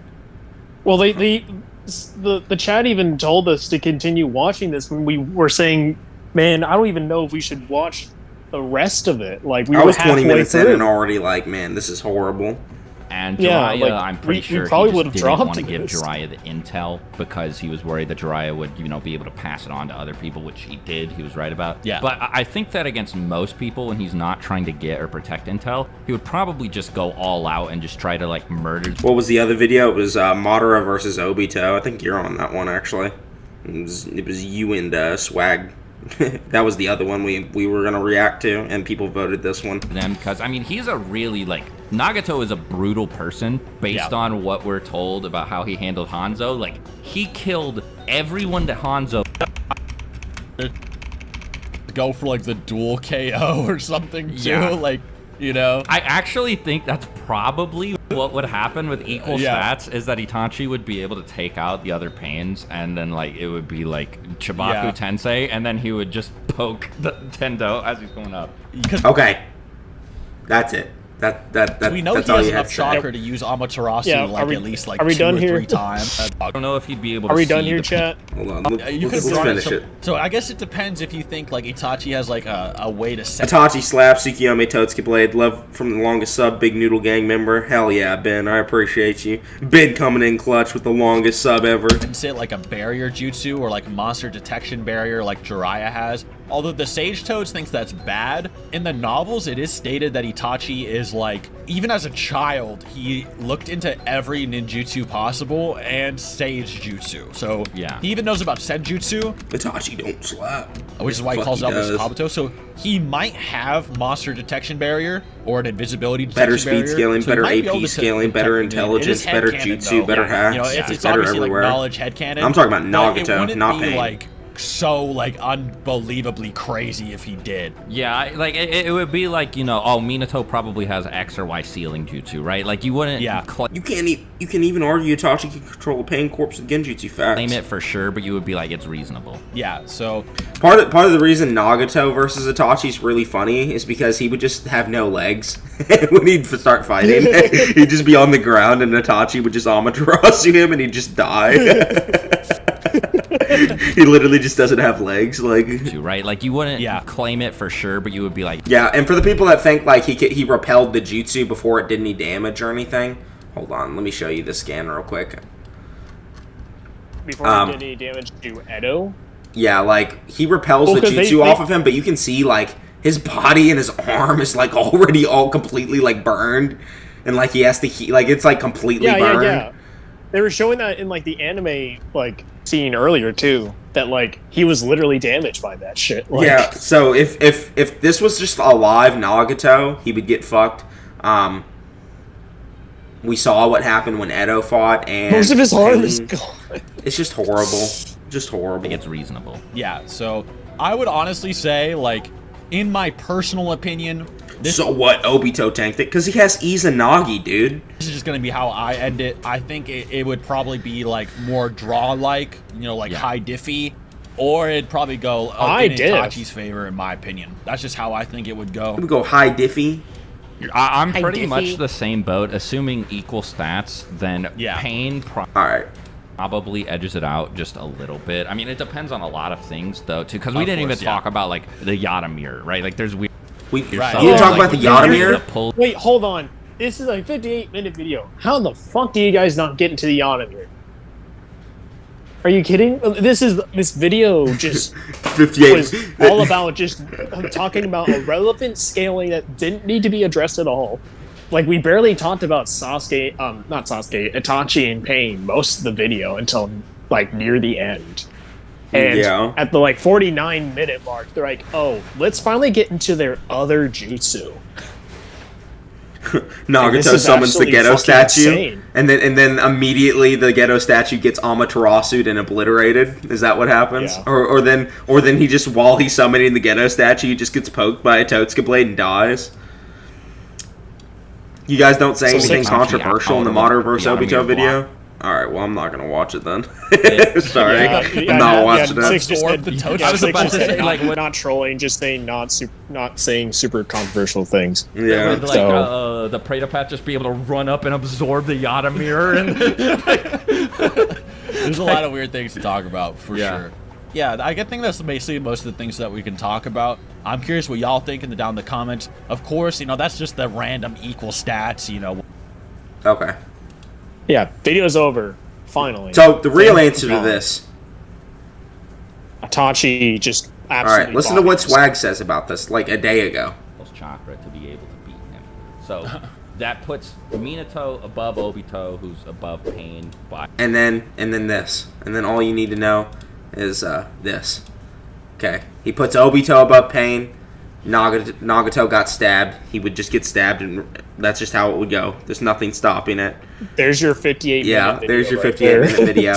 Well, the chat even told us to continue watching this when we were saying, man, I don't even know if we should watch the rest of it. Like, I was 20 minutes in and already like, man, this is horrible. And Jiraiya, like, I'm pretty sure probably he would just have didn't dropped want to give this. Jiraiya the intel because he was worried that Jiraiya would, you know, be able to pass it on to other people, which he did. He was right about. Yeah. But I think that against most people, when he's not trying to get or protect intel, he would probably just go all out and just try to, like, murder. What was the other video? It was Madara versus Obito. I think you're on that one, actually. It was you and Swag. That was the other one we were going to react to, and people voted this one. Them, because, I mean, he's a really, like, Nagato is a brutal person based on what we're told about how he handled Hanzo. Like, he killed everyone that Hanzo... Go for, like, the dual KO or something, too. Like, you know? I actually think that's probably what would happen with equal stats, is that Itachi would be able to take out the other pains, and then, like, it would be, like, Chibaku Tensei, and then he would just poke the Tendo as he's going up. Okay. That's it. We know that's he all has you enough had to chakra say. to use Amaterasu at least like are we 2 done or here? 3 times. I don't know if he'd be able to Are we see done here, the chat? Hold on. You Let's could finish it. So I guess it depends if you think like Itachi has like a way to set Itachi slap, Tsukuyomi, Totsuki Blade, love from the longest sub, Big Noodle Gang member. Hell yeah, Ben, I appreciate you. Ben coming in clutch with the longest sub ever. and sit like a barrier jutsu or like monster detection barrier like Jiraiya has. although the Sage Toads thinks that's bad, in the novels it is stated that Itachi is like, even as a child, he looked into every ninjutsu possible and Sage Jutsu. So Yeah. he even knows about Senjutsu, Itachi don't slap. which is why he Fuck, calls he out this does. Kabuto. So he might have monster detection barrier or an invisibility detection Better speed barrier. scaling, So he better might be able AP to scaling, better detect them. It is intelligence, better headcanon, jutsu, though. better hacks. You know, It's it's better obviously everywhere. like knowledge headcanon. I'm talking about but it Nagato, wouldn't not be Pain. like so like unbelievably crazy if he did. Yeah, like it would be like, you know, oh, Minato probably has X or Y sealing jutsu, right? Like you wouldn't Yeah. You can even argue Itachi can control a Pain Corpse with Genjutsu facts. claim it for sure, but you would be like, it's reasonable. Yeah, so Part of the reason Nagato versus Itachi is really funny is because he would just have no legs when he'd start fighting. He'd just be on the ground and Itachi would just Amaterasu him and he'd just die. He literally just doesn't have legs. Like, Right? Like you wouldn't Yeah. claim it for sure, but you would be like, yeah, and for the people that think like he repelled the jutsu before it did any damage or anything, hold on, let me show you the scan real quick. Before he did any damage to Edo. Yeah, like he repels Well, the 'cause jutsu they- off of him, but you can see like his body and his arm is like already all completely like burned, and like he has to like it's like completely burned. Yeah. They were showing that in like the anime like scene earlier too. That like he was literally damaged by that shit. Like, Yeah, so if this was just a live Nagato, he would get fucked. We saw what happened when Edo fought, and most of his arm is Pain- gone. It's just horrible, just horrible. it's reasonable. yeah, so I would honestly say, like, in my personal opinion, this So what? Obito tanked it because he has Izanagi, dude. is just gonna be how I end it. I think it would probably be like more draw-like, you know, like Yeah. high diffy, or it'd probably go High in diff. Itachi's favor, in my opinion. That's just how I think it would go. We go high diffy. I'm Hi, pretty Diffie. much the same boat. Assuming equal stats, then Yeah. Pain All right. probably edges it out just a little bit. I mean, it depends on a lot of things, though, too, because we Of didn't course, even yeah. talk about, like, the Yata mirror, right? Like, there's weird We Right. stuff you didn't like, talk about the like, Yata the mirror. pull- Wait, hold on. This is a 58-minute video. How the fuck do you guys not get into the Yonamir? Are you kidding? This video just 58. was all about just talking about irrelevant scaling that didn't need to be addressed at all. Like, we barely talked about Sasuke, not Sasuke, Itachi and Pain most of the video until, like, near the end. And Yeah. at the, like, 49-minute mark, they're like, oh, let's finally get into their other jutsu. This Nagato is summons the absolutely Ghetto fucking statue, insane. and then immediately the Ghetto statue gets Amaterasu'd and obliterated. Is that what happens? Yeah. Or then he just, while he's summoning the Ghetto statue, he just gets poked by a Totsuka blade and dies. You guys don't say So anything Sasuke controversial in the out of Madara vs. the Obito Yatamir video? Alright, well, I'm not gonna watch it then. Sorry. Yeah, I'm not watching it. Six just Absorb said, the toast. yeah, I was Six about just to said say, not, like, what- not trolling, just saying not saying super controversial things. Yeah. Would, like, So- the Predapath just be able to run up and absorb the Yata mirror? And There's a lot of weird things to talk about, for Yeah. sure. Yeah, I think that's basically most of the things that we can talk about. I'm curious what y'all think down in the comments. Of course, you know, that's just the random equal stats, you know. Okay. Yeah, video's over. Finally. So, the real Thank answer to God. this. Itachi just absolutely. Alright, listen to what bonkers. Swag says about this, like a day ago. chakra to be able to beat him. So that puts Minato above Obito, who's above Pain by And then this. And then all you need to know is this. Okay. He puts Obito above Pain. Nagato got stabbed. He would just get stabbed, and that's just how it would go. There's nothing stopping it. There's your 58. Yeah, minute there's video your right there. 58-minute video.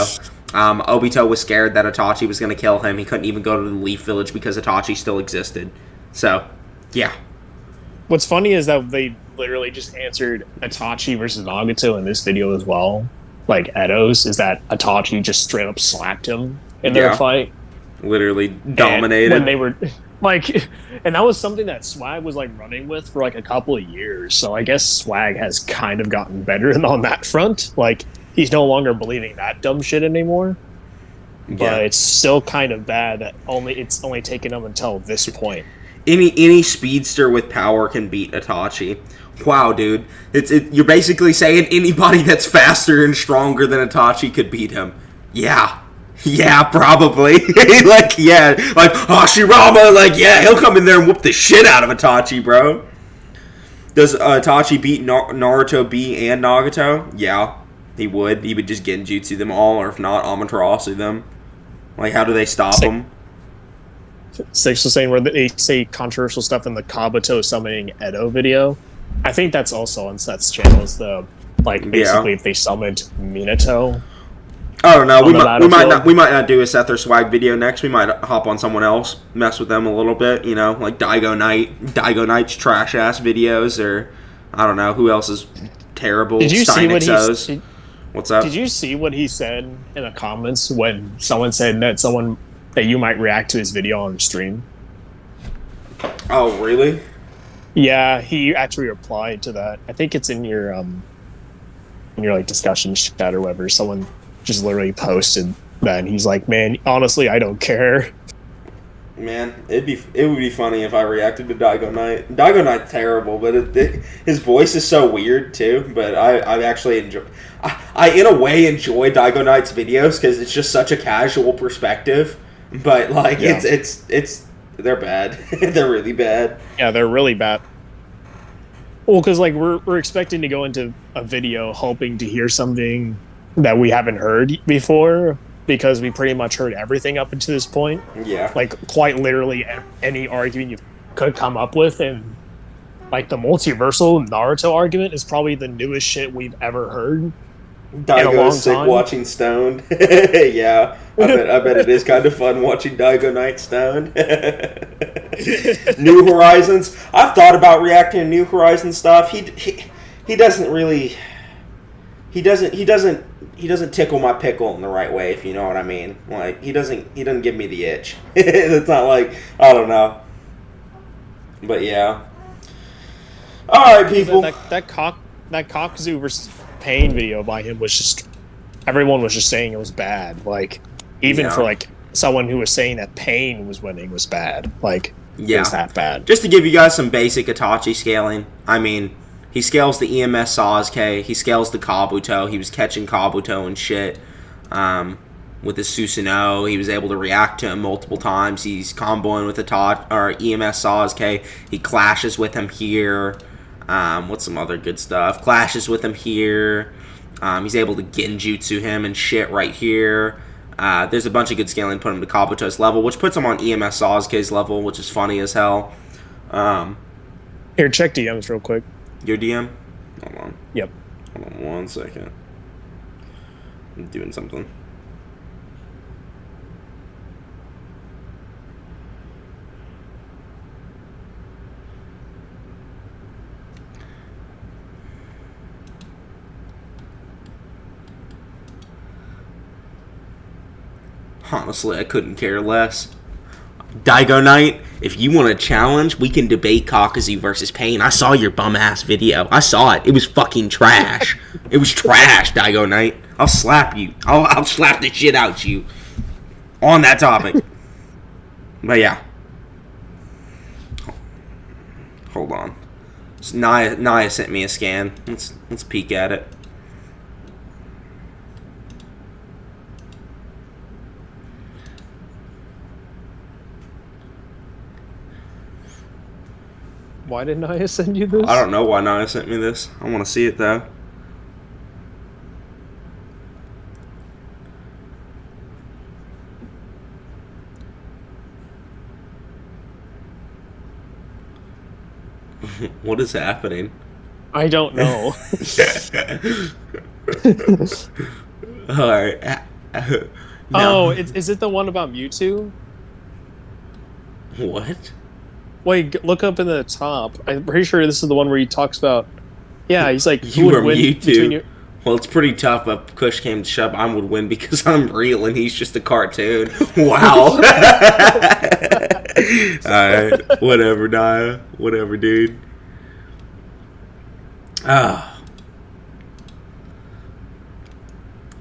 Obito was scared that Itachi was going to kill him. He couldn't even go to the Leaf Village because Itachi still existed. So, yeah. What's funny is that they literally just answered Itachi versus Nagato in this video as well. Like Edo's, is that Itachi just straight up slapped him in their Yeah. fight. Literally And dominated. when they were like, and that was something that Swag was like running with for like a couple of years. So I guess Swag has kind of gotten better on that front. Like he's no longer believing that dumb shit anymore. But Yeah. it's still kind of bad that it's only taken him until this point. Any speedster with power can beat Itachi. Wow, dude. You're basically saying anybody that's faster and stronger than Itachi could beat him. Yeah. Yeah, probably. Like Hashirama, like, yeah, he'll come in there and whoop the shit out of Itachi, bro. Does Itachi beat Naruto B and Nagato? Yeah, he would. He would just Genjutsu them all, or if not, Amaterasu them. Like, how do they stop him? Six was saying where they say controversial stuff in the Kabuto summoning Edo video. I think that's also on Seth's channel. Is basically if they summoned Minato. I don't know. We might not do a Seth or Swag video next. We might hop on someone else, mess with them a little bit. You know, like Daigo Knight. Daigo Knight's trash ass videos, or I don't know who else is terrible. Did you see what What's up? Did you see what he said in the comments when someone said that you might react to his video on stream? Oh, really? Yeah, he actually replied to that. I think it's in your like discussion chat or whatever. Someone just literally posted that, and he's like, "Man, honestly, I don't care." Man, it would be funny if I reacted to Daigo Knight. Daigo Knight's terrible, but his voice is so weird too. But I actually enjoy. I in a way enjoy Daigo Knight's videos because it's just such a casual perspective. But like it's they're bad. They're really bad. Yeah, they're really bad. Well, because like we're expecting to go into a video hoping to hear something that we haven't heard before, because we pretty much heard everything up until this point. Yeah. Like, quite literally any argument you could come up with, and like the multiversal Naruto argument is probably the newest shit we've ever heard. Daigo's sick watching stoned. Yeah. I bet it is kind of fun watching Daigo Knight stoned. New Horizons. I've thought about reacting to New Horizons stuff. He doesn't really... He doesn't tickle my pickle in the right way, if you know what I mean. Like, he doesn't give me the itch. It's not like, I don't know. But yeah. Alright, people. That Kakuzu versus Pain video by him was just, everyone was just saying it was bad. Like, even for like someone who was saying that Pain was winning was bad. Like, it was that bad. Just to give you guys some basic Itachi scaling, I mean, he scales the EMS Sasuke. He scales the Kabuto. He was catching Kabuto and shit with his Susanoo. He was able to react to him multiple times. He's comboing with EMS Sasuke. He clashes with him here. What's some other good stuff? Clashes with him here. He's able to Genjutsu him and shit right here. There's a bunch of good scaling put him to Kabuto's level, which puts him on EMS Sasuke's level, which is funny as hell. Here, check DMs real quick. Your DM? Hold on. Yep. Hold on 1 second. I'm doing something. Honestly, I couldn't care less. Daigo Knight, if you want a challenge, we can debate Kakuzu versus Pain. I saw your bum-ass video. I saw it. It was fucking trash. It was trash, Daigo Knight. I'll slap you. I'll slap the shit out you. On that topic. But yeah. Hold on. So Naya sent me a scan. Let's peek at it. Why did Naya send you this? I don't know why Naya sent me this. I want to see it, though. What is happening? I don't know. Alright. No. Oh, is it the one about Mewtwo? What? Wait, look up in the top. I'm pretty sure this is the one where he talks about... Yeah, he's like... You are Mewtwo. Well, it's pretty tough, but push came to shove, I would win because I'm real and he's just a cartoon. Wow. Alright, whatever, Naya. Whatever, dude. Ah.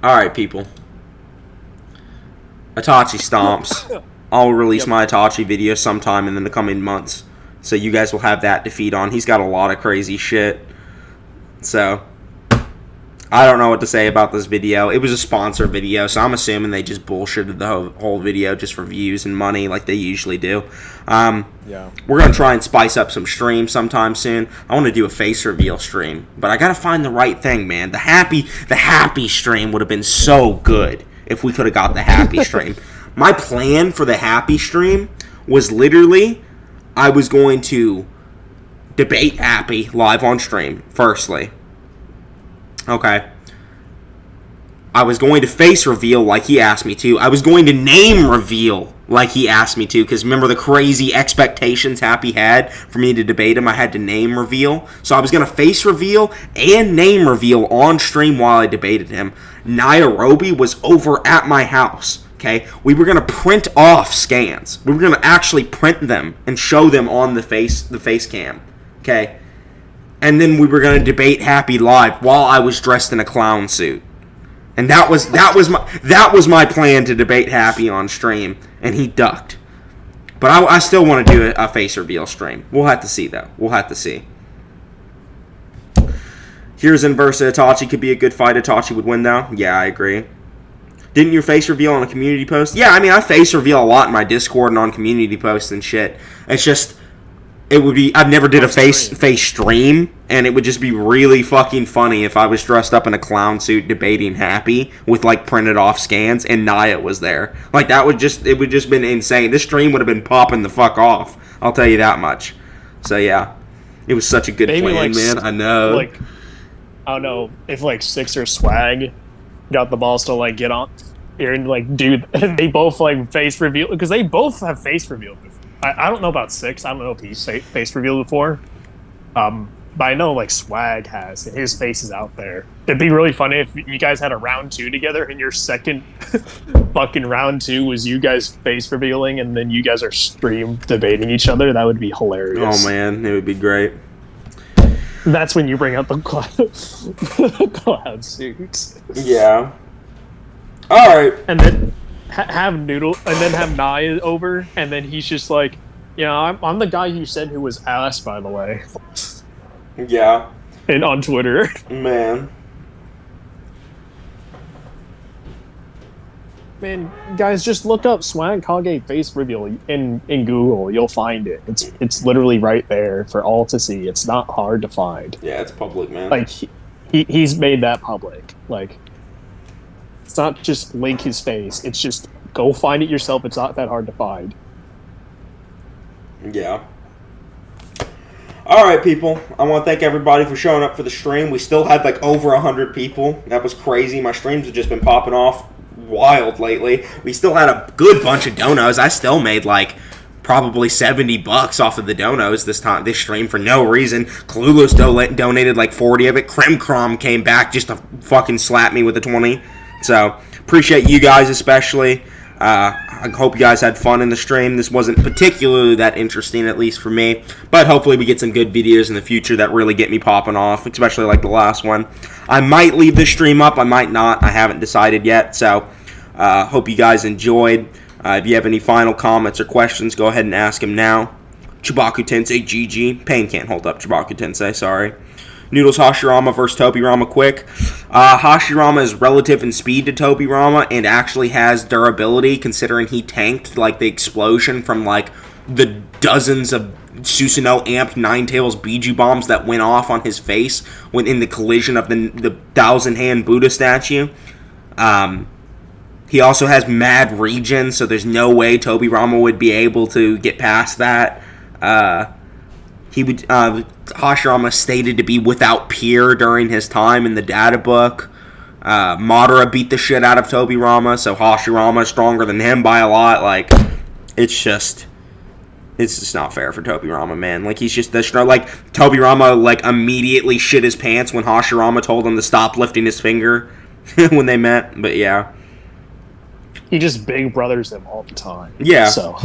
Alright, people. Itachi stomps. I'll release my Itachi video sometime in the coming months. So you guys will have that to feed on. He's got a lot of crazy shit. So, I don't know what to say about this video. It was a sponsor video, so I'm assuming they just bullshitted the whole video just for views and money like they usually do. Yeah. We're going to try and spice up some streams sometime soon. I want to do a face reveal stream, but I got to find the right thing, man. The happy stream would have been so good if we could have got the happy stream. My plan for the happy stream was literally I was going to debate Happy live on stream, firstly. Okay. I was going to face reveal like he asked me to. I was going to name reveal like he asked me to, because remember the crazy expectations Happy had for me to debate him? I had to name reveal. So I was going to face reveal and name reveal on stream while I debated him. Nairobi was over at my house. Okay, we were going to print off scans. We were going to actually print them and show them on the face cam. Okay? And then we were going to debate Happy live while I was dressed in a clown suit. And that was my plan to debate Happy on stream, and he ducked. But I still want to do a face reveal stream. We'll have to see, though. We'll have to see. Here's Inversa Itachi could be a good fight. Itachi would win, though. Yeah, I agree. Didn't you face reveal on a community post? Yeah, I mean, I face reveal a lot in my Discord and on community posts and shit. It's just, it would be, I've never did a face stream, and it would just be really fucking funny if I was dressed up in a clown suit debating Happy with, like, printed off scans, and Naya was there. Like, it would just been insane. This stream would have been popping the fuck off. I'll tell you that much. So, yeah. It was such a good plan, man. I know. Like, I don't know, if, like, Six or Swag got the balls to, like, get on here and, like, do, they both, like, face reveal, because they both have face revealed before. I don't know about Six. I don't know if he's face revealed before. But I know, like, Swag has. And his face is out there. It'd be really funny if you guys had a round 2 together, and your second fucking round 2 was you guys face revealing, and then you guys are stream debating each other. That would be hilarious. Oh, man. It would be great. That's when you bring out the cloud suits. Yeah. All right. And then have Noodle, and then have Naya over, and then he's just like, you know, I'm the guy you said who was ass, by the way. Yeah. And on Twitter. Man, guys, just look up Swag Kage face reveal in Google. You'll find it. It's literally right there for all to see. It's not hard to find. yeah, it's public, man. Like, he's made that public. Like, it's not just link his face. It's just go find it yourself. It's not that hard to find. Yeah. All right, people. I want to thank everybody for showing up for the stream. We still had like over 100 people. That was crazy. My streams have just been popping off wild lately. We still had a good bunch of donos. I still made like probably $70 off of the donos this stream for no reason. Clueless donated like 40 of it. Crim came back just to fucking slap me with a 20. So, appreciate you guys especially. I hope you guys had fun in the stream. This wasn't particularly that interesting, at least for me. But hopefully we get some good videos in the future that really get me popping off, especially like the last one. I might leave this stream up. I might not. I haven't decided yet. So, hope you guys enjoyed. If you have any final comments or questions, go ahead and ask them now. Chibaku Tensei GG. Pain can't hold up Chibaku Tensei, sorry. Noodles Hashirama versus Tobirama quick. Hashirama is relative in speed to Tobirama and actually has durability considering he tanked like the explosion from like the dozens of Susanoo amped Ninetales Biju bombs that went off on his face when in the collision of the thousand-hand Buddha statue. He also has mad regen, so there's no way Tobirama would be able to get past that. Hashirama stated to be without peer during his time in the data book. Madara beat the shit out of Tobirama, so Hashirama is stronger than him by a lot. Like, it's just not fair for Tobirama, man. Like, he's just this strong. Like, Tobirama, like, immediately shit his pants when Hashirama told him to stop lifting his finger when they met. But, yeah. He just big brothers him all the time. Yeah. So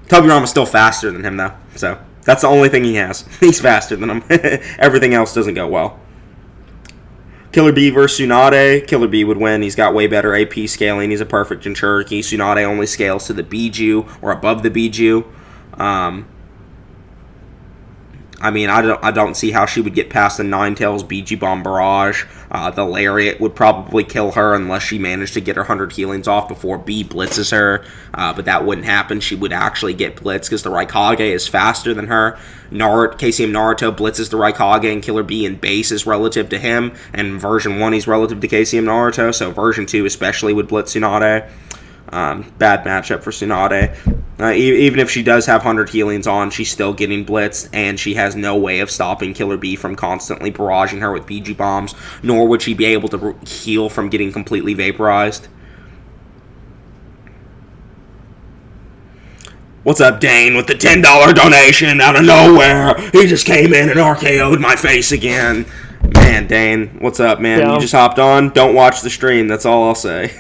Tobirama's still faster than him, though. So, that's the only thing he has. He's faster than him. Everything else doesn't go well. Killer Bee versus Tsunade. Killer Bee would win. He's got way better AP scaling. He's a perfect Jinchuriki. Tsunade only scales to the Biju or above the Biju. I mean, I don't see how she would get past the Ninetales BG Bomb Barrage. The Lariat would probably kill her unless she managed to get her 100 healings off before B blitzes her. But that wouldn't happen. She would actually get blitzed because the Raikage is faster than her. KCM Naruto blitzes the Raikage, and Killer B in base is relative to him. And version 1 he's relative to KCM Naruto. So version 2 especially would blitz Tsunade. Bad matchup for Tsunade. Even if she does have 100 healings on, she's still getting blitzed, and she has no way of stopping Killer B from constantly barraging her with BG bombs, nor would she be able to heal from getting completely vaporized. What's up, Dane, with the $10 donation out of nowhere? He just came in and RKO'd my face again. Man, Dane, what's up, man? Yeah. You just hopped on? Don't watch the stream, that's all I'll say.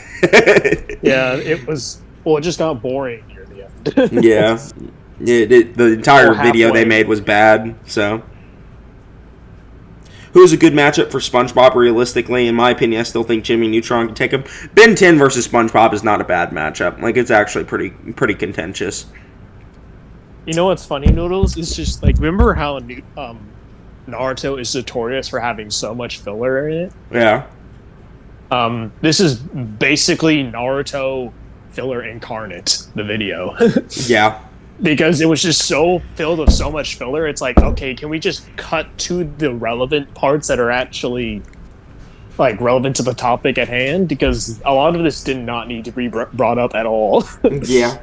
Yeah, it just got boring near the end. Yeah. The entire video they made was bad, so. Who's a good matchup for SpongeBob, realistically? In my opinion, I still think Jimmy Neutron can take him. Ben 10 versus SpongeBob is not a bad matchup. Like, it's actually pretty contentious. You know what's funny, Noodles? It's just, like, remember how Naruto is notorious for having so much filler in it? Yeah. This is basically Naruto filler incarnate, the video. Yeah. Because it was just so filled with so much filler, it's like, okay, can we just cut to the relevant parts that are actually, like, relevant to the topic at hand? Because a lot of this did not need to be brought up at all. Yeah.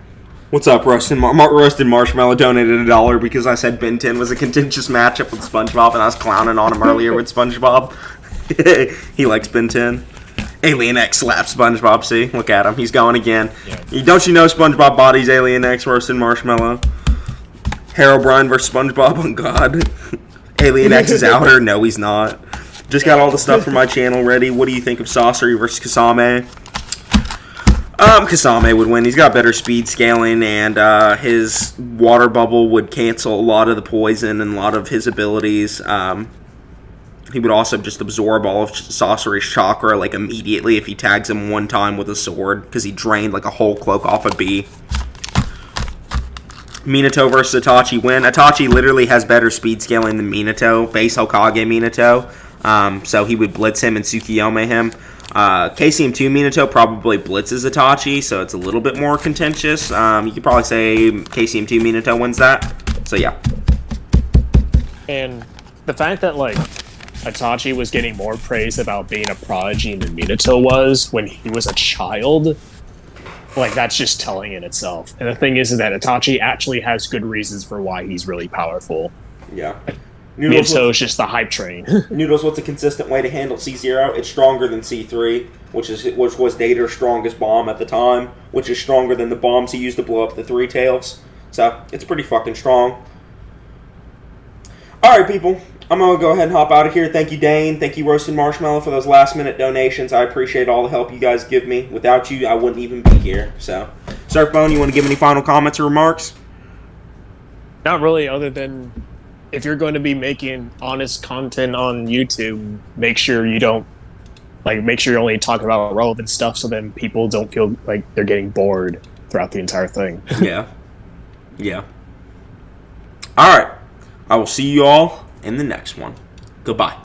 What's up, Roasted Marshmallow donated $1 because I said Ben 10 was a contentious matchup with SpongeBob, and I was clowning on him earlier with SpongeBob. He likes Ben 10. Alien X slaps SpongeBob, see? Look at him. He's going again. Yeah. Don't you know SpongeBob bodies Alien X Roasted Marshmallow? Herobrine versus SpongeBob, oh god. Alien X is outer? No, he's not. Just got all the stuff for my channel ready. What do you think of Sasori versus Kasame? Kasame would win. He's got better speed scaling, and his water bubble would cancel a lot of the poison and a lot of his abilities. He would also just absorb all of Sasori's chakra, like, immediately if he tags him one time with a sword, because he drained, like, a whole cloak off of B. Minato versus Itachi win. Itachi literally has better speed scaling than Minato, base Hokage Minato, so he would blitz him and Tsukuyomi him. KCM2 Minato probably blitzes Itachi, so it's a little bit more contentious. You could probably say KCM2 Minato wins that, so yeah. And the fact that, like, Itachi was getting more praise about being a prodigy than Minato was when he was a child, like, that's just telling in itself. And the thing is that Itachi actually has good reasons for why he's really powerful. Yeah. Minato is just the hype train. Noodles, what's a consistent way to handle C0? It's stronger than C3, which was Dater's strongest bomb at the time, which is stronger than the bombs he used to blow up the Three Tails. So, it's pretty fucking strong. Alright, people. I'm going to go ahead and hop out of here. Thank you, Dane. Thank you, Roasted Marshmallow, for those last-minute donations. I appreciate all the help you guys give me. Without you, I wouldn't even be here. So, Surfbone, you want to give any final comments or remarks? Not really, other than if you're going to be making honest content on YouTube, make sure you don't, like, make sure you only talk about relevant stuff so then people don't feel like they're getting bored throughout the entire thing. Yeah. Yeah. Alright. I will see you all in the next one. Goodbye.